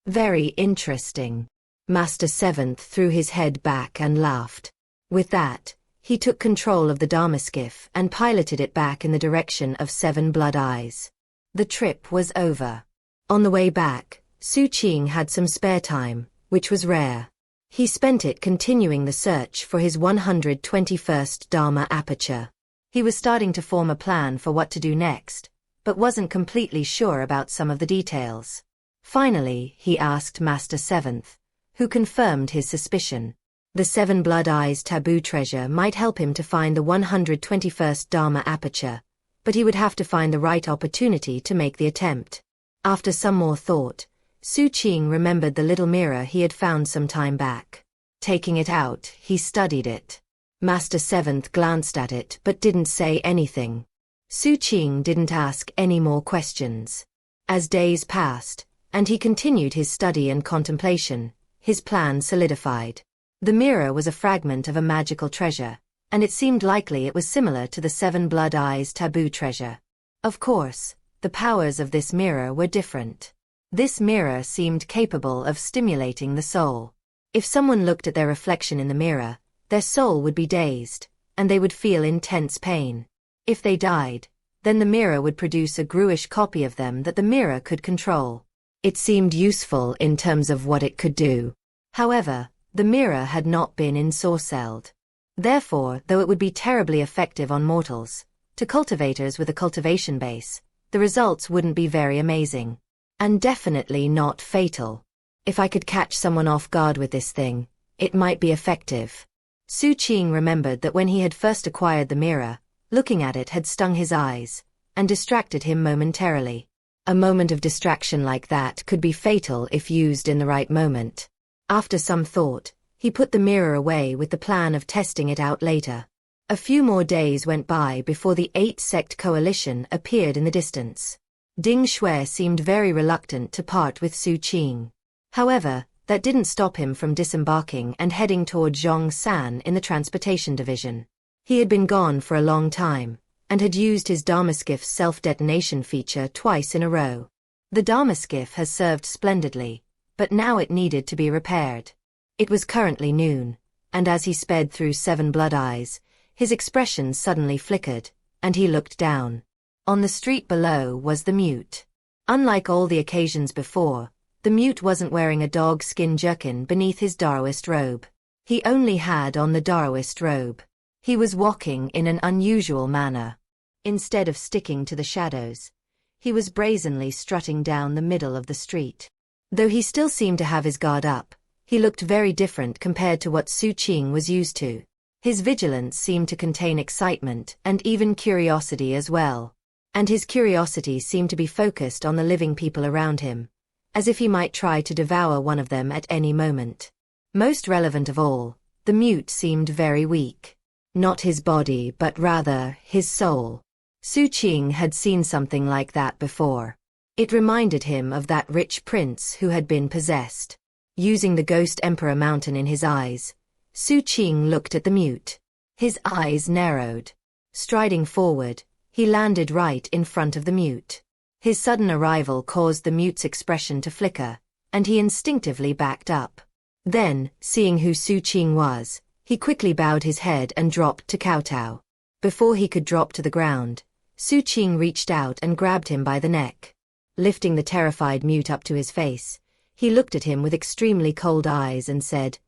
Very interesting. Master Seventh threw his head back and laughed. With that, he took control of the Dharma skiff and piloted it back in the direction of 7 Blood Eyes. The trip was over. On the way back, Xu Qing had some spare time, which was rare. He spent it continuing the search for his 121st Dharma aperture. He was starting to form a plan for what to do next, but wasn't completely sure about some of the details. Finally, he asked Master Seventh, who confirmed his suspicion. The 7 Blood Eyes taboo treasure might help him to find the 121st Dharma aperture, but he would have to find the right opportunity to make the attempt. After some more thought, Xu Qing remembered the little mirror he had found some time back. Taking it out, he studied it. Master Seventh glanced at it but didn't say anything. Xu Qing didn't ask any more questions. As days passed, and he continued his study and contemplation, his plan solidified. The mirror was a fragment of a magical treasure, and it seemed likely it was similar to the 7 Blood Eyes taboo treasure. Of course, the powers of this mirror were different. This mirror seemed capable of stimulating the soul. If someone looked at their reflection in the mirror, their soul would be dazed, and they would feel intense pain. If they died, then the mirror would produce a gruish copy of them that the mirror could control. It seemed useful in terms of what it could do. However, the mirror had not been ensorcelled. Therefore, though it would be terribly effective on mortals, to cultivators with a cultivation base, the results wouldn't be very amazing. And definitely not fatal. If I could catch someone off guard with this thing, it might be effective. Xu Qing remembered that when he had first acquired the mirror, looking at it had stung his eyes, and distracted him momentarily. A moment of distraction like that could be fatal if used in the right moment. After some thought, he put the mirror away with the plan of testing it out later. A few more days went by before the 8-sect coalition appeared in the distance. Ding Shui seemed very reluctant to part with Xu Qing. However, that didn't stop him from disembarking and heading toward Zhongshan in the transportation division. He had been gone for a long time, and had used his Dharmaskiff's self-detonation feature twice in a row. The Dharmaskiff has served splendidly, but now it needed to be repaired. It was currently noon, and as he sped through 7 Blood Eyes, his expression suddenly flickered, and he looked down. On the street below was the mute. Unlike all the occasions before, the mute wasn't wearing a dog skin jerkin beneath his Daoist robe. He only had on the Daoist robe. He was walking in an unusual manner. Instead of sticking to the shadows, he was brazenly strutting down the middle of the street. Though he still seemed to have his guard up, he looked very different compared to what Xu Qing was used to. His vigilance seemed to contain excitement and even curiosity as well. And his curiosity seemed to be focused on the living people around him, as if he might try to devour one of them at any moment. Most relevant of all, the mute seemed very weak. Not his body but rather his soul. Xu Qing had seen something like that before. It reminded him of that rich prince who had been possessed. Using the Ghost Emperor Mountain in his eyes, Xu Qing looked at the mute. His eyes narrowed. Striding forward, he landed right in front of the mute. His sudden arrival caused the mute's expression to flicker, and he instinctively backed up. Then, seeing who Xu Qing was, he quickly bowed his head and dropped to kowtow. Before he could drop to the ground, Xu Qing reached out and grabbed him by the neck. Lifting the terrified mute up to his face, he looked at him with extremely cold eyes and said,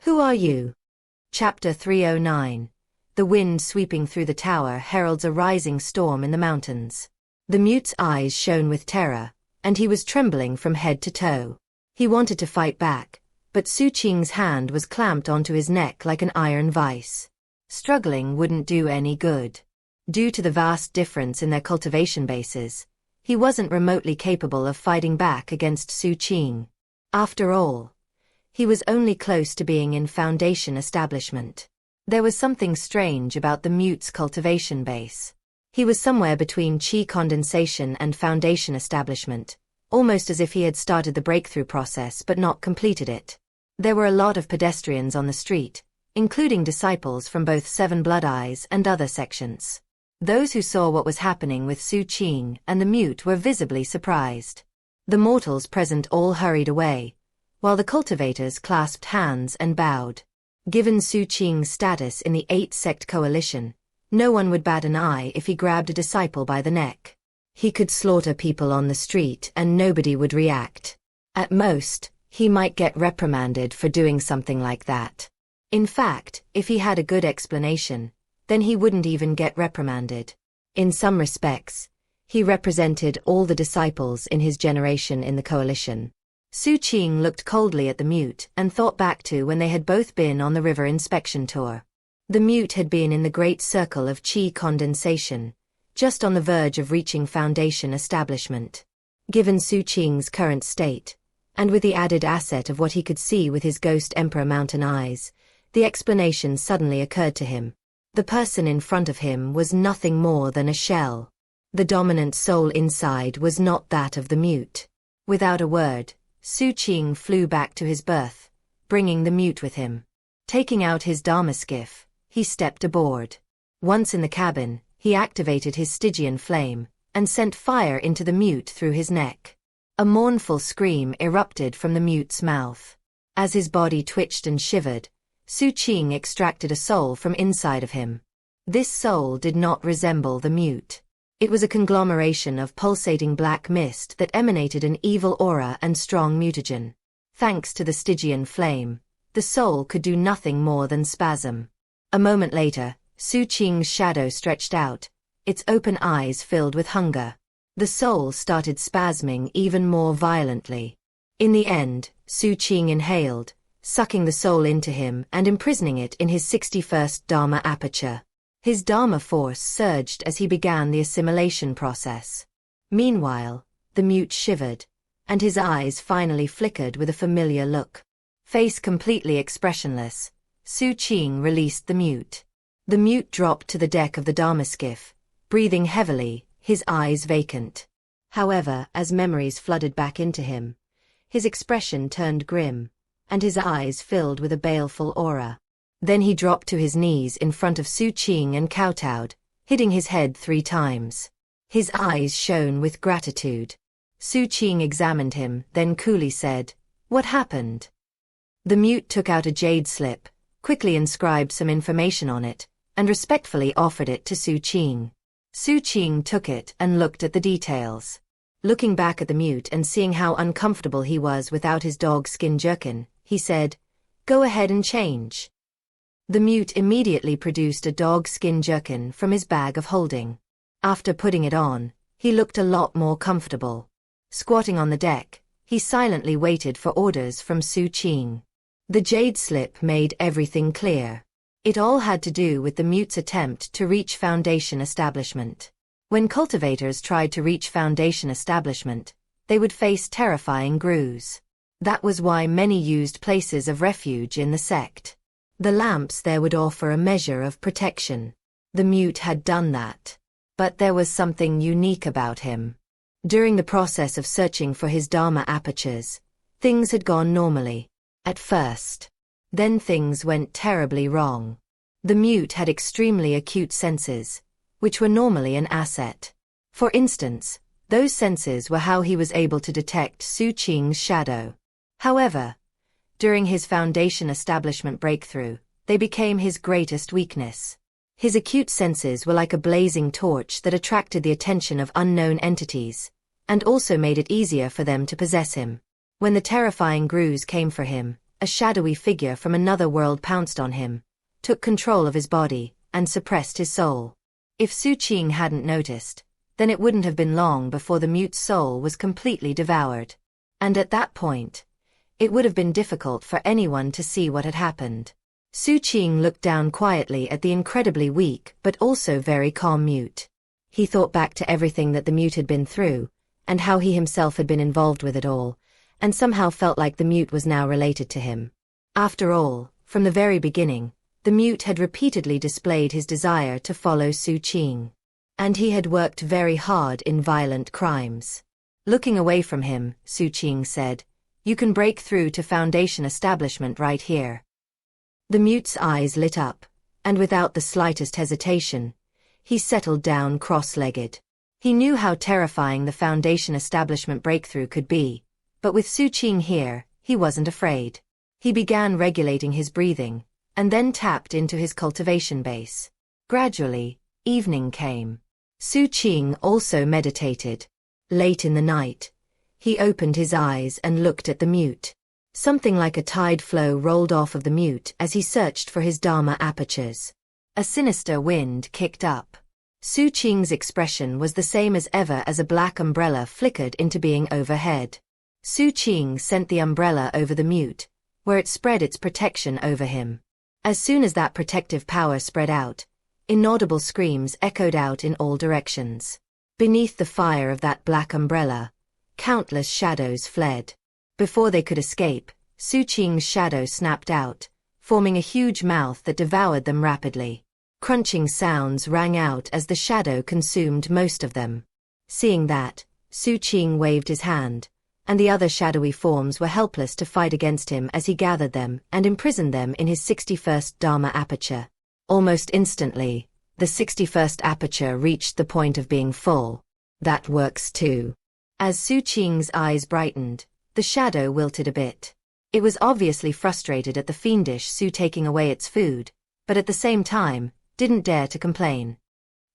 "Who are you?" Chapter 309. The wind sweeping through the tower heralds a rising storm in the mountains. The mute's eyes shone with terror, and he was trembling from head to toe. He wanted to fight back, but Xu Qing's hand was clamped onto his neck like an iron vice. Struggling wouldn't do any good. Due to the vast difference in their cultivation bases, he wasn't remotely capable of fighting back against Xu Qing. After all, he was only close to being in Foundation establishment. There was something strange about the mute's cultivation base. He was somewhere between Qi condensation and Foundation establishment, almost as if he had started the breakthrough process but not completed it. There were a lot of pedestrians on the street, including disciples from both 7 Blood Eyes and other sections. Those who saw what was happening with Xu Qing and the mute were visibly surprised. The mortals present all hurried away, while the cultivators clasped hands and bowed. Given Xu Qing's status in the 8-sect coalition, no one would bat an eye if he grabbed a disciple by the neck. He could slaughter people on the street and nobody would react. At most, He might get reprimanded for doing something like that. In fact, if he had a good explanation, then he wouldn't even get reprimanded. In some respects, he represented all the disciples in his generation in the coalition. Xu Qing looked coldly at the mute and thought back to when they had both been on the river inspection tour. The mute had been in the great circle of qi condensation, just on the verge of reaching foundation establishment. Given Xu Qing's current state, and with the added asset of what he could see with his ghost emperor mountain eyes, the explanation suddenly occurred to him. The person in front of him was nothing more than a shell. The dominant soul inside was not that of the mute. Without a word, Xu Qing flew back to his berth, bringing the mute with him. Taking out his Dharma skiff, he stepped aboard. Once in the cabin, he activated his Stygian flame, and sent fire into the mute through his neck. A mournful scream erupted from the mute's mouth. As his body twitched and shivered, Xu Qing extracted a soul from inside of him. This soul did not resemble the mute. It was a conglomeration of pulsating black mist that emanated an evil aura and strong mutagen. Thanks to the Stygian flame, the soul could do nothing more than spasm. A moment later, Xu Qing's shadow stretched out, its open eyes filled with hunger. The soul started spasming even more violently. In the end, Xu Qing inhaled, sucking the soul into him and imprisoning it in his 61st Dharma aperture. His Dharma force surged as he began the assimilation process. Meanwhile, the mute shivered, and his eyes finally flickered with a familiar look. Face completely expressionless, Xu Qing released the mute. The mute dropped to the deck of the Dharma skiff, breathing heavily, his eyes vacant. However, as memories flooded back into him, his expression turned grim, and his eyes filled with a baleful aura. Then he dropped to his knees in front of Xu Qing and kowtowed, hitting his head 3 times. His eyes shone with gratitude. Xu Qing examined him, then coolly said, "What happened?" The mute took out a jade slip, quickly inscribed some information on it, and respectfully offered it to Xu Qing. Xu Qing took it and looked at the details. Looking back at the mute and seeing how uncomfortable he was without his dog skin jerkin, he said, "Go ahead and change." The mute immediately produced a dog skin jerkin from his bag of holding. After putting it on, he looked a lot more comfortable. Squatting on the deck, he silently waited for orders from Xu Qing. The jade slip made everything clear. It all had to do with the mute's attempt to reach foundation establishment. When cultivators tried to reach foundation establishment, they would face terrifying grooves. That was why many used places of refuge in the sect. The lamps there would offer a measure of protection. The mute had done that. But there was something unique about him. During the process of searching for his Dharma apertures, things had gone normally. At first. Then things went terribly wrong. The mute had extremely acute senses, which were normally an asset. For instance, those senses were how he was able to detect Xu Qing's shadow. However, during his foundation establishment breakthrough, they became his greatest weakness. His acute senses were like a blazing torch that attracted the attention of unknown entities, and also made it easier for them to possess him. When the terrifying grooves came for him, a shadowy figure from another world pounced on him, took control of his body, and suppressed his soul. If Xu Qing hadn't noticed, then it wouldn't have been long before the mute's soul was completely devoured. And at that point, it would have been difficult for anyone to see what had happened. Xu Qing looked down quietly at the incredibly weak but also very calm mute. He thought back to everything that the mute had been through, and how he himself had been involved with it all, and somehow felt like the mute was now related to him. After all, from the very beginning, the mute had repeatedly displayed his desire to follow Xu Qing. And he had worked very hard in violent crimes. Looking away from him, Xu Qing said, "You can break through to foundation establishment right here." The mute's eyes lit up, and without the slightest hesitation, he settled down cross-legged. He knew how terrifying the foundation establishment breakthrough could be, but with Xu Qing here, he wasn't afraid. He began regulating his breathing, and then tapped into his cultivation base. Gradually, evening came. Xu Qing also meditated. Late in the night, he opened his eyes and looked at the mute. Something like a tide flow rolled off of the mute as he searched for his Dharma apertures. A sinister wind kicked up. Xu Qing's expression was the same as ever as a black umbrella flickered into being overhead. Xu Qing sent the umbrella over the mute, where it spread its protection over him. As soon as that protective power spread out, inaudible screams echoed out in all directions. Beneath the fire of that black umbrella, countless shadows fled. Before they could escape, Xu Qing's shadow snapped out, forming a huge mouth that devoured them rapidly. Crunching sounds rang out as the shadow consumed most of them. Seeing that, Xu Qing waved his hand, and the other shadowy forms were helpless to fight against him as he gathered them and imprisoned them in his 61st Dharma aperture. Almost instantly, the 61st aperture reached the point of being full. That works too. As Xu Qing's eyes brightened, the shadow wilted a bit. It was obviously frustrated at the fiendish Xu taking away its food, but at the same time, didn't dare to complain.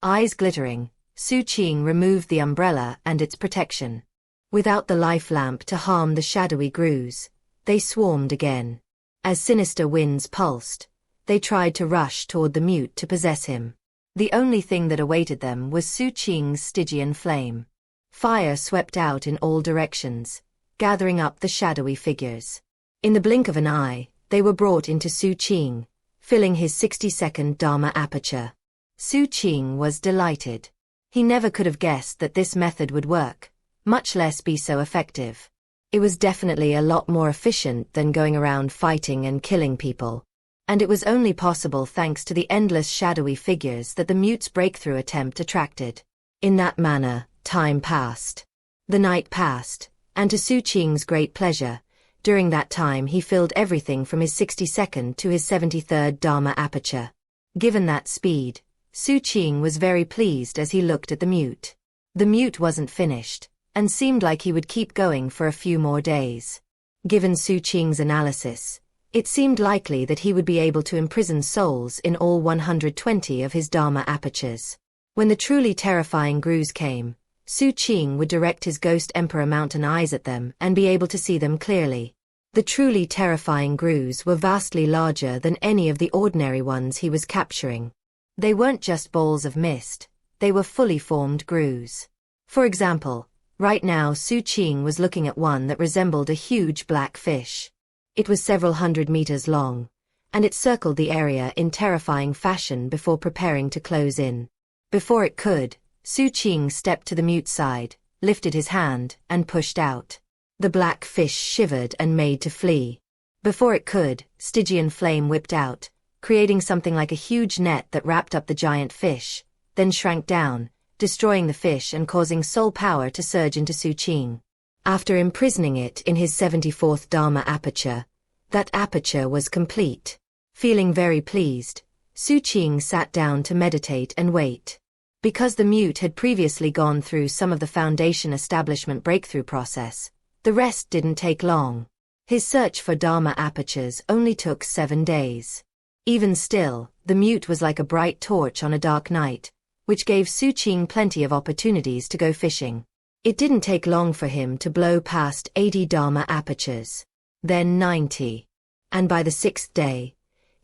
Eyes glittering, Xu Qing removed the umbrella and its protection. Without the life lamp to harm the shadowy grooves, they swarmed again. As sinister winds pulsed, they tried to rush toward the mute to possess him. The only thing that awaited them was Xu Qing's Stygian flame. Fire swept out in all directions, gathering up the shadowy figures. In the blink of an eye, they were brought into Xu Qing, filling his 62nd Dharma aperture. Xu Qing was delighted. He never could have guessed that this method would work, much less be so effective. It was definitely a lot more efficient than going around fighting and killing people. And it was only possible thanks to the endless shadowy figures that the mute's breakthrough attempt attracted. In that manner, time passed. The night passed, and to Xu Qing's great pleasure, during that time he filled everything from his 62nd to his 73rd Dharma aperture. Given that speed, Xu Qing was very pleased as he looked at the mute. The mute wasn't finished, and seemed like he would keep going for a few more days. Given Xu Qing's analysis, it seemed likely that he would be able to imprison souls in all 120 of his Dharma apertures. When the truly terrifying grooves came, Xu Qing would direct his Ghost Emperor Mountain eyes at them and be able to see them clearly. The truly terrifying grooves were vastly larger than any of the ordinary ones he was capturing. They weren't just balls of mist, they were fully formed grooves. For example, right now Xu Qing was looking at one that resembled a huge black fish. It was several hundred meters long, and it circled the area in terrifying fashion before preparing to close in. Before it could, Xu Qing stepped to the mute's side, lifted his hand, and pushed out. The black fish shivered and made to flee. Before it could, Stygian flame whipped out, creating something like a huge net that wrapped up the giant fish, then shrank down, destroying the fish and causing soul power to surge into Xu Qing. After imprisoning it in his 74th Dharma aperture, that aperture was complete. Feeling very pleased, Xu Qing sat down to meditate and wait. Because the mute had previously gone through some of the Foundation establishment breakthrough process, the rest didn't take long. His search for Dharma apertures only took 7 days. Even still, the mute was like a bright torch on a dark night, which gave Xu Qing plenty of opportunities to go fishing. It didn't take long for him to blow past 80 Dharma apertures, then 90. And by the 6th day,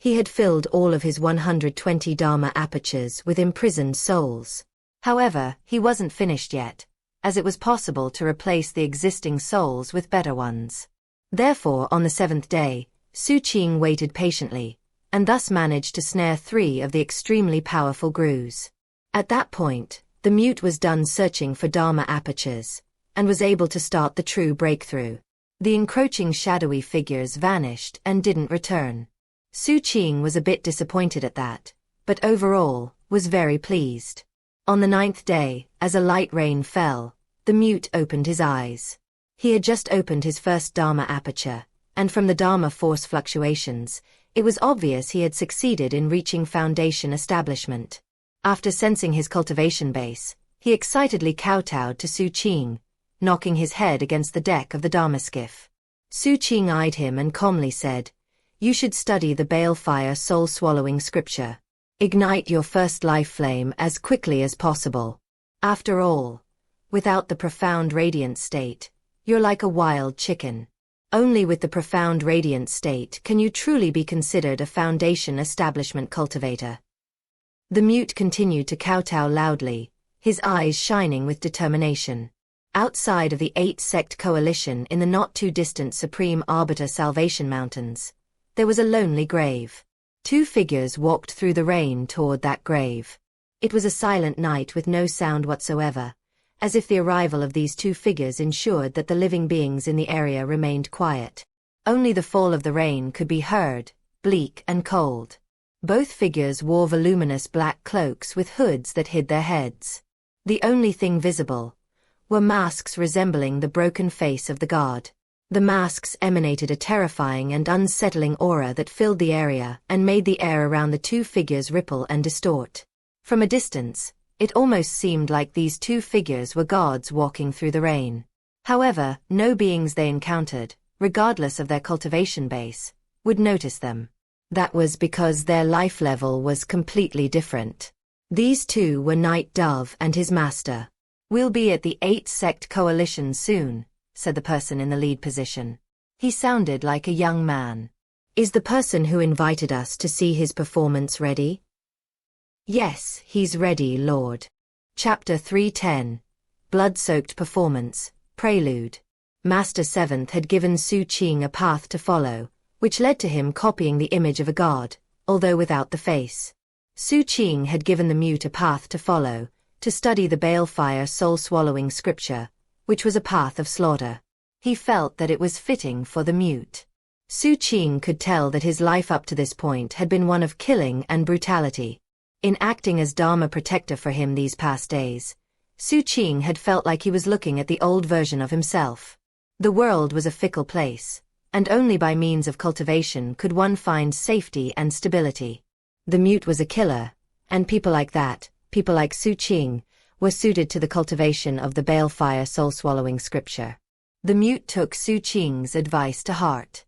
he had filled all of his 120 Dharma apertures with imprisoned souls. However, he wasn't finished yet, as it was possible to replace the existing souls with better ones. Therefore, on the 7th day, Xu Qing waited patiently, and thus managed to snare 3 of the extremely powerful grooves. At that point, the mute was done searching for Dharma apertures, and was able to start the true breakthrough. The encroaching shadowy figures vanished and didn't return. Xu Qing was a bit disappointed at that, but overall, was very pleased. On the 9th day, as a light rain fell, the mute opened his eyes. He had just opened his first Dharma aperture, and from the Dharma force fluctuations, it was obvious he had succeeded in reaching Foundation establishment. After sensing his cultivation base, he excitedly kowtowed to Xu Qing, knocking his head against the deck of the Dharma skiff. Xu Qing eyed him and calmly said, "You should study the balefire soul-swallowing scripture. Ignite your first life flame as quickly as possible. After all, without the profound radiant state, you're like a wild chicken." Only with the profound radiant state can you truly be considered a foundation establishment cultivator. The mute continued to kowtow loudly, his eyes shining with determination. Outside of the 8-sect coalition in the not-too-distant Supreme Arbiter Salvation Mountains, there was a lonely grave. 2 figures walked through the rain toward that grave. It was a silent night with no sound whatsoever, as if the arrival of these 2 figures ensured that the living beings in the area remained quiet. Only the fall of the rain could be heard, bleak and cold. Both figures wore voluminous black cloaks with hoods that hid their heads. The only thing visible were masks resembling the broken face of the god. The masks emanated a terrifying and unsettling aura that filled the area and made the air around the 2 figures ripple and distort. From a distance, it almost seemed like these 2 figures were gods walking through the rain. However, no beings they encountered, regardless of their cultivation base, would notice them. That was because their life level was completely different. These 2 were Night Dove and his master. "We'll be at the 8-sect coalition soon," said the person in the lead position. He sounded like a young man. "Is the person who invited us to see his performance ready?" "Yes, he's ready, Lord." Chapter 310. Blood-soaked performance, prelude. Master 7th had given Xu Qing a path to follow, which led to him copying the image of a god, although without the face. Xu Qing had given the mute a path to follow, to study the balefire soul-swallowing scripture, which was a path of slaughter. He felt that it was fitting for the mute. Xu Qing could tell that his life up to this point had been one of killing and brutality. In acting as Dharma protector for him these past days, Xu Qing had felt like he was looking at the old version of himself. The world was a fickle place, and only by means of cultivation could one find safety and stability. The mute was a killer, and people like that, people like Xu Qing, were suited to the cultivation of the balefire soul-swallowing scripture. The mute took Xu Qing's advice to heart.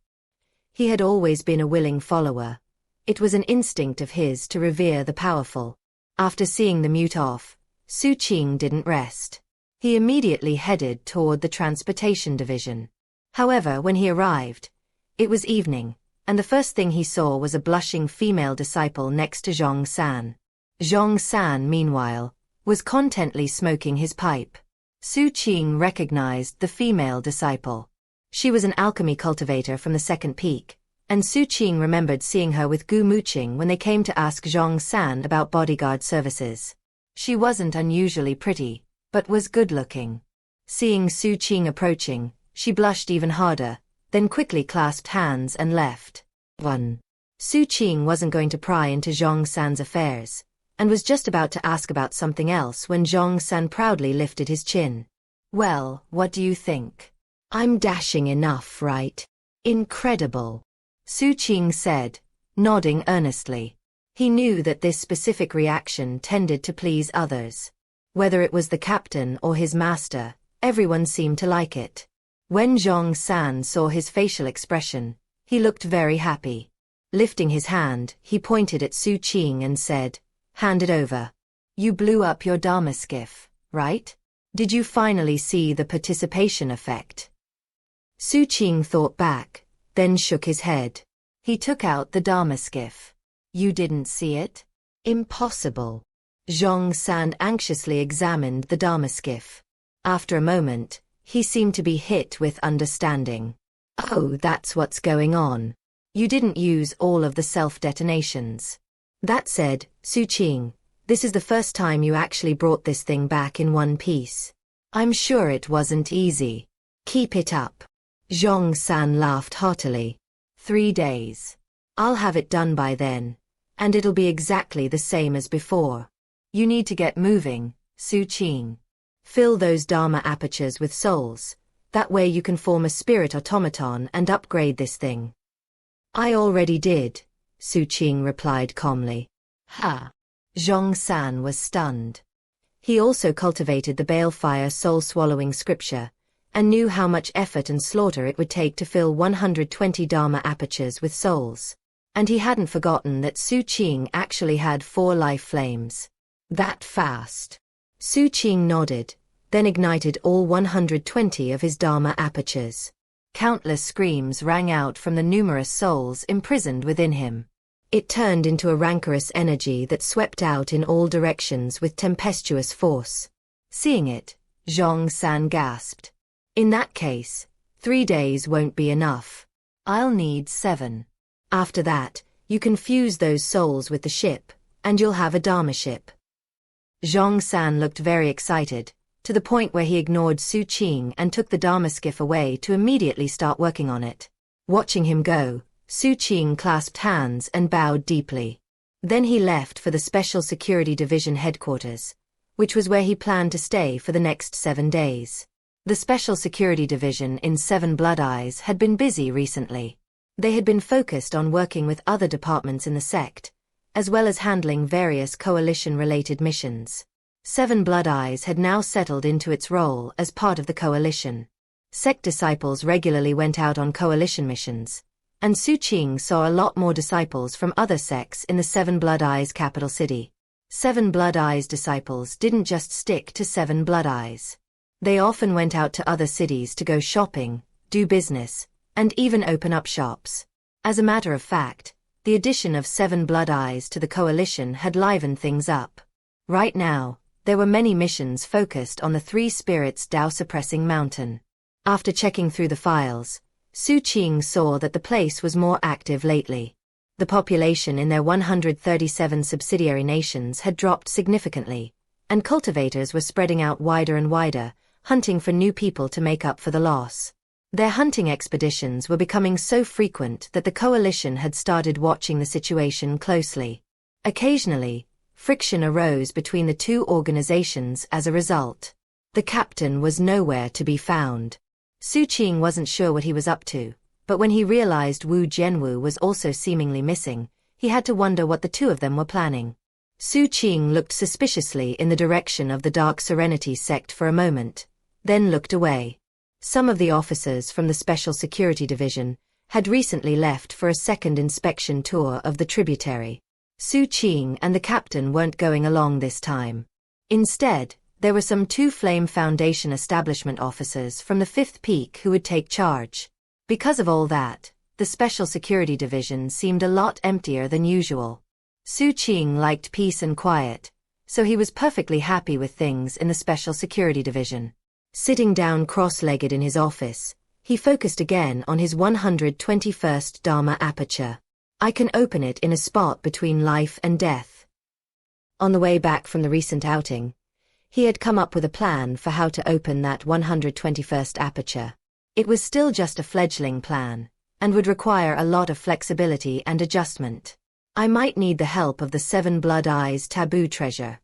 He had always been a willing follower. It was an instinct of his to revere the powerful. After seeing the mute off, Xu Qing didn't rest. He immediately headed toward the transportation division. However, when he arrived, it was evening, and the first thing he saw was a blushing female disciple next to Zhong San. Zhong San, meanwhile, was contently smoking his pipe. Xu Qing recognized the female disciple. She was an alchemy cultivator from the second peak, and Xu Qing remembered seeing her with Gu Muqing when they came to ask Zhong San about bodyguard services. She wasn't unusually pretty, but was good-looking. Seeing Xu Qing approaching, she blushed even harder, then quickly clasped hands and left. 1. Xu Qing wasn't going to pry into Zhong San's affairs, and was just about to ask about something else when Zhong San proudly lifted his chin. "Well, what do you think? I'm dashing enough, right? Incredible," Xu Qing said, nodding earnestly. He knew that this specific reaction tended to please others. Whether it was the captain or his master, everyone seemed to like it. When Zhong San saw his facial expression, he looked very happy. Lifting his hand, he pointed at Xu Qing and said, "Hand it over. You blew up your Dharma skiff, right? Did you finally see the participation effect?" Xu Qing thought back, then shook his head. He took out the Dharma skiff. "You didn't see it? Impossible." Zhong San anxiously examined the Dharma skiff. After a moment, he seemed to be hit with understanding. "Oh, that's what's going on. You didn't use all of the self-detonations. That said, Xu Qing, this is the first time you actually brought this thing back in one piece. I'm sure it wasn't easy. Keep it up." Zhong San laughed heartily. 3 days. I'll have it done by then, and it'll be exactly the same as before. You need to get moving, Xu Qing. Fill those Dharma apertures with souls, that way you can form a spirit automaton and upgrade this thing. "I already did," Xu Qing replied calmly. "Ha!" Zhong San was stunned. He also cultivated the balefire soul-swallowing scripture, and knew how much effort and slaughter it would take to fill 120 Dharma apertures with souls. And he hadn't forgotten that Xu Qing actually had 4 life flames. That fast. Xu Qing nodded, then ignited all 120 of his Dharma apertures. Countless screams rang out from the numerous souls imprisoned within him. It turned into a rancorous energy that swept out in all directions with tempestuous force. Seeing it, Zhong San gasped. In that case, 3 days won't be enough. I'll need 7. After that, you can fuse those souls with the ship, and you'll have a Dharma ship. Zhong San looked very excited, to the point where he ignored Xu Qing and took the Dharma skiff away to immediately start working on it. Watching him go, Xu Qing clasped hands and bowed deeply. Then he left for the Special Security Division headquarters, which was where he planned to stay for the next 7 days. The Special Security Division in Seven Blood Eyes had been busy recently. They had been focused on working with other departments in the sect, as well as handling various coalition-related missions. Seven Blood Eyes had now settled into its role as part of the coalition. Sect disciples regularly went out on coalition missions, and Xu Qing saw a lot more disciples from other sects in the Seven Blood Eyes capital city. Seven Blood Eyes disciples didn't just stick to Seven Blood Eyes. They often went out to other cities to go shopping, do business, and even open up shops. As a matter of fact, the addition of Seven Blood Eyes to the coalition had livened things up. Right now, there were many missions focused on the Three Spirits Dao-suppressing mountain. After checking through the files, Xu Qing saw that the place was more active lately. The population in their 137 subsidiary nations had dropped significantly, and cultivators were spreading out wider and wider, hunting for new people to make up for the loss. Their hunting expeditions were becoming so frequent that the coalition had started watching the situation closely. Occasionally, friction arose between the two organizations as a result. The captain was nowhere to be found. Xu Qing wasn't sure what he was up to, but when he realized Wu Jianwu was also seemingly missing, he had to wonder what the two of them were planning. Xu Qing looked suspiciously in the direction of the Dark Serenity sect for a moment, then looked away. Some of the officers from the Special Security Division had recently left for a second inspection tour of the tributary. Xu Qing and the captain weren't going along this time. Instead, there were some 2 Flame Foundation establishment officers from the 5th Peak who would take charge. Because of all that, the Special Security Division seemed a lot emptier than usual. Xu Qing liked peace and quiet, so he was perfectly happy with things in the Special Security Division. Sitting down cross-legged in his office, he focused again on his 121st Dharma aperture. I can open it in a spot between life and death. On the way back from the recent outing, he had come up with a plan for how to open that 121st aperture. It was still just a fledgling plan, and would require a lot of flexibility and adjustment. I might need the help of the Seven Blood Eyes taboo treasure.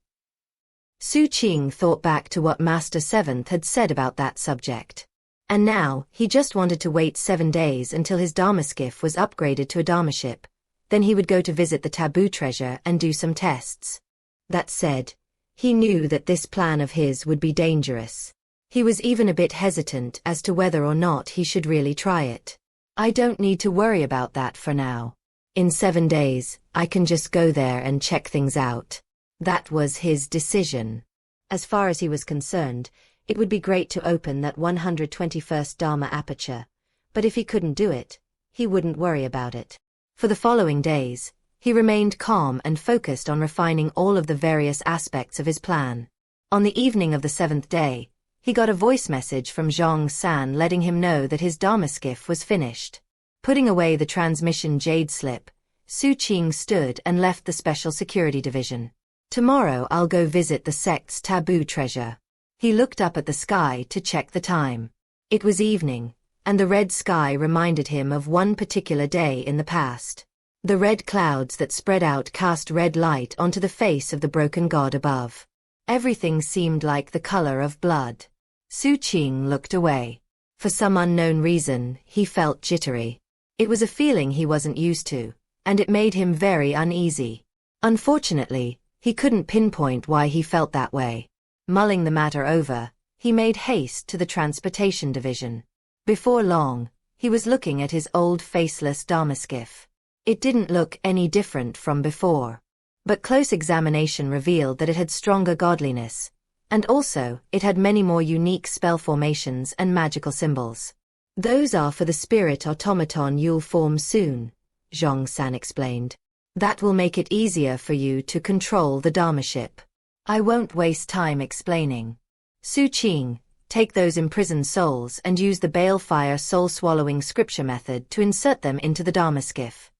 Xu Qing thought back to what Master Seventh had said about that subject. And now, he just wanted to wait 7 days until his Dharma skiff was upgraded to a Dharma ship. Then he would go to visit the taboo treasure and do some tests. That said, he knew that this plan of his would be dangerous. He was even a bit hesitant as to whether or not he should really try it. I don't need to worry about that for now. In 7 days, I can just go there and check things out. That was his decision. As far as he was concerned, it would be great to open that 121st Dharma aperture, but if he couldn't do it, he wouldn't worry about it. For the following days, he remained calm and focused on refining all of the various aspects of his plan. On the evening of the 7th day, he got a voice message from Zhong San letting him know that his Dharma skiff was finished. Putting away the transmission jade slip, Xu Qing stood and left the Special Security Division. Tomorrow I'll go visit the sect's taboo treasure. He looked up at the sky to check the time. It was evening, and the red sky reminded him of one particular day in the past. The red clouds that spread out cast red light onto the face of the broken god above. Everything seemed like the color of blood. Xu Qing looked away. For some unknown reason, he felt jittery. It was a feeling he wasn't used to, and it made him very uneasy. Unfortunately, he couldn't pinpoint why he felt that way. Mulling the matter over, he made haste to the Transportation Division. Before long, he was looking at his old faceless Dharma skiff. It didn't look any different from before. But close examination revealed that it had stronger godliness, and also, it had many more unique spell formations and magical symbols. Those are for the spirit automaton you'll form soon, Zhong-san explained. That will make it easier for you to control the Dharma ship. I won't waste time explaining. Xu Qing, take those imprisoned souls and use the balefire soul-swallowing scripture method to insert them into the Dharma skiff.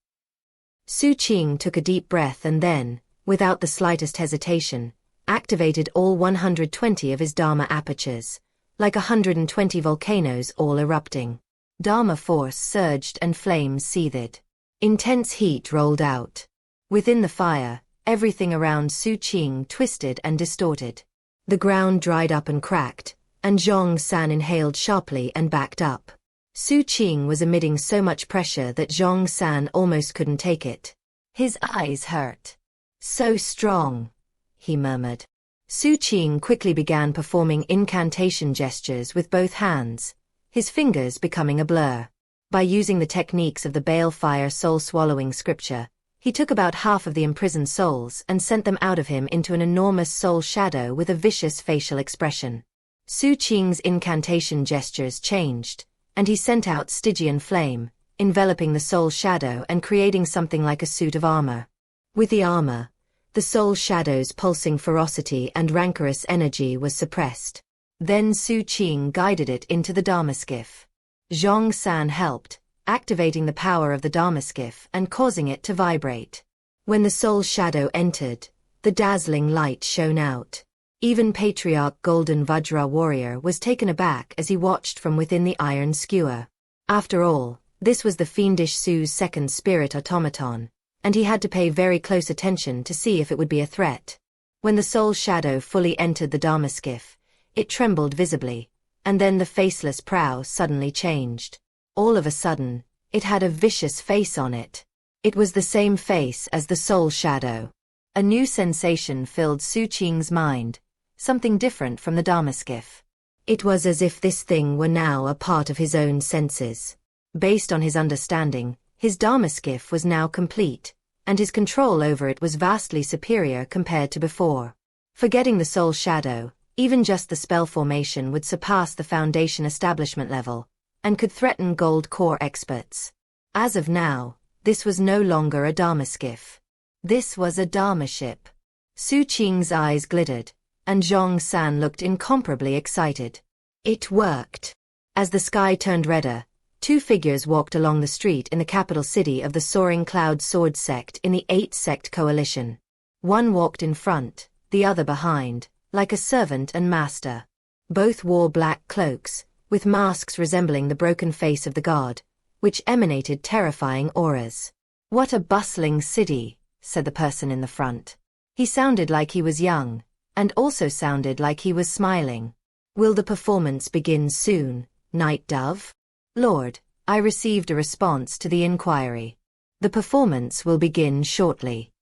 Xu Qing took a deep breath and then, without the slightest hesitation, activated all 120 of his Dharma apertures, like 120 volcanoes all erupting. Dharma force surged and flames seethed. Intense heat rolled out. Within the fire, everything around Xu Qing twisted and distorted. The ground dried up and cracked, and Zhong-san inhaled sharply and backed up. Xu Qing was emitting so much pressure that Zhong-san almost couldn't take it. His eyes hurt. So strong, he murmured. Xu Qing quickly began performing incantation gestures with both hands, his fingers becoming a blur. By using the techniques of the balefire soul-swallowing scripture, he took about half of the imprisoned souls and sent them out of him into an enormous soul shadow with a vicious facial expression. Xu Qing's incantation gestures changed, and he sent out Stygian flame, enveloping the soul shadow and creating something like a suit of armor. With the armor, the soul shadow's pulsing ferocity and rancorous energy was suppressed. Then Xu Qing guided it into the Dharma skiff. Zhong-san helped, activating the power of the Dharma skiff and causing it to vibrate. When the soul shadow entered, the dazzling light shone out. Even Patriarch Golden Vajra Warrior was taken aback as he watched from within the iron skewer. After all, this was the fiendish Xu's second spirit automaton, and he had to pay very close attention to see if it would be a threat. When the soul shadow fully entered the Dharma skiff, it trembled visibly, and then the faceless prow suddenly changed. All of a sudden, it had a vicious face on it. It was the same face as the soul shadow. A new sensation filled Xu Qing's mind, something different from the Dharma skiff. It was as if this thing were now a part of his own senses. Based on his understanding, his Dharma skiff was now complete, and his control over it was vastly superior compared to before. Forgetting the soul shadow, even just the spell formation would surpass the Foundation establishment level, and could threaten gold core experts. As of now, this was no longer a Dharma skiff. This was a Dharma ship. Xu Qing's eyes glittered, and Zhong-san looked incomparably excited. It worked. As the sky turned redder, two figures walked along the street in the capital city of the Soaring Cloud Sword sect in the 8-sect coalition. One walked in front, the other behind, like a servant and master. Both wore black cloaks, with masks resembling the broken face of the god, which emanated terrifying auras. "What a bustling city," said the person in the front. He sounded like he was young, and also sounded like he was smiling. "Will the performance begin soon, Night Dove?" "Lord, I received a response to the inquiry. The performance will begin shortly."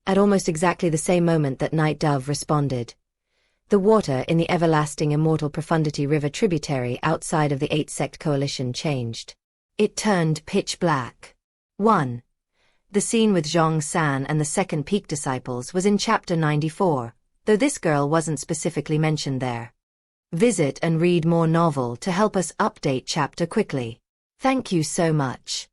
At almost exactly the same moment that Night Dove responded, the water in the everlasting immortal Profundity River tributary outside of the 8-sect coalition changed. It turned pitch black. 1. The scene with Zhong-san and the second Peak disciples was in Chapter 94, though this girl wasn't specifically mentioned there. Visit and read more novel to help us update chapter quickly. Thank you so much.